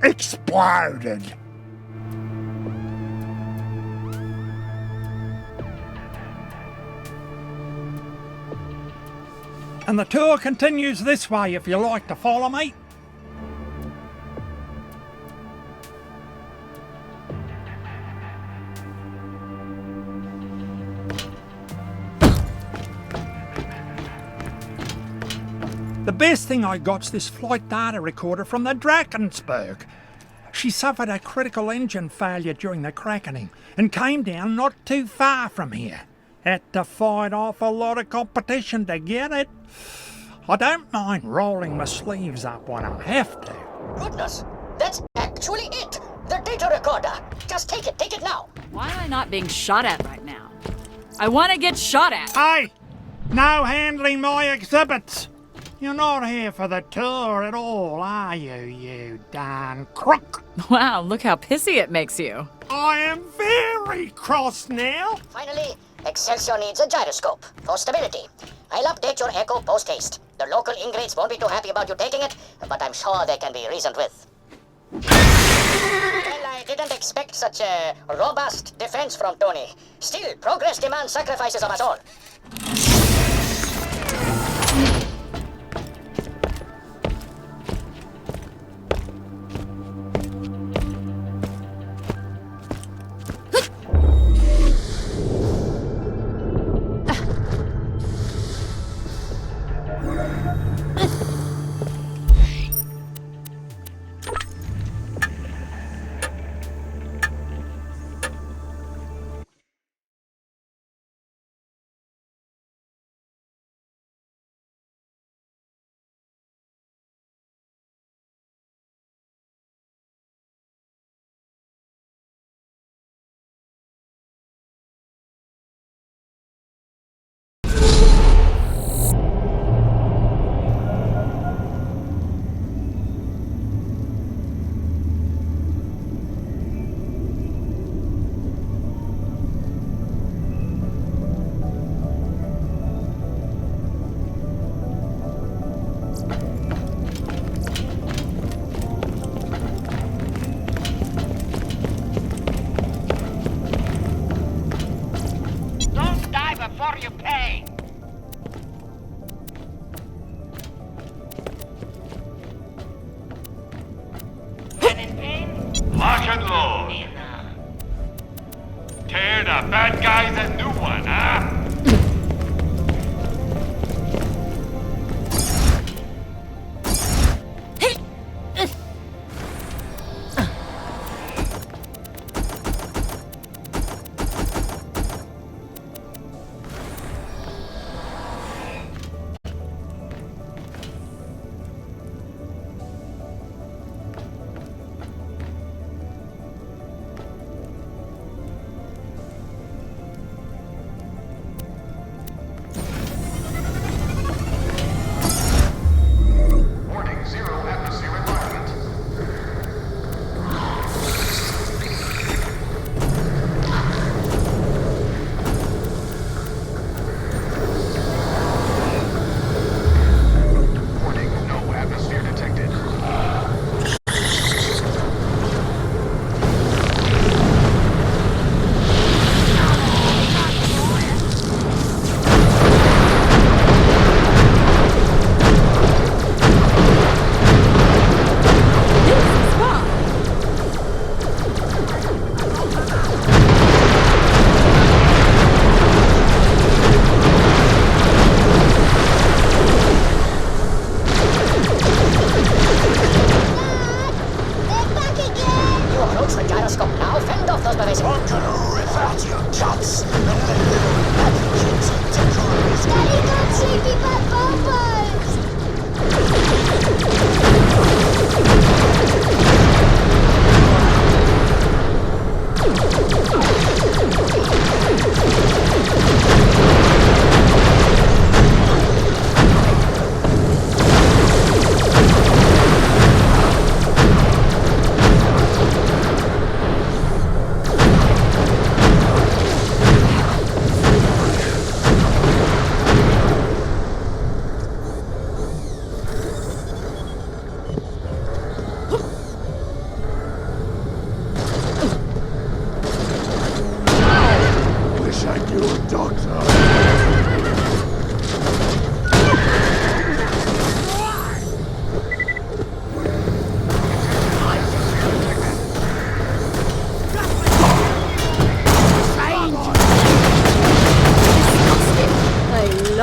exploded. And the tour continues this way if you like to follow me. The best thing I got's this flight data recorder from the Drakensberg. She suffered a critical engine failure during the crackening and came down not too far from here. Had to fight off a lot of competition to get it. I don't mind rolling my sleeves up when I have to. Goodness, that's actually it! The data recorder! Just take it now! Why am I not being shot at right now? I want to get shot at! Hey! No handling my exhibits! You're not here for the tour at all, are you, you darn crook? Wow, look how pissy it makes you. I am very cross now. Finally, Excelsior needs a gyroscope for stability. I'll update your echo post-haste. The local ingrates won't be too happy about you taking it, but I'm sure they can be reasoned with. Well, I didn't expect such a robust defense from Tony. Still, progress demands sacrifices of us all. before you pay. And in pain? Lock and load. Tear the bad guys a new one, huh?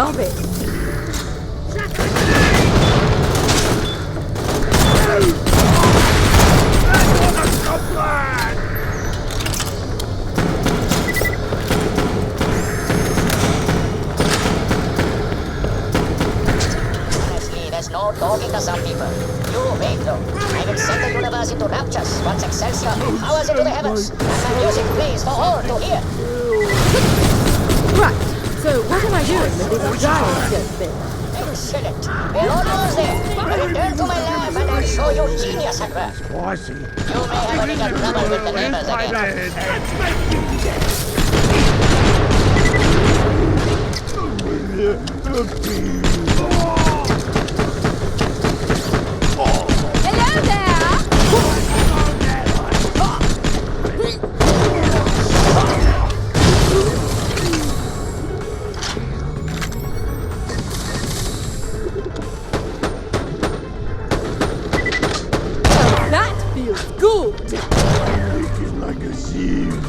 Stop it. Honestly, there's no talking to some people. You wait though. I will send the universe into raptures once Excelsior powers into the heavens, and my music plays for all to hear. Right, so what am I doing with this gyroscope bit? Excellent. We're almost there. Return to my lab and I'll show you genius at work. Spicy. You may have a little trouble with the neighbors again. Hello there! That feels good! Leaking like a sieve.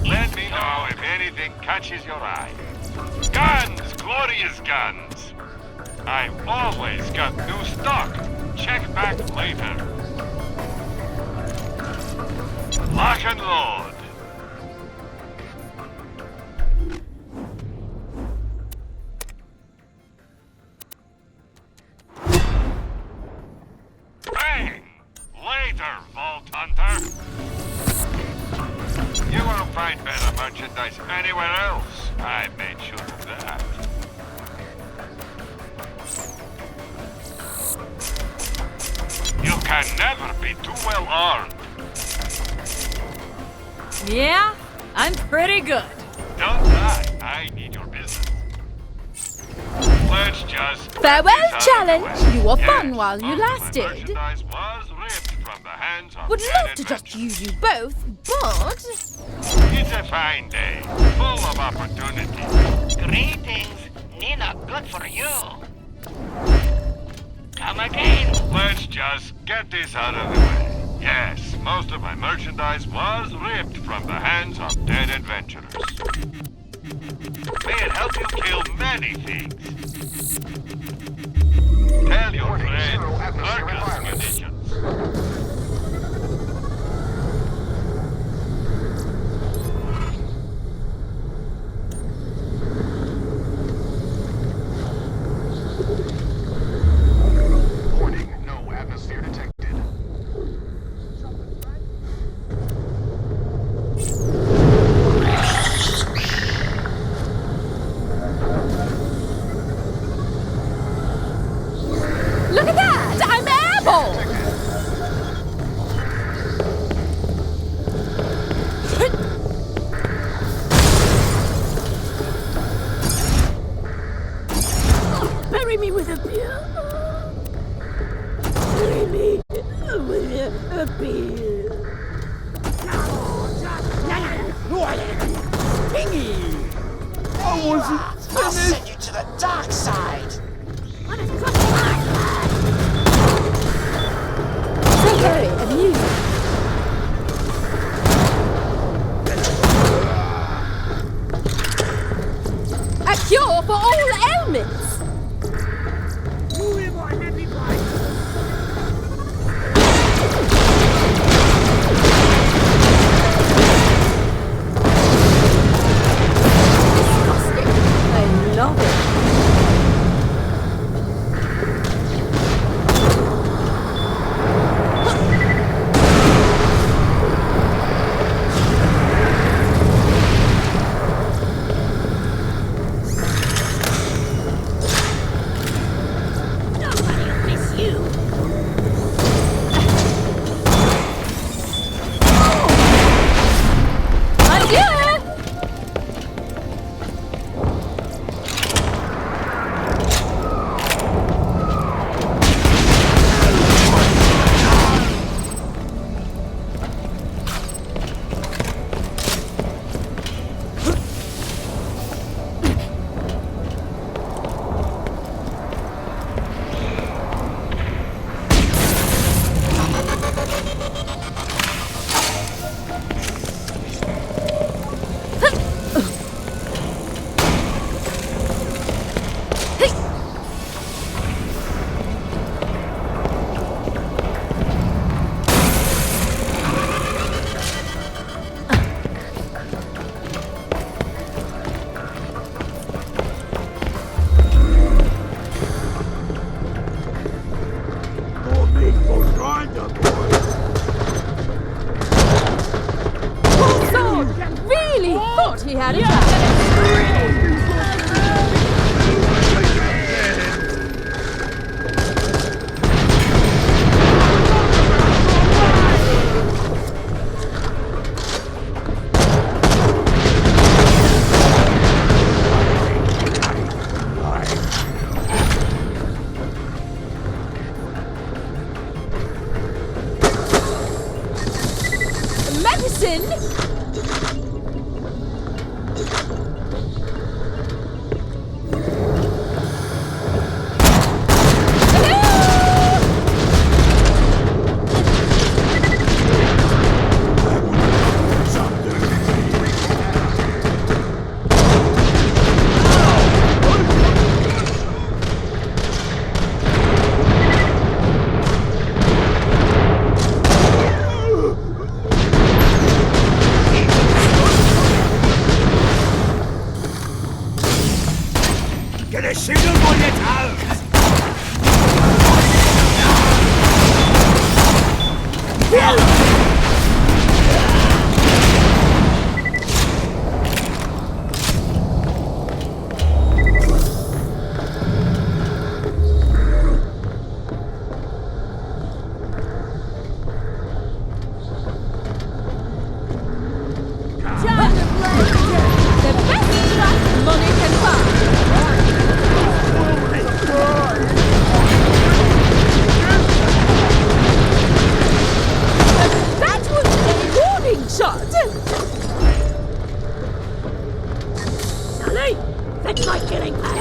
Let me know if anything catches your eye. Guns! Glorious guns! I've always got new stock. Check back later. Lock and load. Bang! Later, Vault Hunter. You won't find better merchandise anywhere else. I made sure of that. You can never be too well armed. Yeah, I'm pretty good. Don't die. I need your business. Let's just... Farewell challenge. You were Yes, fun while you most of my lasted. merchandise was ripped from the hands of Would dead love to just use you both, but It's a fine day, full of opportunity. Greetings. Nina, good for you. Come again. Let's just get this out of the way. Yes, most of my merchandise was ripped from the hands of dead adventurers. May it help you kill many things. Tell your friend, Marcus Munitions. Warning, no atmosphere detected. look at that! I'm airborne! Bury me with a beer. Bury me with a beer. I'll send you to the dark side. So out of town. Medicine? Gonna shoot them on your toes! The best stuff money can buy. That was a warning shot. Sully, fetch my killing pad.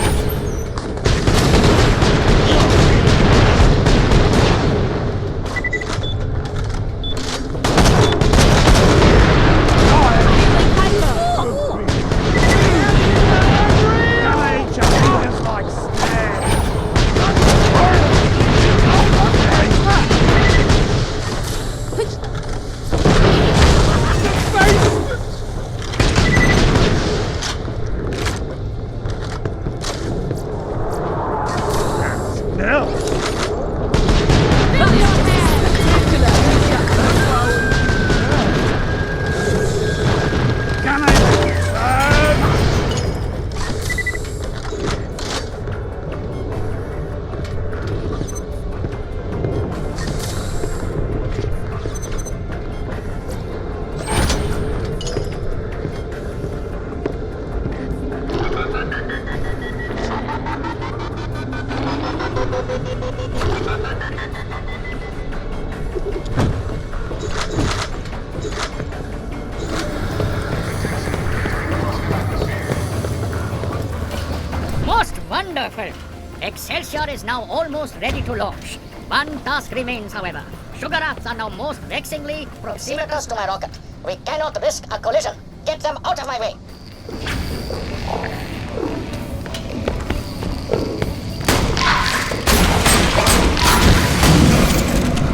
Most wonderful! Excelsior is now almost ready to launch. One task remains, however. Sugar rafts are now most vexingly proximatous to my rocket. We cannot risk a collision. Get them out of my way.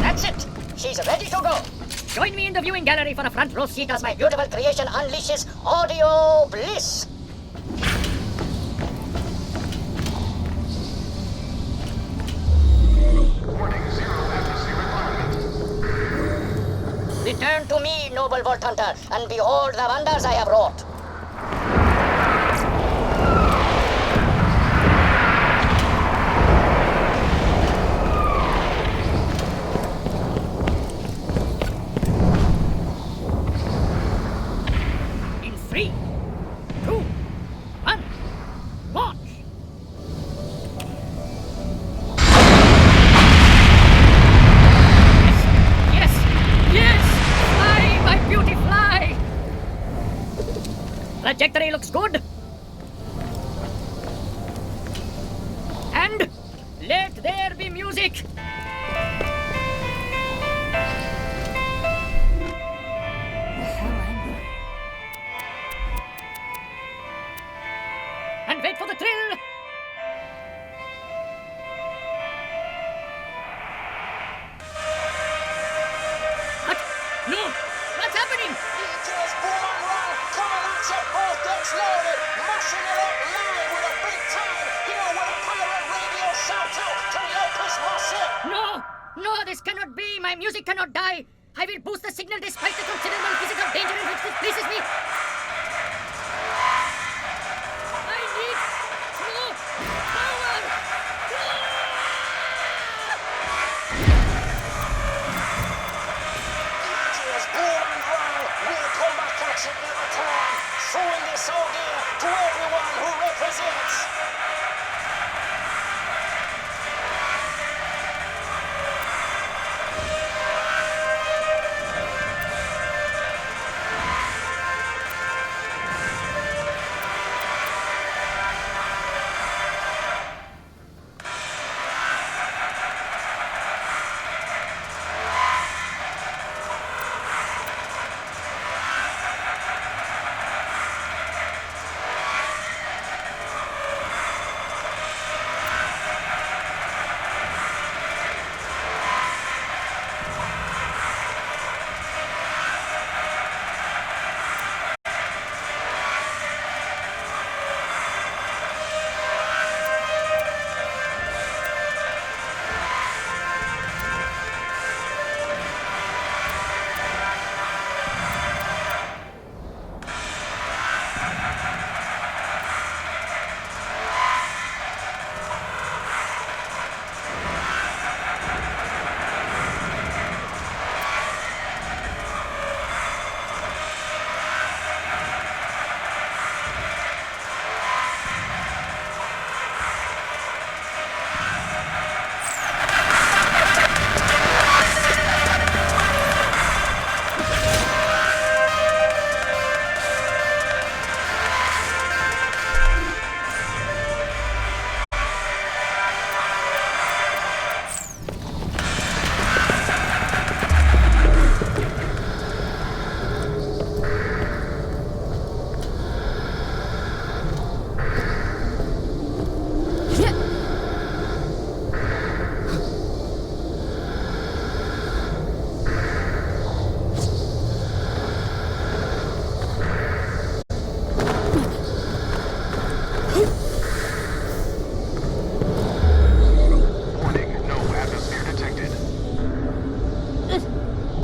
That's it. She's ready to go. Join me in the viewing gallery for a front row seat as my beautiful creation unleashes audio bliss. Return to me, noble Vault Hunter, and behold the wonders I have wrought. In 3, 2, 1, launch! Trajectory looks good. And let there be music. And wait for the thrill. What? No! What's happening? Loaded, mushing it up live with a big time, with a pirate radio shout out to Lopez Marcel. No, this cannot be. My music cannot die. I will boost the signal despite the considerable physical danger in which this places me.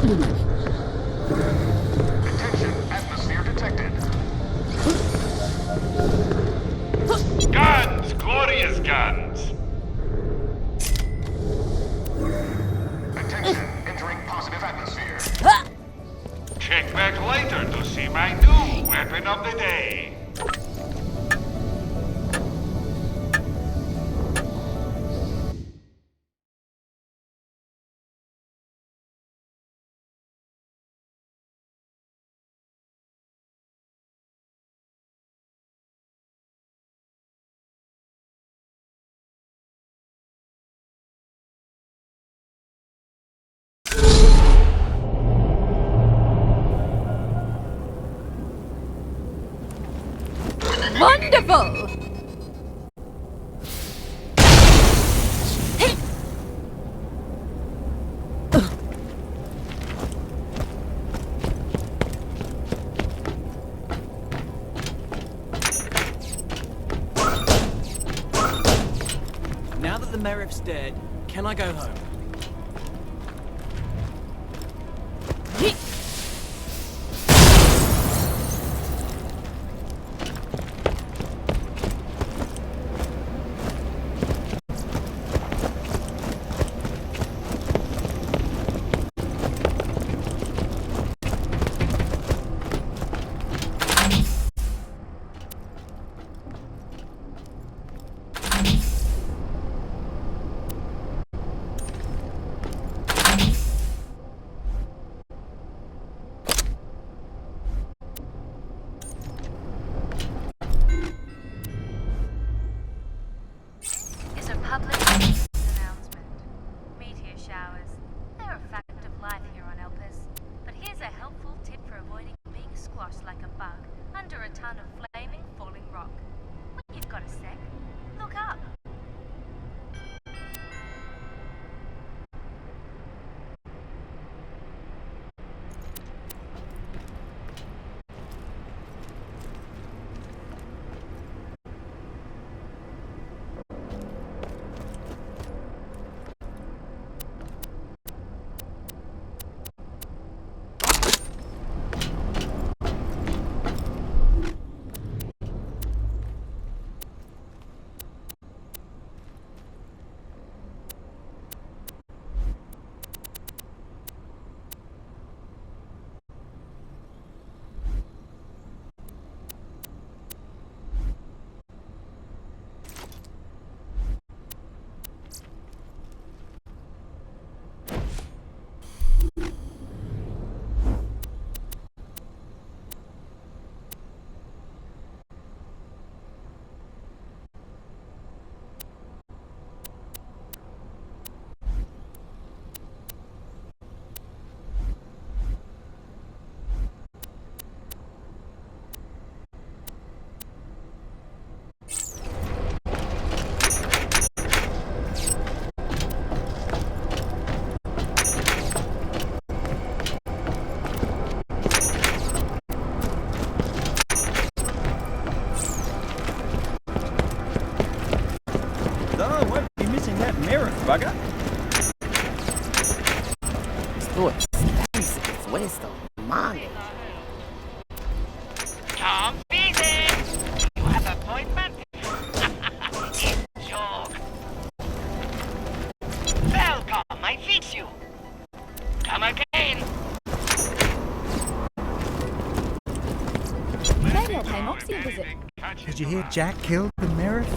Attention, atmosphere detected. Guns! Glorious guns! Attention, entering positive atmosphere. Check back later to see my new weapon of the day. Wonderful! Now that the Merriff's dead, can I go home? Is a public announcement. Meteor showers. They're a fact of life here on Elpis. But here's a helpful tip for avoiding being squashed like a bug under a ton of flaming falling rock. When you've got a sec, look up. bugger? Esto es puesto, mami. Tom Beasley! You have appointment? Joke. Welcome, I fix you. Come again. Maybe I'll pay Moxie a visit. Did you hear Jack killed the Merriff?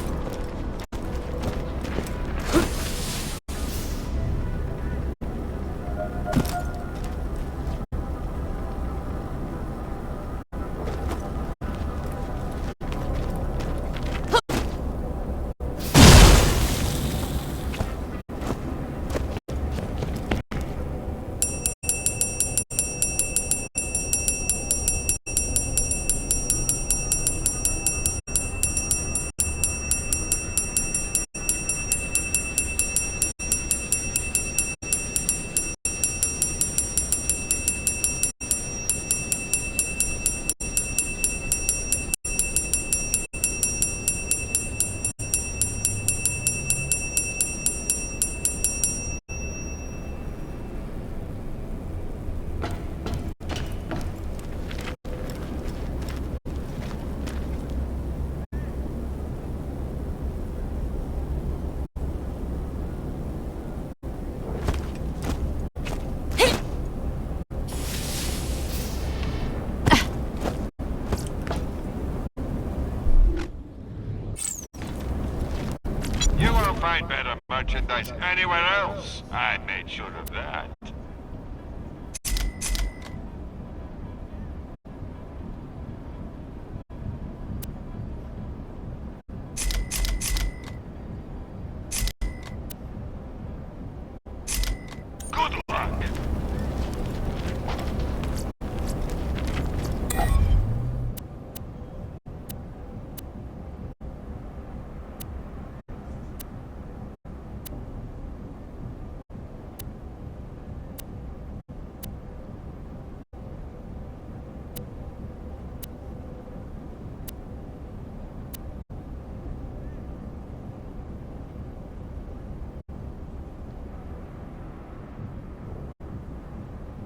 find better merchandise anywhere else. I made sure of that. Good luck.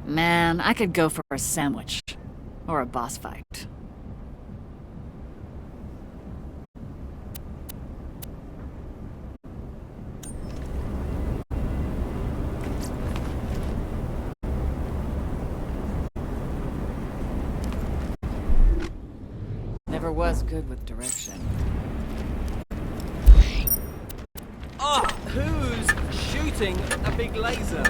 Man, I could go for a sandwich. Or a boss fight. Never was good with direction. Oh, who's shooting a big laser?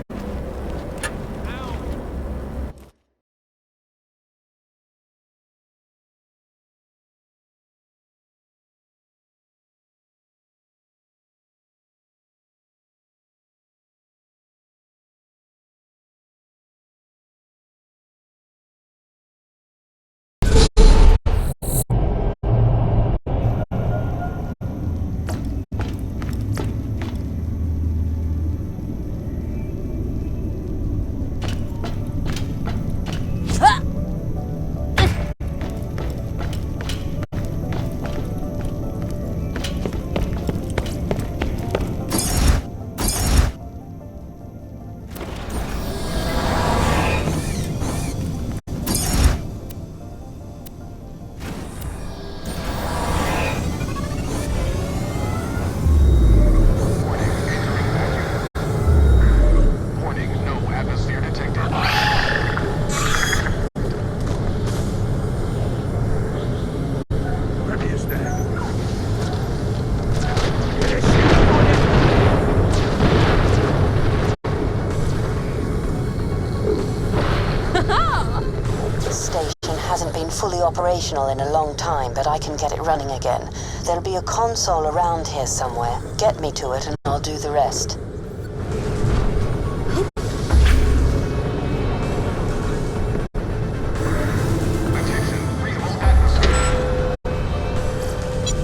Fully operational in a long time, but I can get it running again. There'll be a console around here somewhere. Get me to it and I'll do the rest.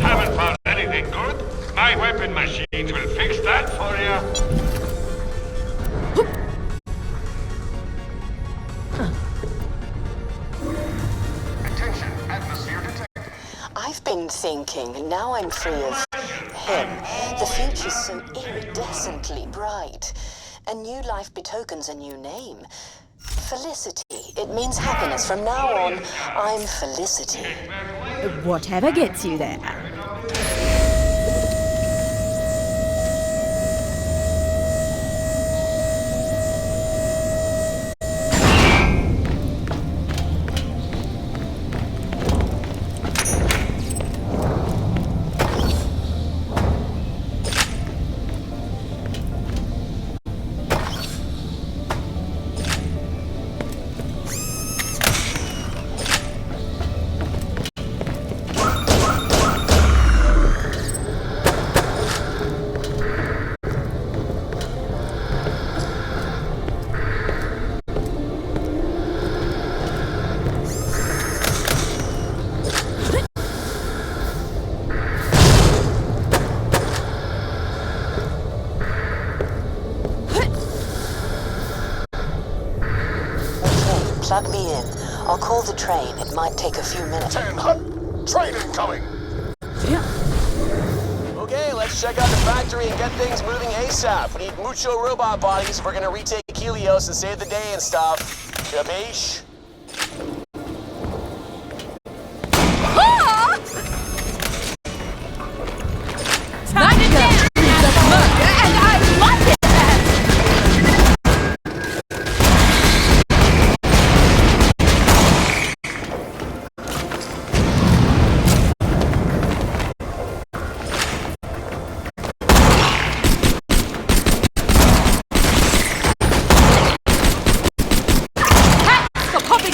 Haven't found anything good? My weapon machines will fix that for you. I've been thinking, now I'm free of him. The future's so iridescently bright. A new life betokens a new name. Felicity. It means happiness. From now on, I'm Felicity. Whatever gets you there. Plug me in. I'll call the train. It might take a few minutes. 10 hut! Train incoming! Okay, let's check out the factory and get things moving ASAP. We need mucho robot bodies if we're gonna retake Helios and save the day and stuff. Capiche?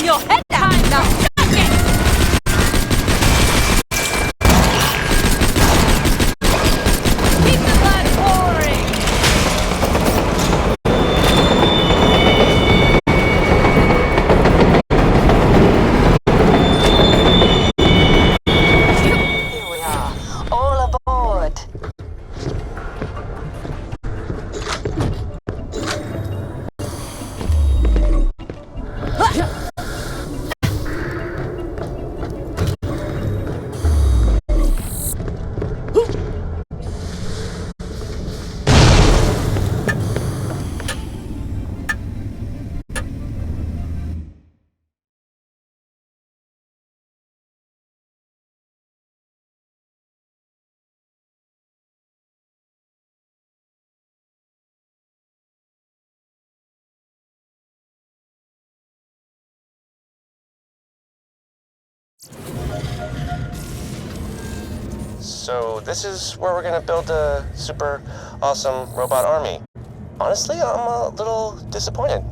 your head down. Now shut it! Keep the blood pouring! Here we are, all aboard. So this is where we're gonna build a super awesome robot army. Honestly, I'm a little disappointed.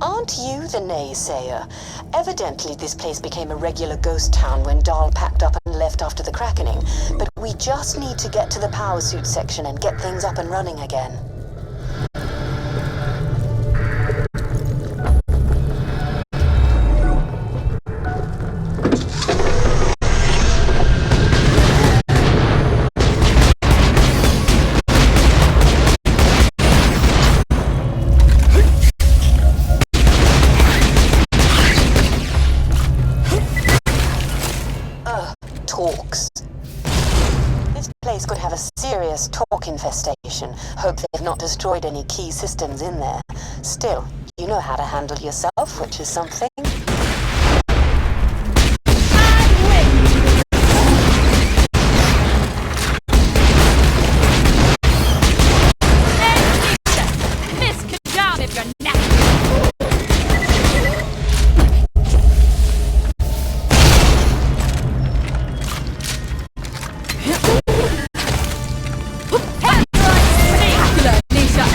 Aren't you the naysayer? Evidently, this place became a regular ghost town when Dahl packed up and left after the Krakening. But we just need to get to the power suit section and get things up and running again. Talks. This place could have a serious talk infestation. Hope they've not destroyed any key systems in there. Still, you know how to handle yourself, which is something. This could down if you're not. Spectacular, Nisha!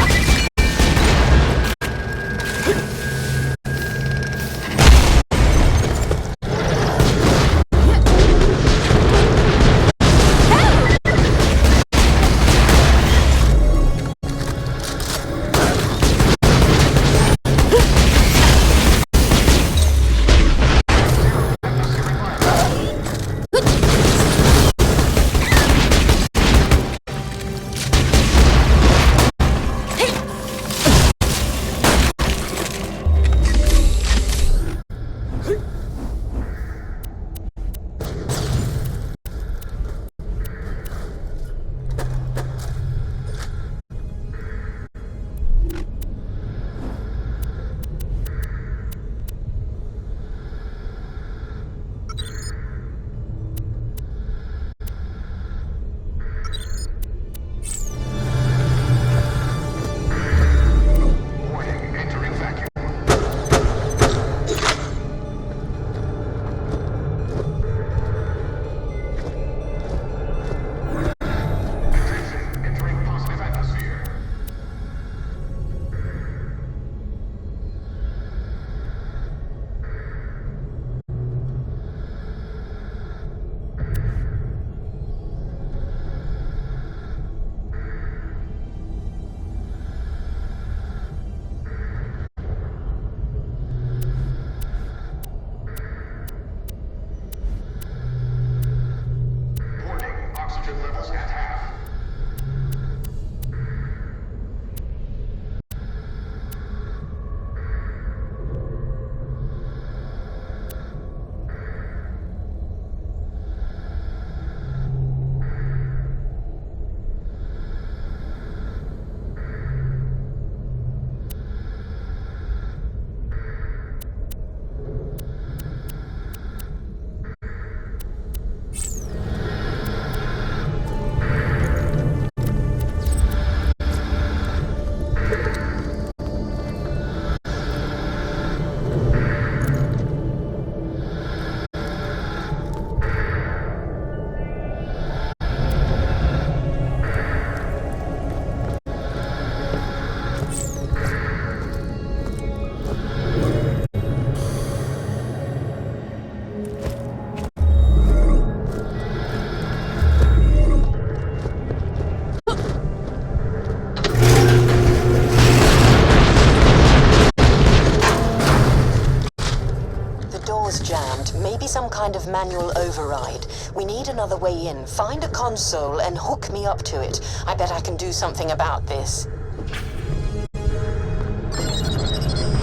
door's jammed. Maybe some kind of manual override. We need another way in. Find a console and hook me up to it. I bet I can do something about this.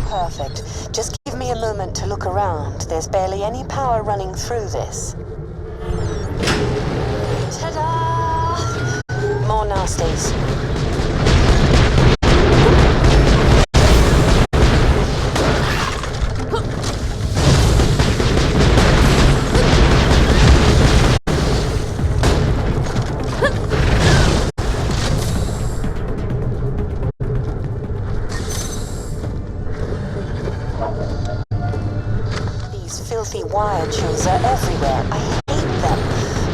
Perfect. Just give me a moment to look around. There's barely any power running through this. Ta-da! More nasties. Filthy wire trees are everywhere. I hate them.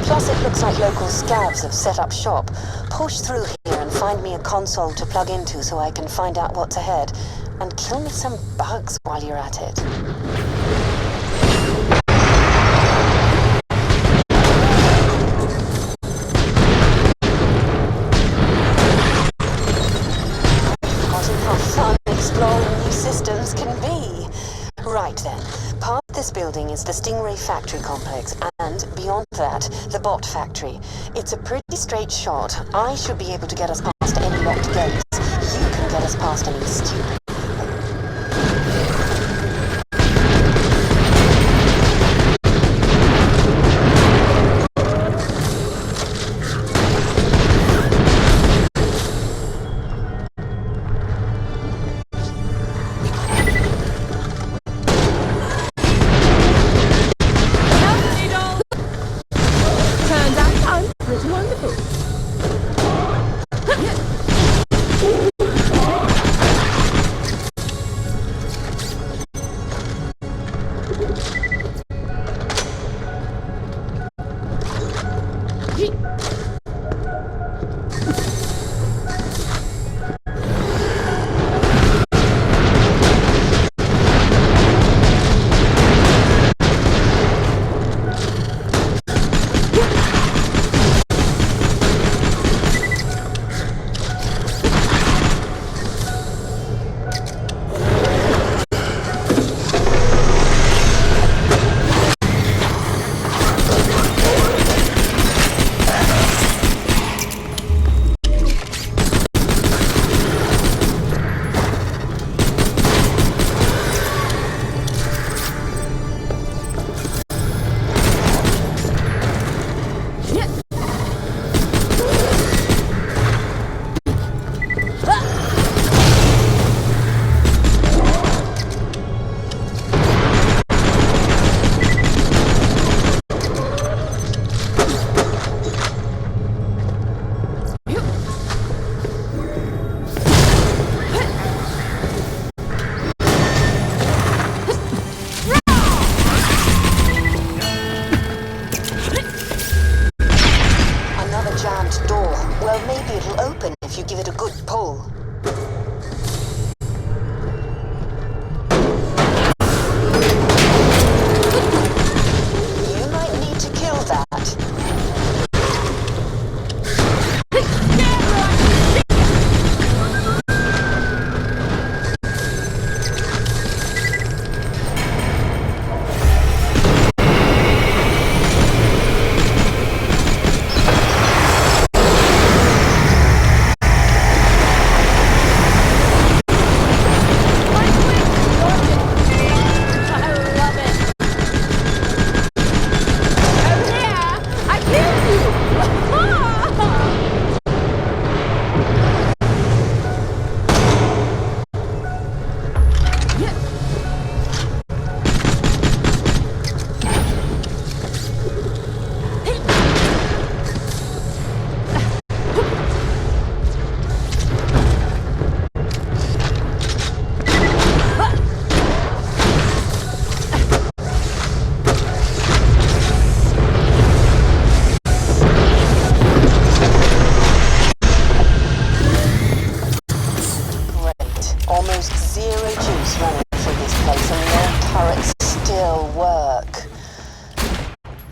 Plus it looks like local scabs have set up shop. Push through here and find me a console to plug into so I can find out what's ahead. And kill me some bugs while you're at it. Forgotten how fun exploring new systems can be. Right then. Part of this building is the Stingray factory complex, and beyond that, the bot factory. It's a pretty straight shot. I should be able to get us past any locked gates. You can get us past any stupid...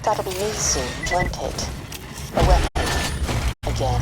That'll be me soon, won't it? A weapon. Again.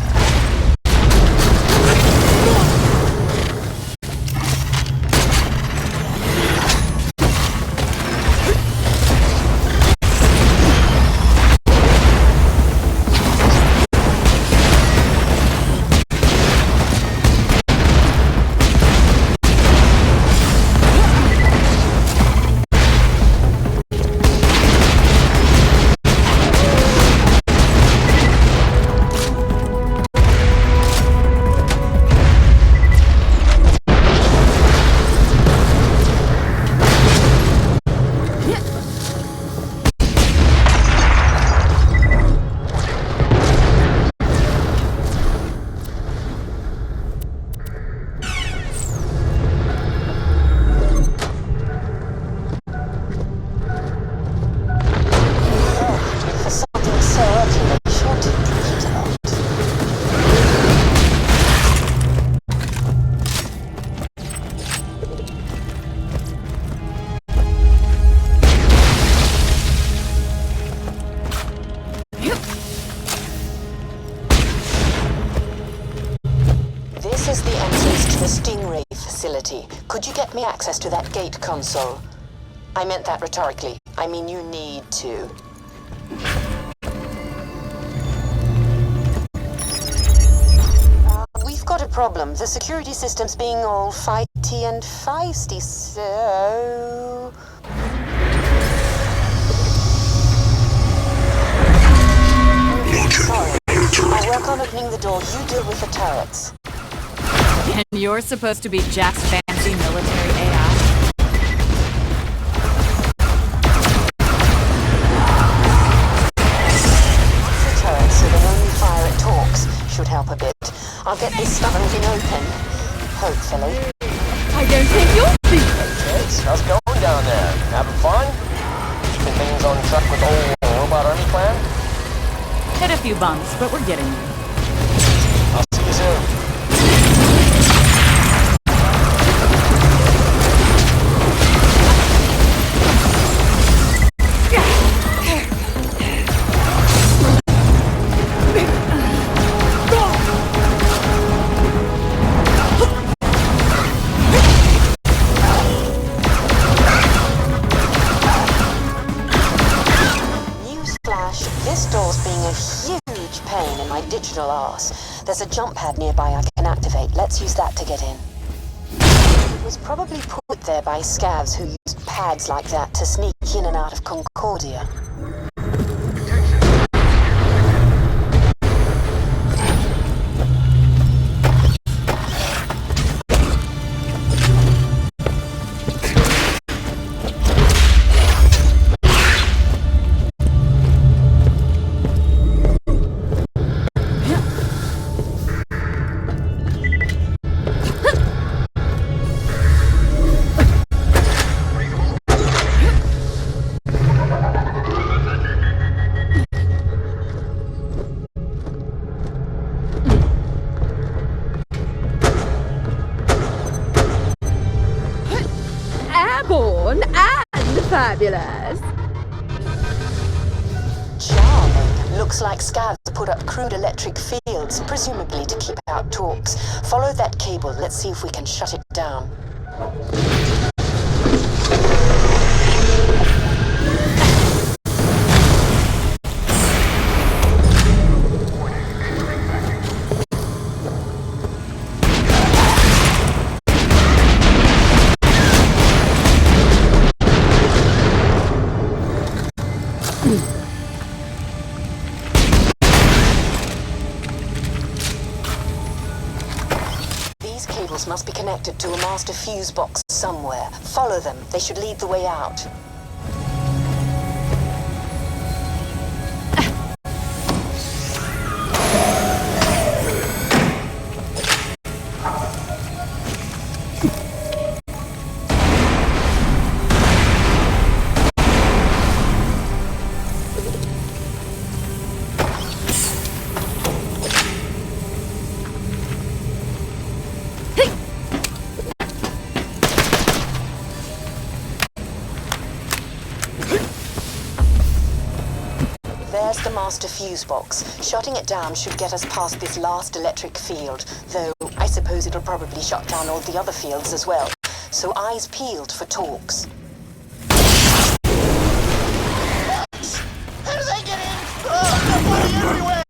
security. Could you get me access to that gate console? I meant that rhetorically. I mean, you need to. We've got a problem. The security system's being all fighty and feisty, so... Sorry. I'll work on opening the door. You deal with the turrets. And you're supposed to be Jack's fancy military AI? The turrets so they only fire at talks. Should help a bit. I'll get this stubborn thing open. Hopefully. I don't think you'll be. Kids, how's it going down there? Having fun? Keeping things on track with old robot army plan? Hit a few bumps, but we're getting there. I'll see you soon. This door's being a huge pain in my digital arse. There's a jump pad nearby I can activate. Let's use that to get in. It was probably put there by scavs who used pads like that to sneak in and out of Concordia. Airborne and fabulous. Charming. Looks like scavs put up crude electric fields, presumably to keep out talks. Follow that cable. Let's see if we can shut it down. These cables must be connected to a master fuse box somewhere. Follow them. They should lead the way out. There's the master fuse box. Shutting it down should get us past this last electric field, though I suppose it'll probably shut down all the other fields as well. So eyes peeled for talks. How do they get in? Oh, they're bloody everywhere!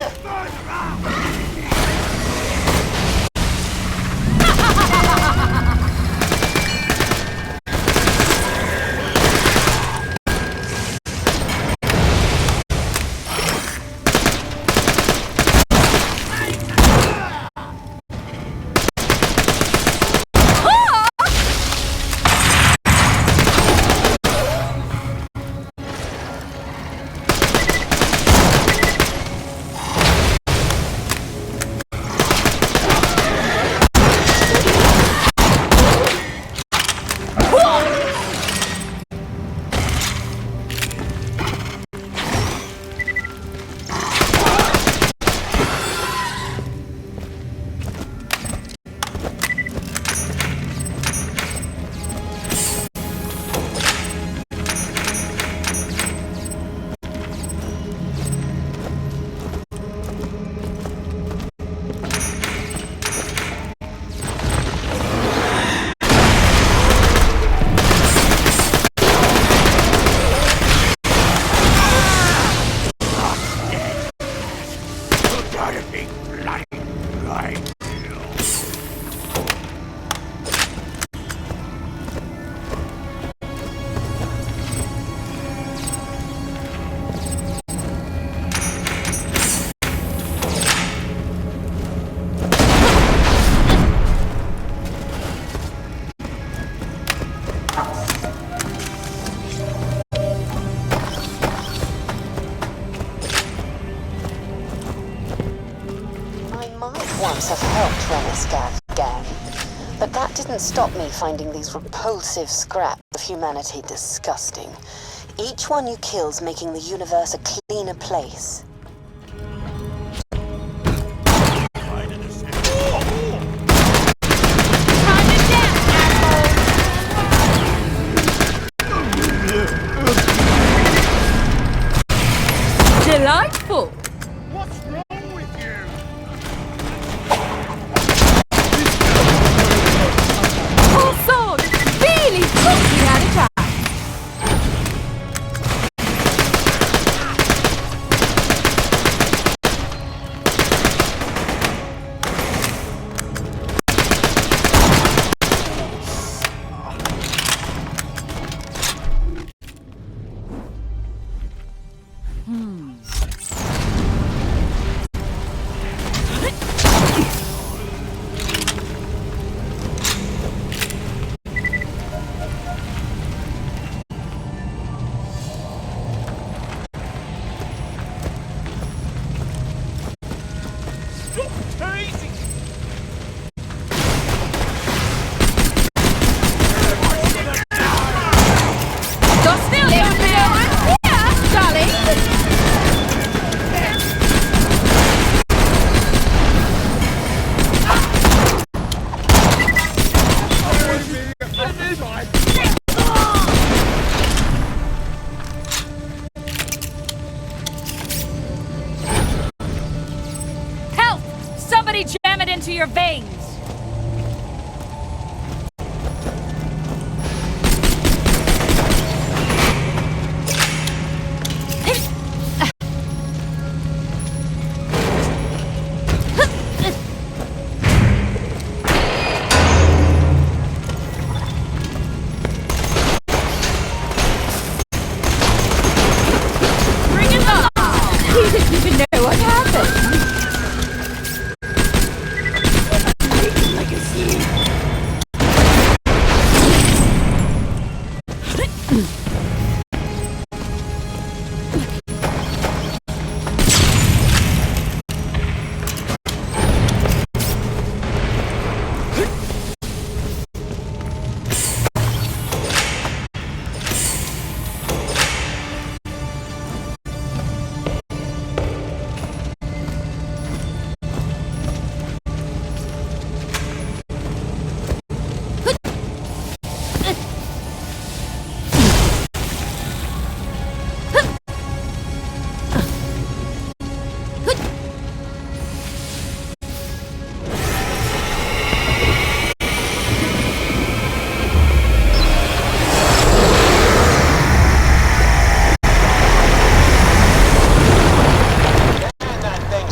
perhaps have helped run a scav gang. But that didn't stop me finding these repulsive scraps of humanity disgusting. Each one you kill's making the universe a cleaner place. Delightful! What's wrong with you? Whole sword! Really put me out of time! Help! Somebody jam it into your veins! Bring it on! He didn't even know what happened!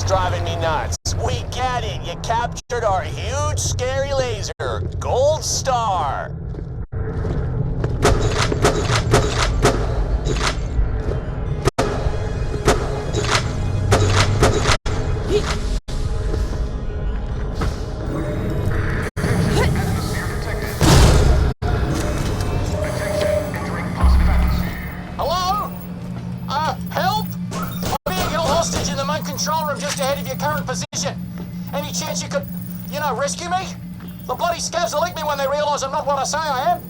Driving me nuts. We get it. You captured our huge, scary laser. Gold star. Hello? Help? I'm being held hostage in the main control room just ahead of your current position. Any chance you could, rescue me? The bloody scavs will lick me when they realise I'm not what I say I am.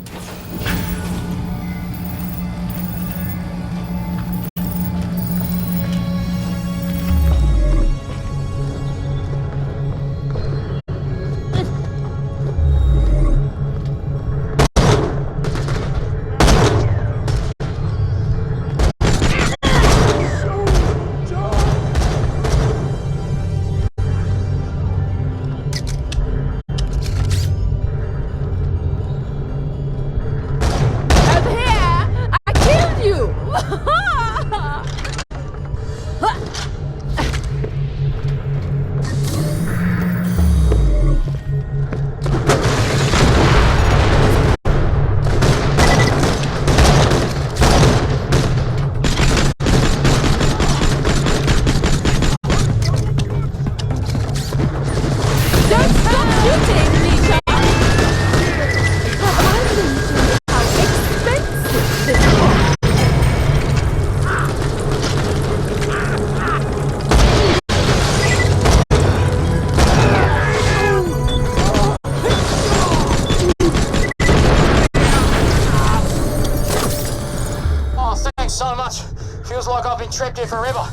Feels like I've been trapped here forever.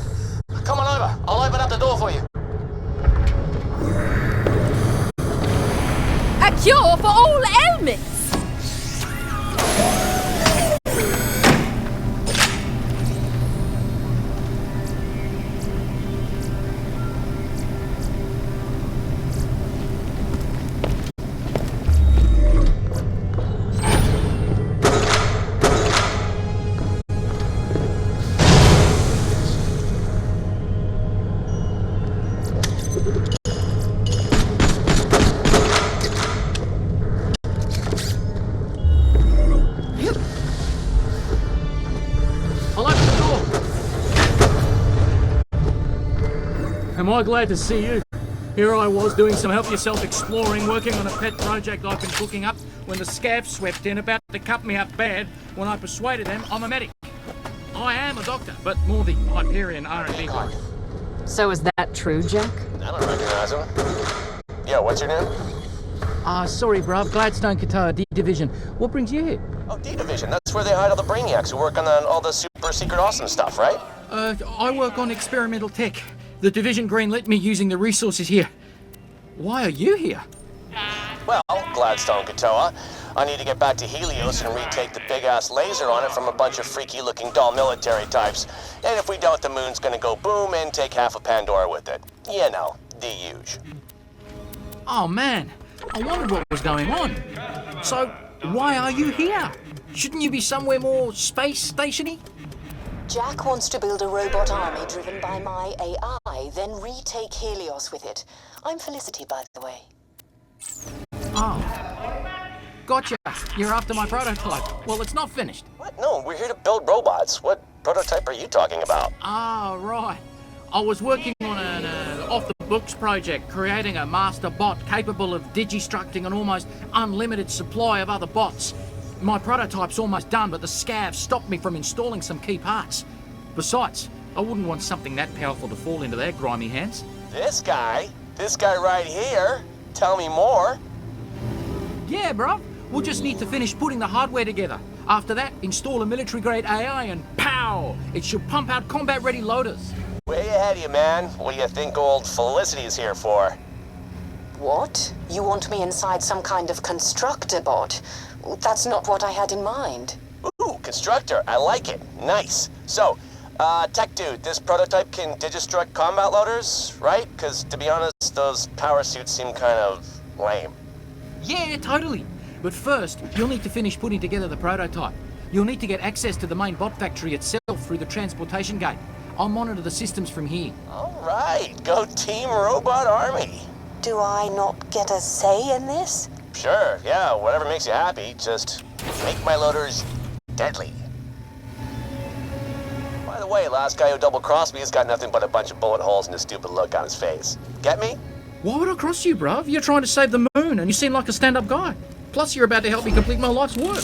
Come on over. I'll open up the door for you. A cure for all ailments! Am I glad to see you? Here I was doing some help-yourself exploring, working on a pet project I've been cooking up when the scavs swept in, about to cut me up bad when I persuaded them I'm a medic. I am a doctor, but more the Hyperion R&D kind. So is that true, Jack? I don't recognize him. Yo, what's your name? Sorry, bruv. Gladstone Katoa, D Division. What brings you here? Oh, D Division. That's where they hide all the brainiacs who work on all the super secret awesome stuff, right? I work on experimental tech. The Division greenlit me using the resources here. Why are you here? Well, Gladstone Katoa, I need to get back to Helios and retake the big-ass laser on it from a bunch of freaky-looking doll military types. And if we don't, the moon's gonna go boom and take half of Pandora with it. You know, the huge. Oh, man. I wondered what was going on. So, why are you here? Shouldn't you be somewhere more space stationy? Jack wants to build a robot army driven by my AI, then retake Helios with it. I'm Felicity, by the way. Oh. Gotcha. You're after my prototype. Well, it's not finished. What? No, we're here to build robots. What prototype are you talking about? Ah, right. I was working on an off-the-books project, creating a master bot capable of digistructing an almost unlimited supply of other bots. My prototype's almost done, but the scavs stopped me from installing some key parts. Besides, I wouldn't want something that powerful to fall into their grimy hands. This guy right here. Tell me more. Yeah, bruv. We'll just need to finish putting the hardware together. After that, install a military-grade AI and pow! It should pump out combat-ready loaders. Way ahead of you, man. What do you think old Felicity's here for? What? You want me inside some kind of constructor bot? That's not what I had in mind. Ooh, constructor. I like it. Nice. So, tech dude, this prototype can digistruct combat loaders, right? Because, to be honest, those power suits seem kind of lame. Yeah, totally. But first, you'll need to finish putting together the prototype. You'll need to get access to the main bot factory itself through the transportation gate. I'll monitor the systems from here. All right. Go Team Robot Army. Do I not get a say in this? Sure, yeah, whatever makes you happy. Just make my loaders deadly. By the way, last guy who double-crossed me has got nothing but a bunch of bullet holes and a stupid look on his face. Get me? Why would I cross you, bruv? You're trying to save the moon, and you seem like a stand-up guy. Plus, you're about to help me complete my life's work.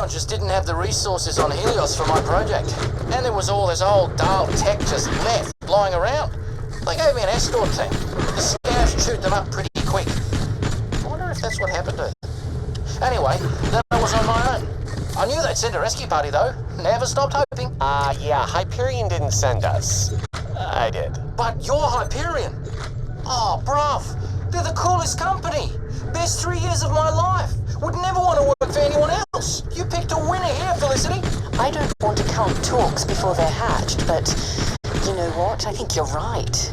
Town just didn't have the resources on Helios for my project. And there was all this old dull tech just left, lying around. They gave me an escort team. The scavs chewed them up pretty quick. I wonder if that's what happened to her. Anyway, then I was on my own. I knew they'd send a rescue party though. Never stopped hoping. Yeah, Hyperion didn't send us. I did. But you're Hyperion. Oh, bruv. They're the coolest company. Best 3 years of my life. Would never want to work for anyone else. You picked a winner here, Felicity. I don't want to count talks before they're hatched, but you know what? I think you're right.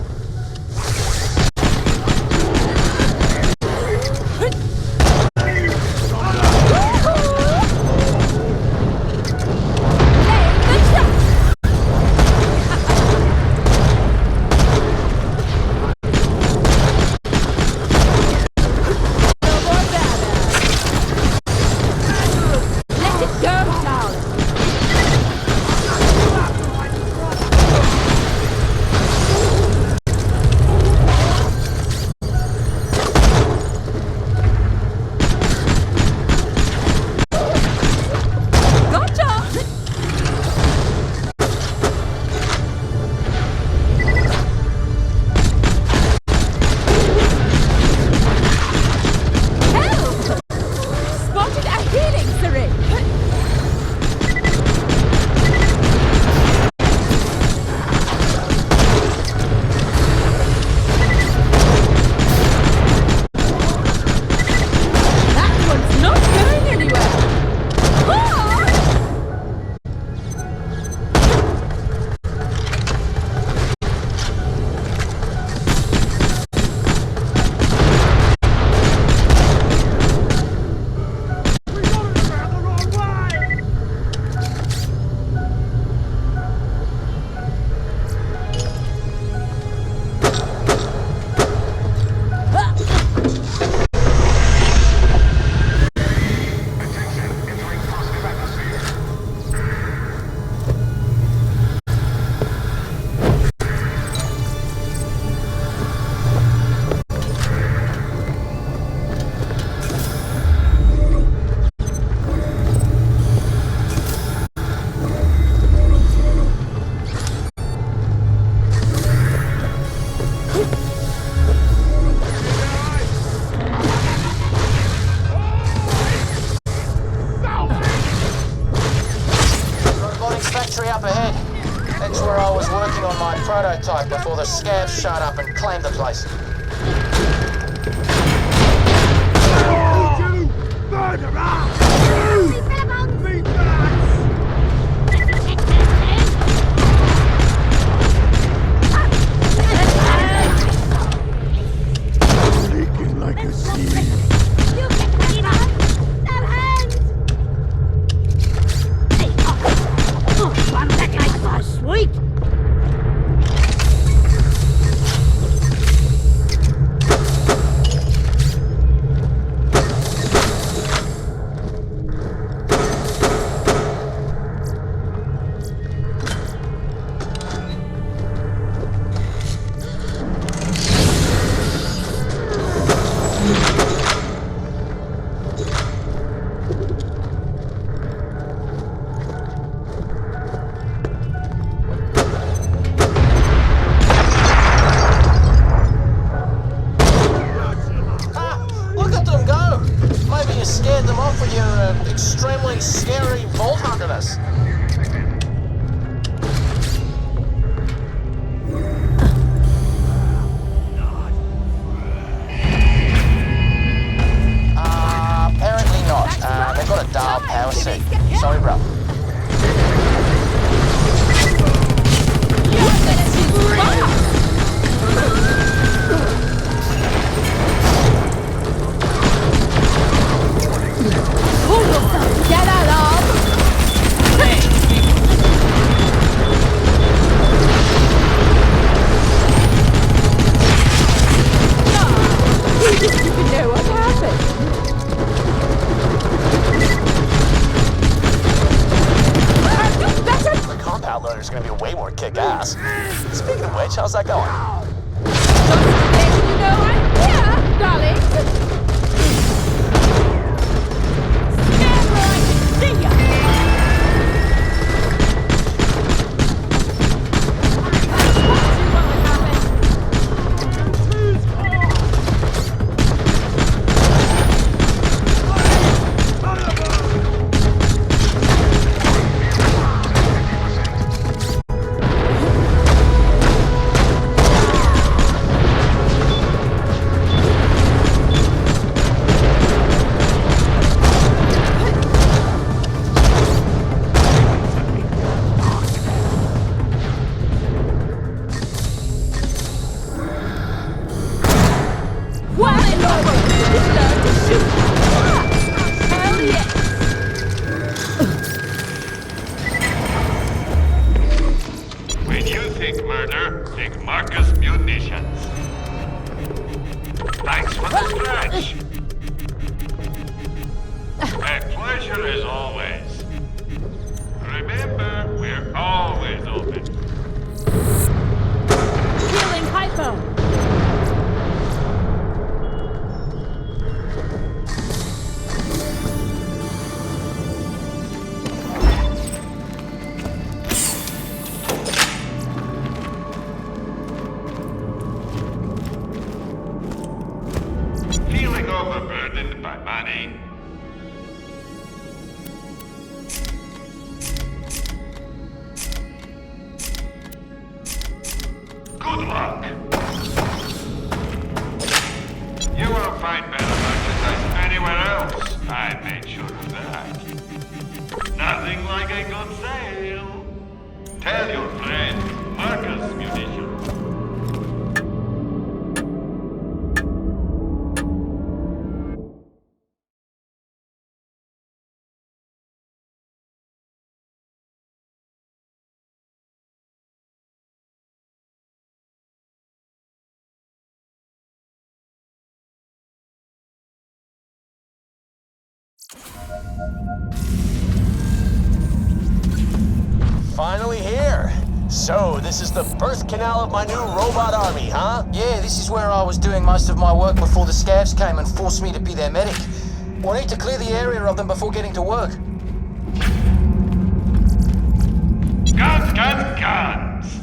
Prototype before the scavs showed up and claimed the place. Leaking like a sea. Sweet! Extremely scary vault hunterness. Apparently not. They've got a dial power set. Sorry, bro. Get along! You didn't even know what happened. The compound loader's gonna be way more kick-ass. Speaking of which, how's that going? Just letting you know I'm here, darling. Stand where I can see ya. pleasure as always. Remember, we're always open. Healing hypo. Feeling overburdened by money? Good luck. You won't find better merchandise anywhere else. I made sure of that. Nothing like a good sale. Tell your friends, Marcus Munitions. Finally here. So, this is the birth canal of my new robot army, huh? Yeah, this is where I was doing most of my work before the scavs came and forced me to be their medic. We'll need to clear the area of them before getting to work. Guns, guns, guns!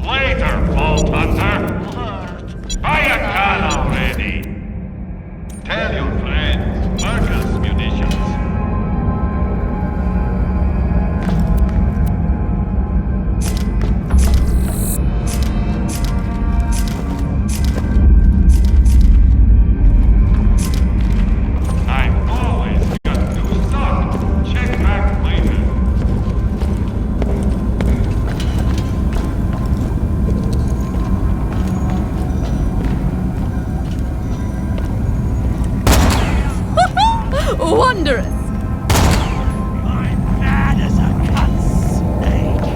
Later, Vault Hunter! Buy a gun already! Tell your friends, Marcus Munitions. I've always got new stock. Check back later. Wondrous. I'm mad as a cut snake.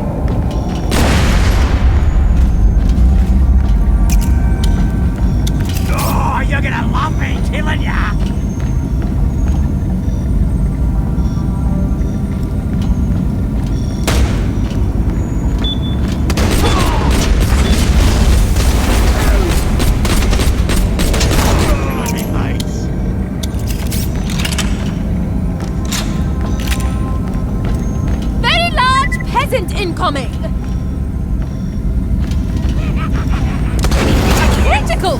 Oh, you're gonna love me killing ya! Very large peasant incoming. Critical.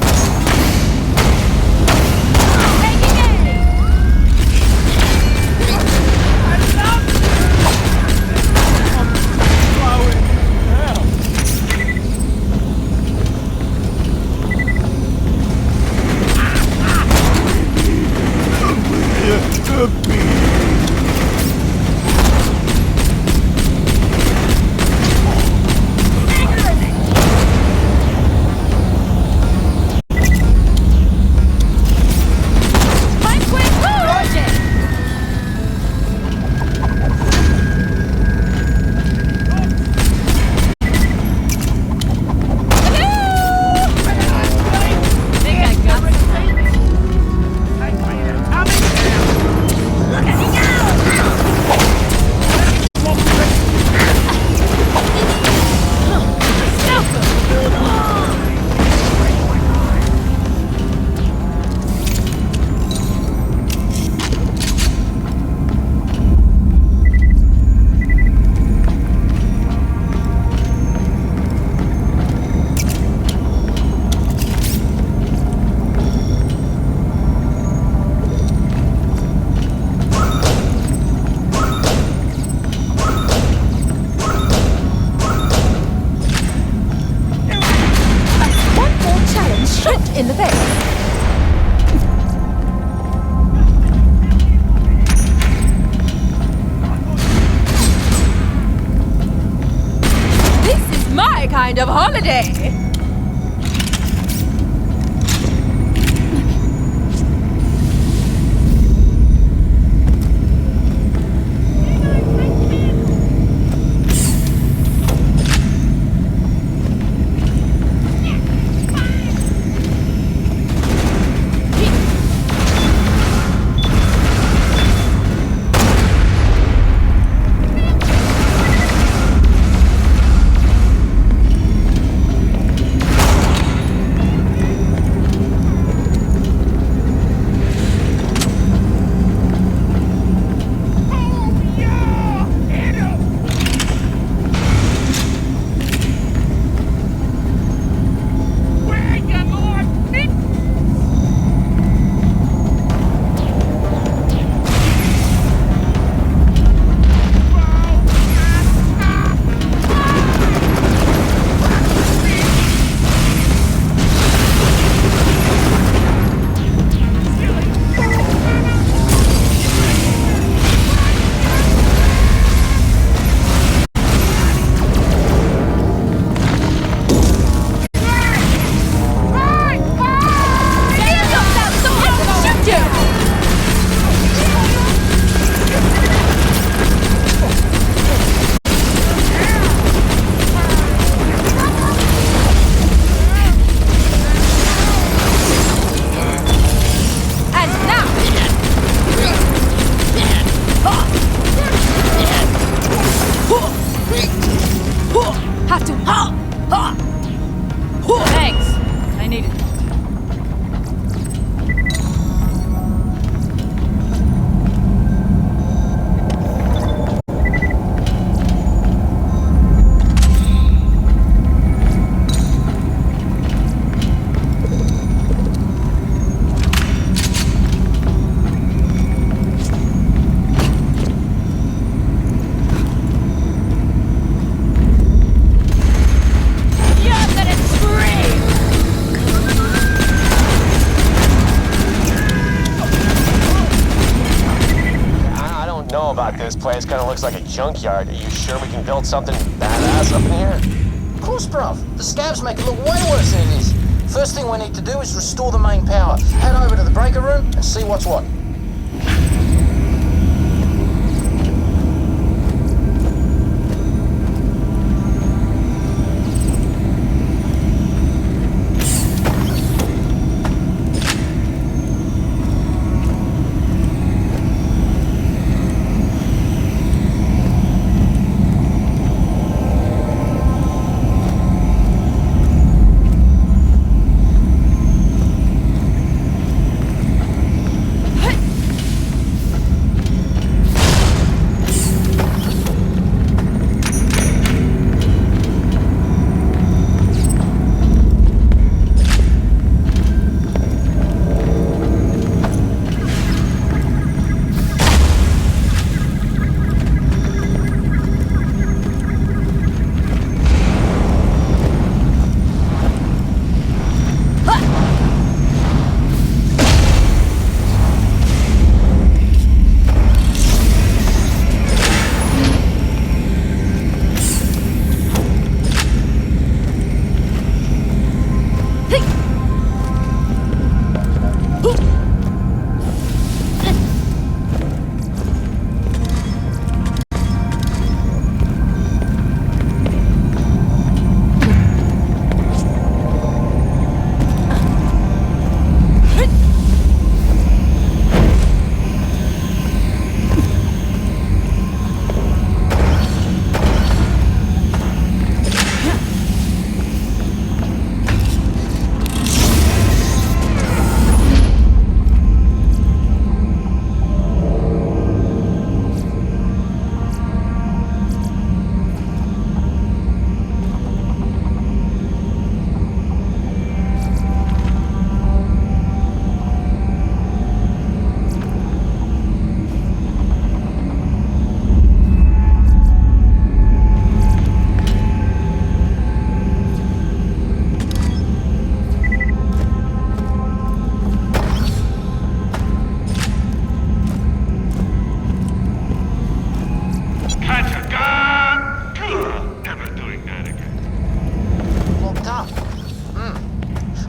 In the face. This is my kind of holiday. This place kind of looks like a junkyard. Are you sure we can build something badass up in here? Of course, bruv. The scavs make it look way worse than it is. First thing we need to do is restore the main power. Head over to the breaker room and see what's what.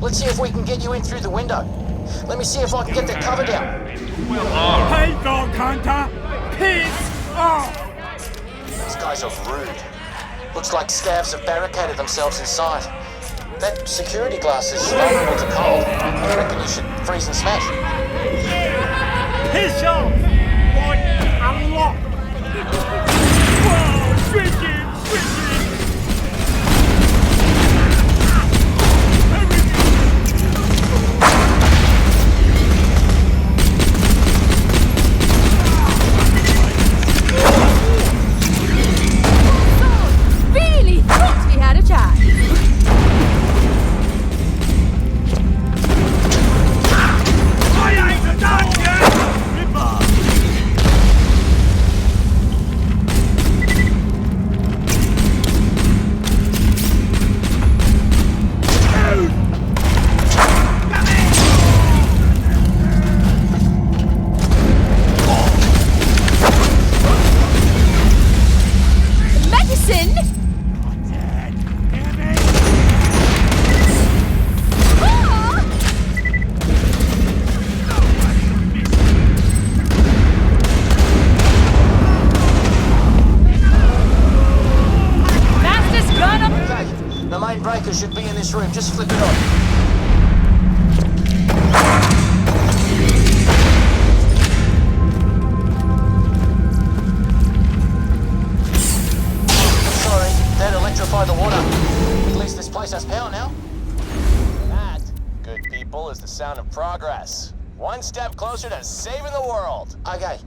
Let's see if we can get you in through the window. Let me see if I can get the cover down. Hey, dog hunter! Piss off! These guys are rude. Looks like scavs have barricaded themselves inside. That security glass is vulnerable to cold. I reckon you should freeze and smash. Piss off! Like a lot! Whoa, wicked! Really thought we had a chance. I ain't done yet! Ripper! Medicine? Fastest gun up! Okay, the main breaker should be in this room. Just flip it on. Sorry, that electrified the water. At least this place has power now. That, good people, is the sound of progress. One step closer to saving the world. Okay,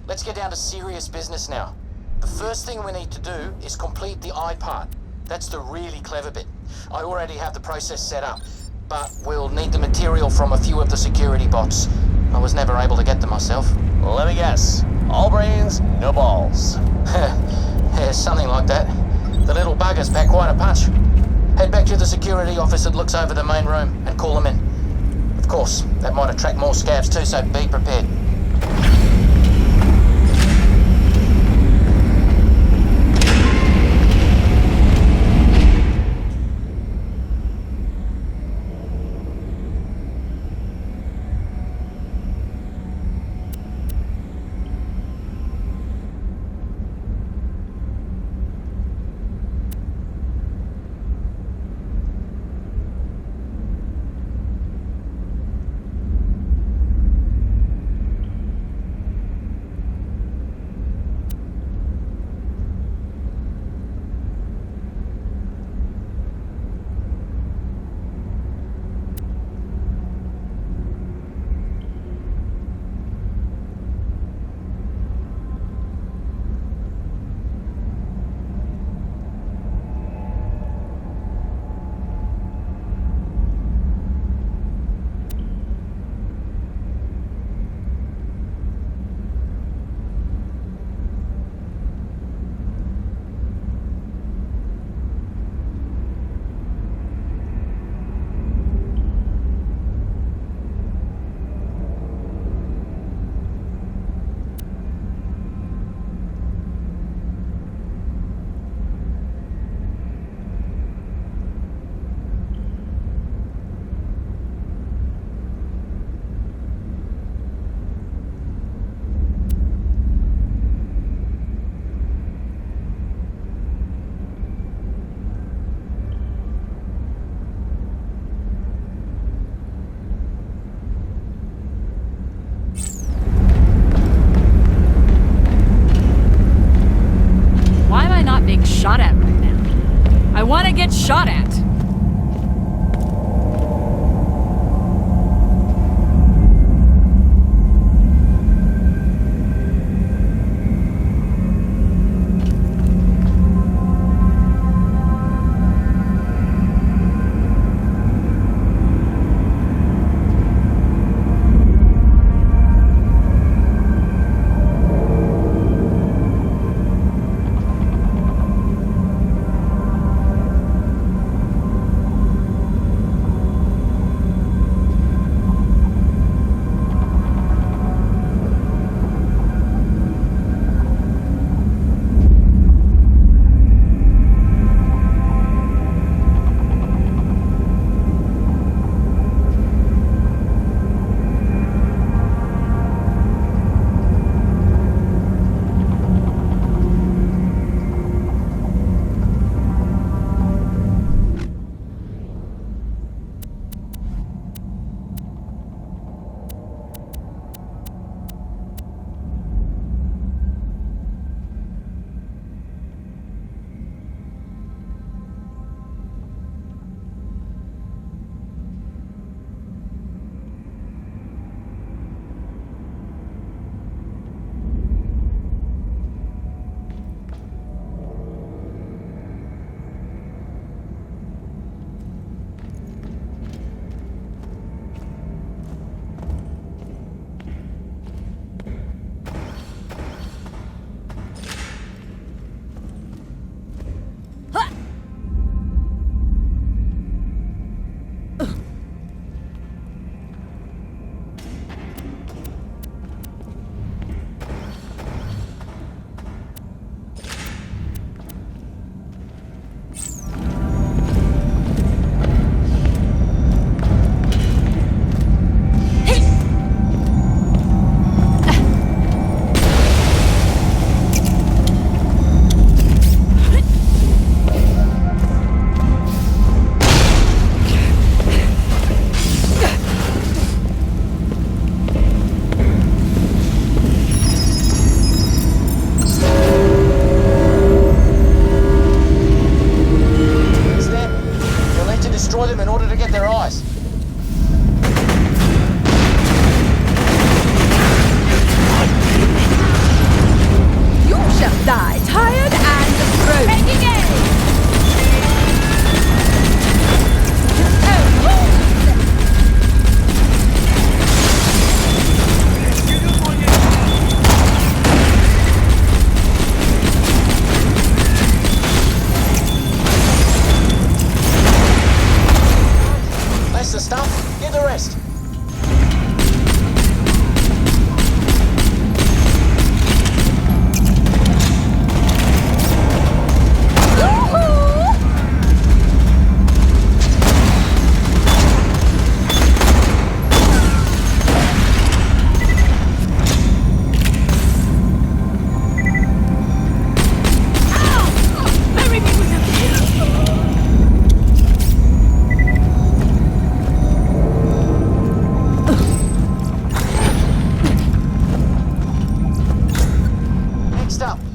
let's get down to serious business now. The first thing we need to do is complete the eye part. That's the really clever bit. I already have the process set up, but we'll need the material from a few of the security bots. I was never able to get them myself. Well, let me guess. All brains, no balls. Yeah, something like that. The little buggers pack quite a punch. Head back to the security office that looks over the main room and call them in. Of course, that might attract more scavs too, so be prepared. shot at.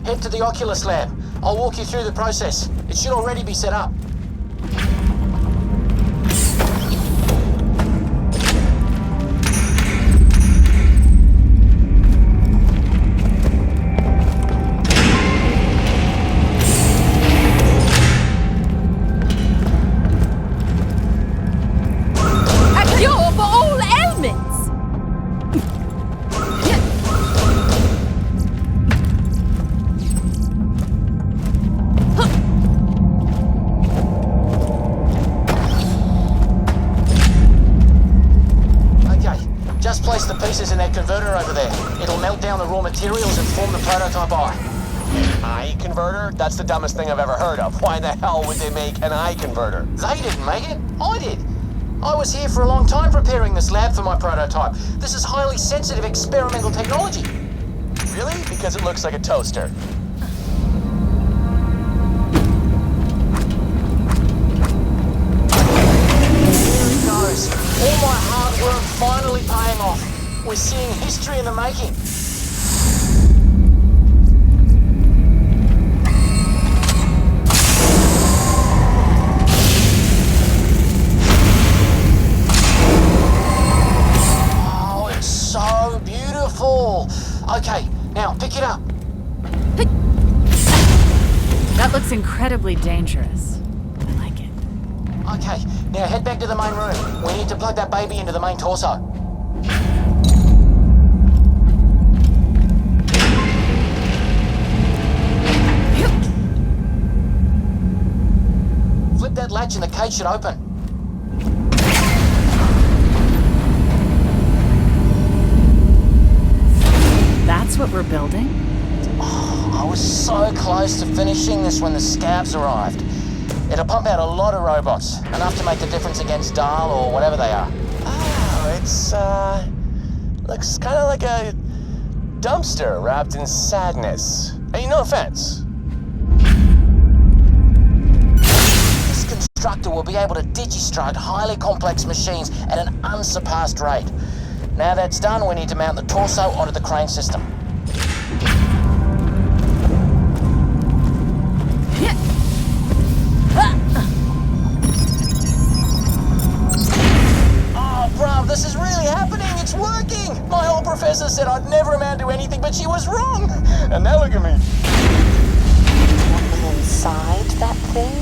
Head to the Oculus lab. I'll walk you through the process. It should already be set up. A cure for all ailments! Just place the pieces in that converter over there. It'll melt down the raw materials and form the prototype eye. Eye converter? That's the dumbest thing I've ever heard of. Why the hell would they make an eye converter? They didn't make it. I did. I was here for a long time preparing this lab for my prototype. This is highly sensitive experimental technology. Really? Because it looks like a toaster. There it goes. All my hard work finally paying off. We're seeing history in the making. Okay, now pick it up. That looks incredibly dangerous. I like it. Okay, now head back to the main room. We need to plug that baby into the main torso. Flip that latch and the cage should open. That's what we're building? I was so close to finishing this when the scabs arrived. It'll pump out a lot of robots, enough to make the difference against Dahl or whatever they are. Oh, it's, looks kind of like a dumpster wrapped in sadness. Hey, no offense. This constructor will be able to digistruct highly complex machines at an unsurpassed rate. Now that's done, we need to mount the torso onto the crane system. Oh, bruv, this is really happening. It's working. My old professor said I'd never amount to anything, but she was wrong. And now look at me. Something inside that thing?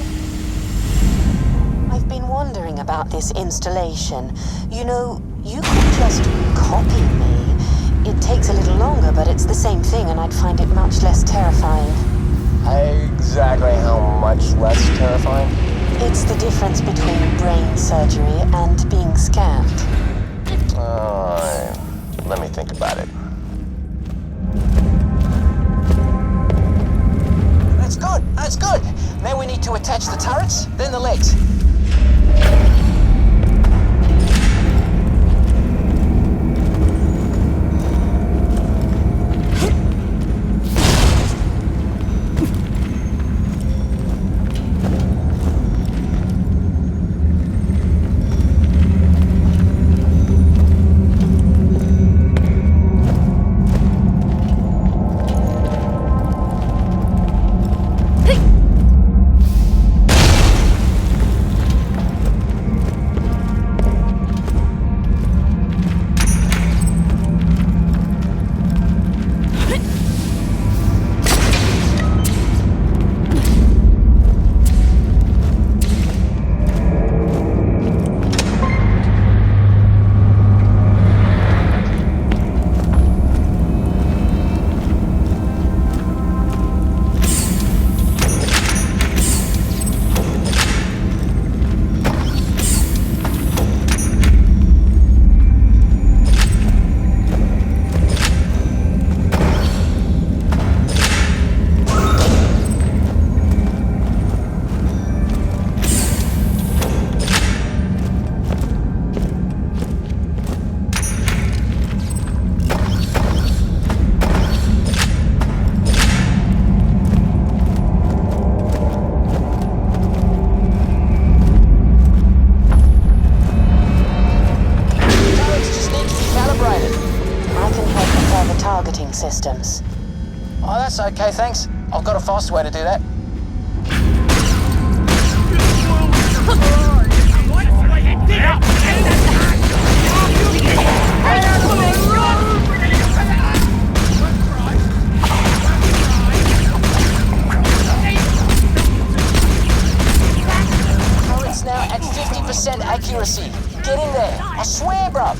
I've been wondering about this installation. You know, you could just copy me. It takes a little longer, but it's the same thing, and I'd find it much less terrifying. Exactly how much less terrifying? It's the difference between brain surgery and being scammed. Let me think about it. That's good, that's good. Now we need to attach the turrets, then the legs. Systems. Oh, that's okay, thanks. I've got a faster way to do that. Oh, it's now at 50% accuracy. Get in there. I swear, bruv.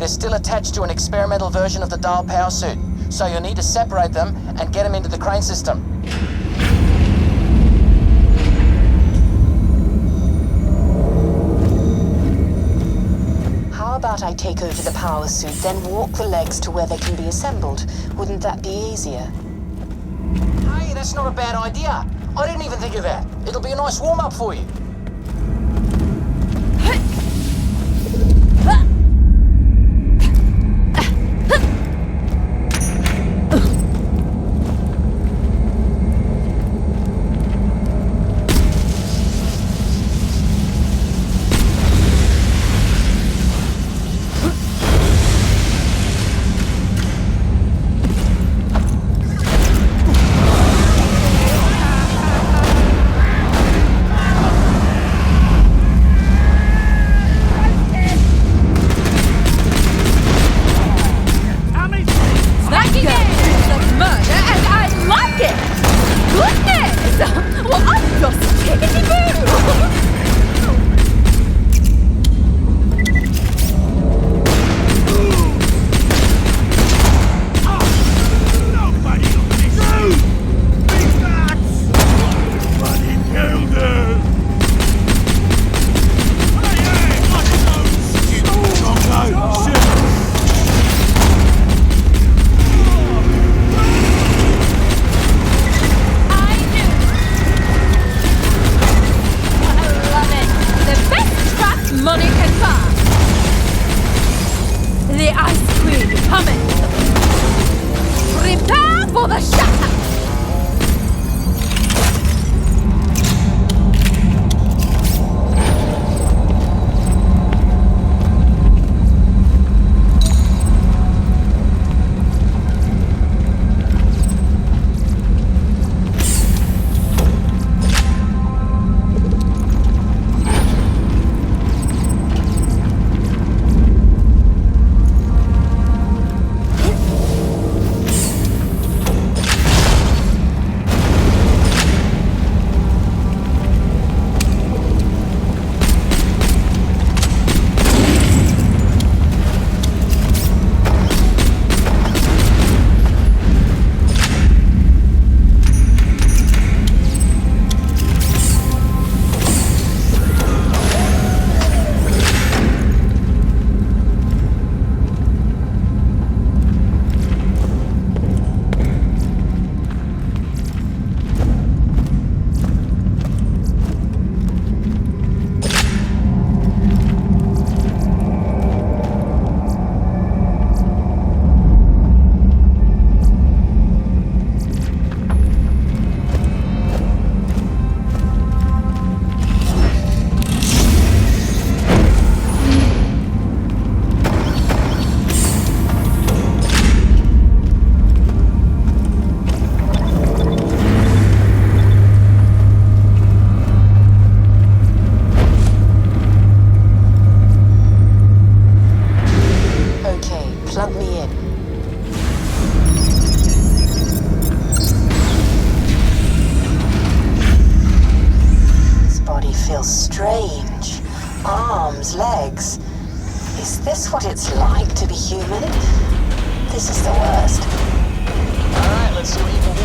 They're still attached to an experimental version of the dial power suit, so you'll need to separate them and get them into the crane system. How about I take over the power suit, then walk the legs to where they can be assembled? Wouldn't that be easier? Hey, that's not a bad idea. I didn't even think of that. It'll be a nice warm-up for you. Strange. Arms, legs. Is this what it's like to be human? This is the worst. Alright, let's see what you can do.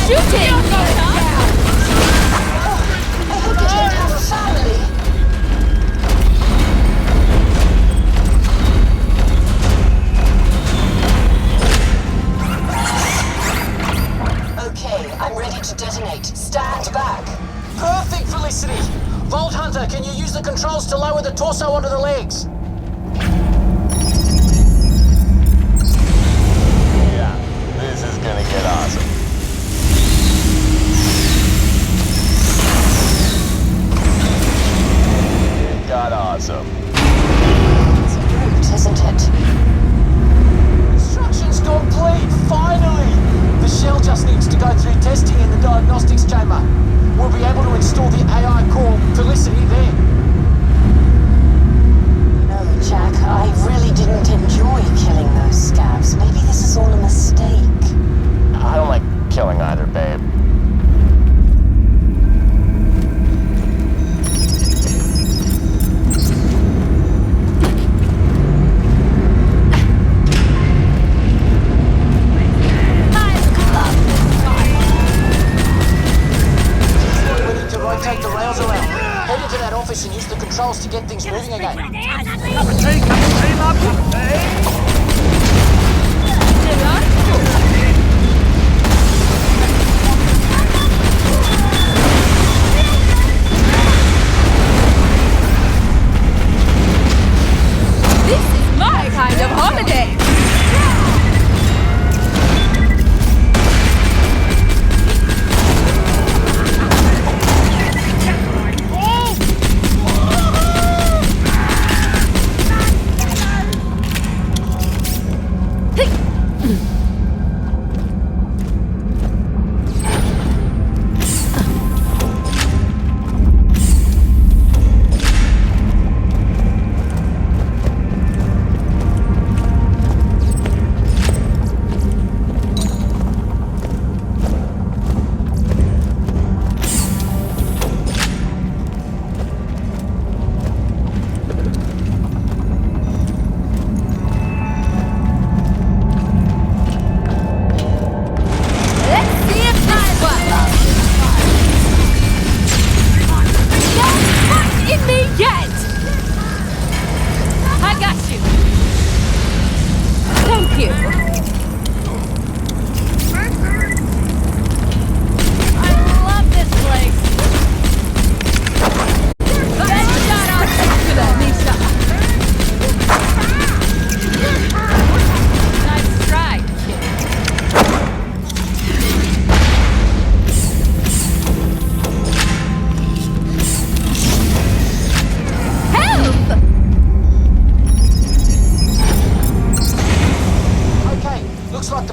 shooting! I hope you don't have a family. Okay, I'm ready to detonate. Stand back. Perfect, Felicity! Vault Hunter, can you use the controls to lower the torso onto the legs? Yeah, this is gonna get awesome. It got awesome. It's a brute, isn't it? Construction's complete, finally! The shell just needs to go through testing in the diagnostics chamber. We'll be able to install the AI core Felicity there. No, Jack, I really didn't enjoy killing those scabs. Maybe this is all a mistake. I don't like killing either, babe. We need to rotate the rails around. Head into that office and use the controls to get things moving again. This is my kind of holiday!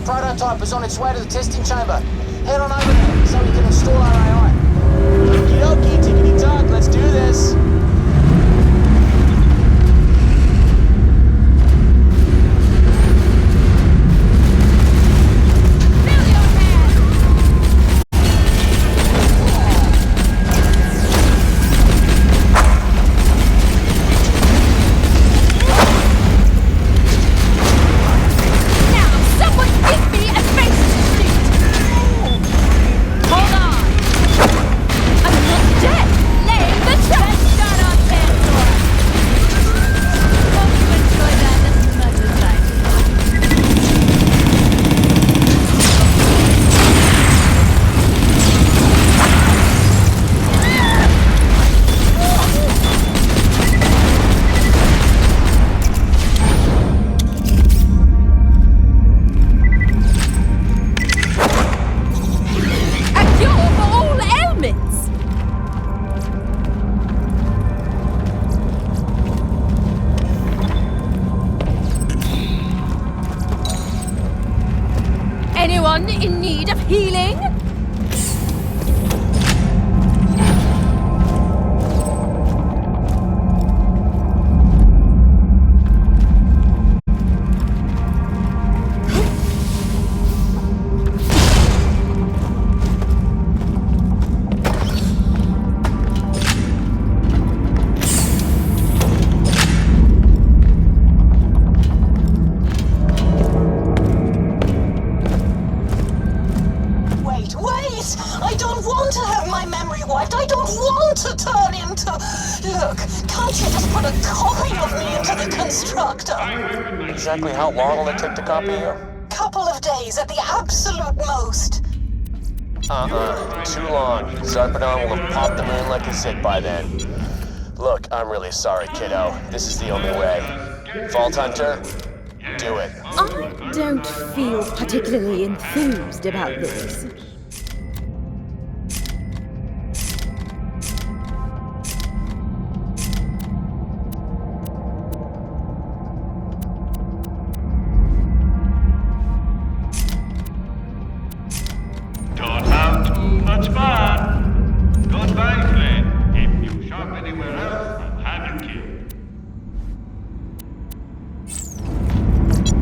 prototype is on its way to the testing chamber. Head on over there so we can install our AI. Okie dokie, tickety tock, let's do this. Hold on! I'm not dead! Lay the trap! please! I don't want to have my memory wiped. I don't want to turn into... Look, can't you just put a copy of me into the constructor? Exactly how long will it take to copy you? Couple of days at the absolute most. Too long. Zarpedon will have popped the moon like a zit by then. Look, I'm really sorry, kiddo. This is the only way. Vault Hunter, do it. I don't feel particularly enthused about this. Don't have too much fun. Goodbye, friend. If you shop anywhere else, I'll have you killed.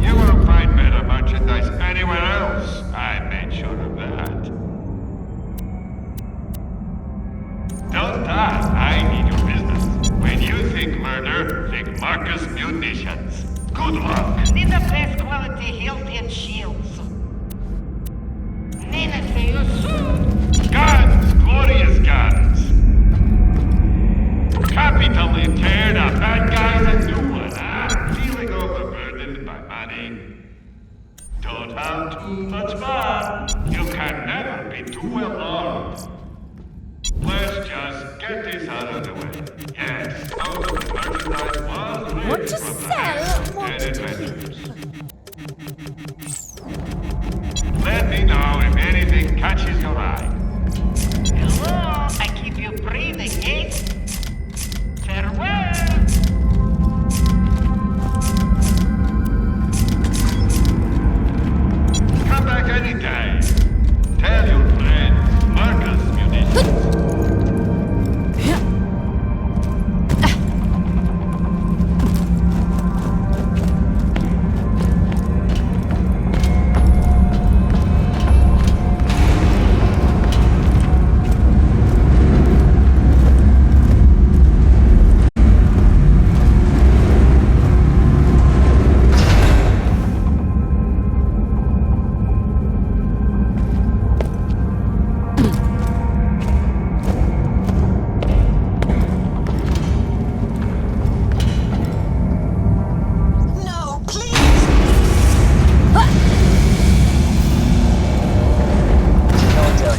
You won't find better merchandise anywhere else. I made sure of that. Don't die. I need your business. When you think murder, think Marcus Munitions. Good luck. Need the best quality hilt and shields. Minute for you soon. Guns, glorious guns. Capitally tear the bad guys a new one, huh? Feeling overburdened by money. Don't have too much fun. You can never be too well armed. Let's just get this out of the way. Yes, most of the merchandise was ready What to from the sell, hands what and to inventors. Let me know if anything catches your eye. Hello, I keep you breathing, eh? Farewell. Come back anytime. Tell your friend Marcus Munitions.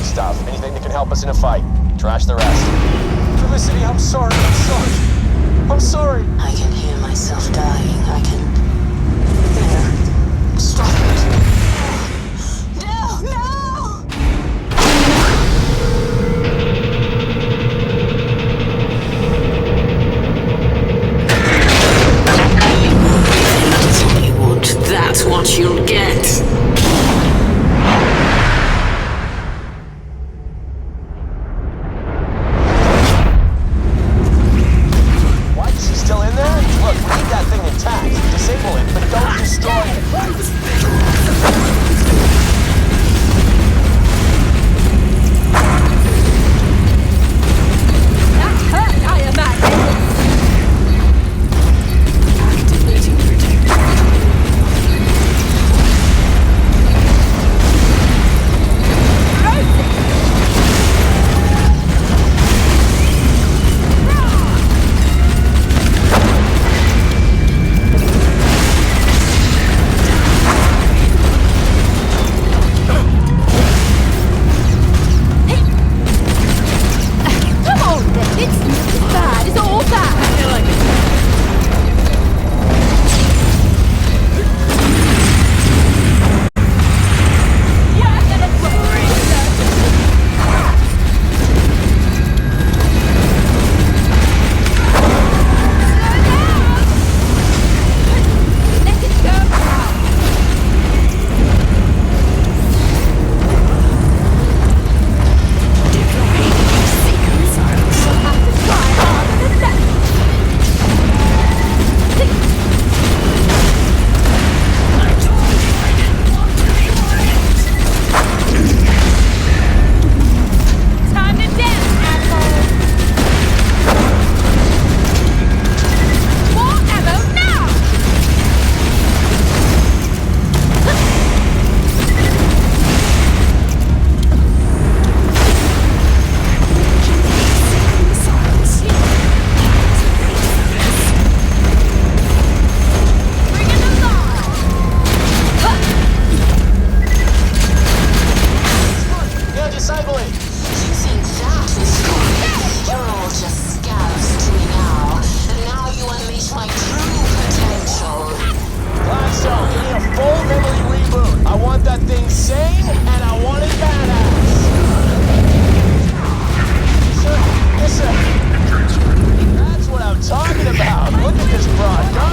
Stuff. Anything that can help us in a fight. Trash the rest. Felicity, I'm sorry. I'm sorry. I can hear myself dying. I can... There. Stop it. No! Tell you what, that's what you'll get. Still in there? Look, we need that thing intact. Disable it, but don't destroy it. this ugly? You think that was fun? You're all just scabs to me now. And now you unleash my true potential. Gladstone, give me a full memory reboot. I want that thing sane, and I want it badass. Listen. That's what I'm talking about. Look at this broad go.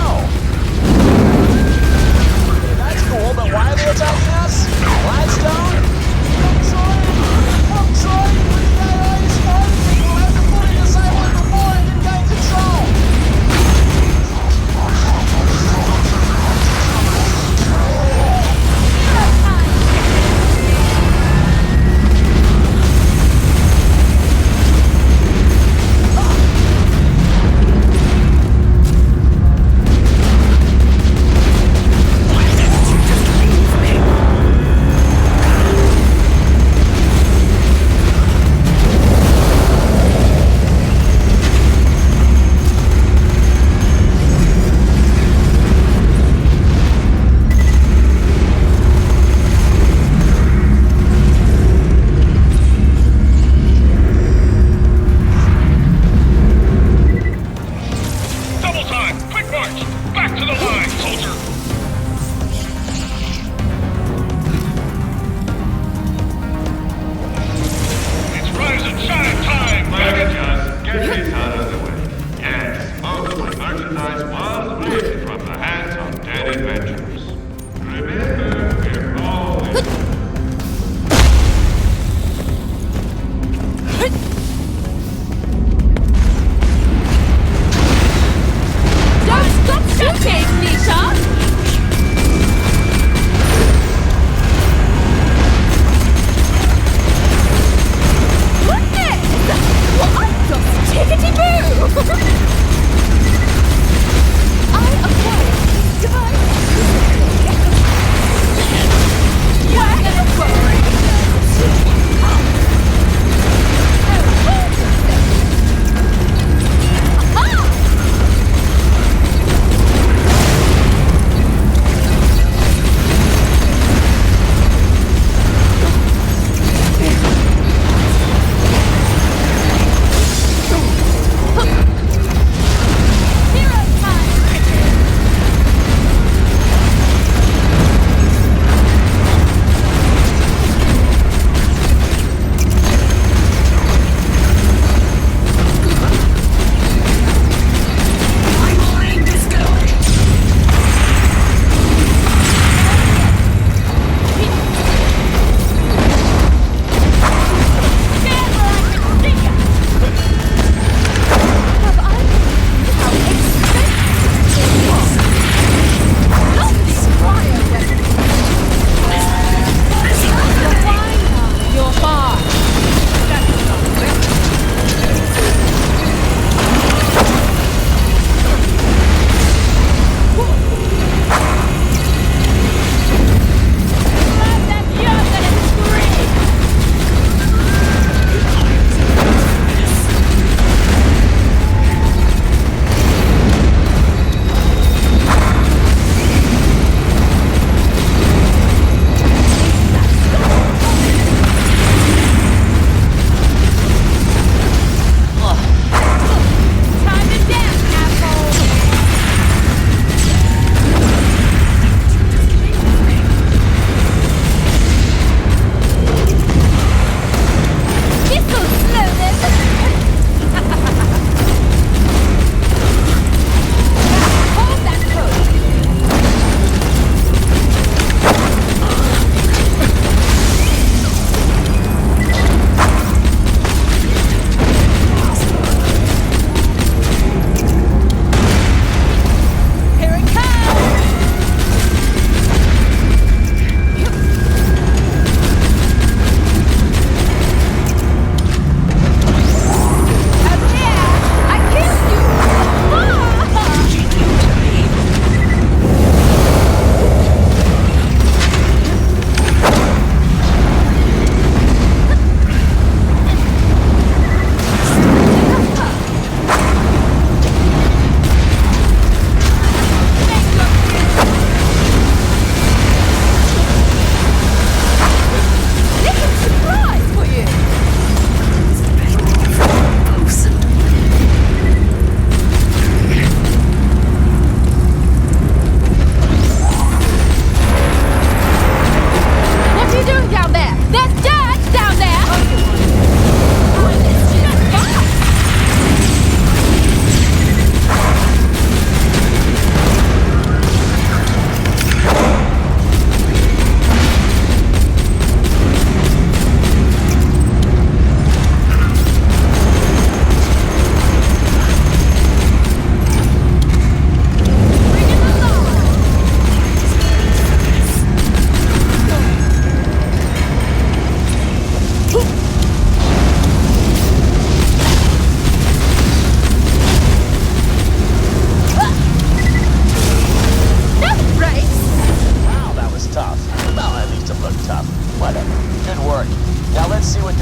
That's cool, but why are they attacking us? Gladstone? Control!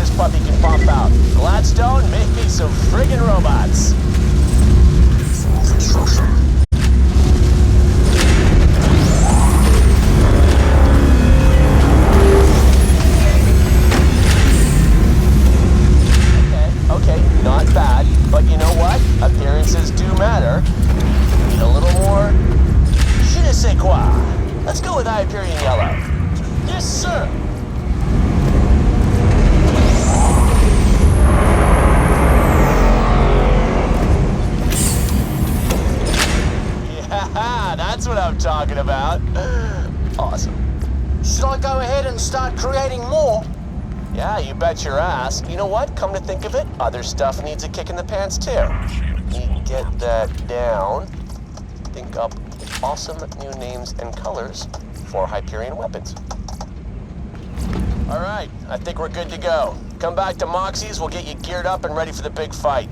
this puppy can pump out. Gladstone, make me some friggin' robots. Okay, not bad. But you know what? Appearances do matter. Need a little more je ne sais quoi. Let's go with Hyperion Yellow. Yes, sir. Yeah, that's what I'm talking about. Awesome. Should I go ahead and start creating more? Yeah, you bet your ass. You know what? Come to think of it, other stuff needs a kick in the pants too. You get that down. Think up awesome new names and colors for Hyperion weapons. All right, I think we're good to go. Come back to Moxie's, we'll get you geared up and ready for the big fight.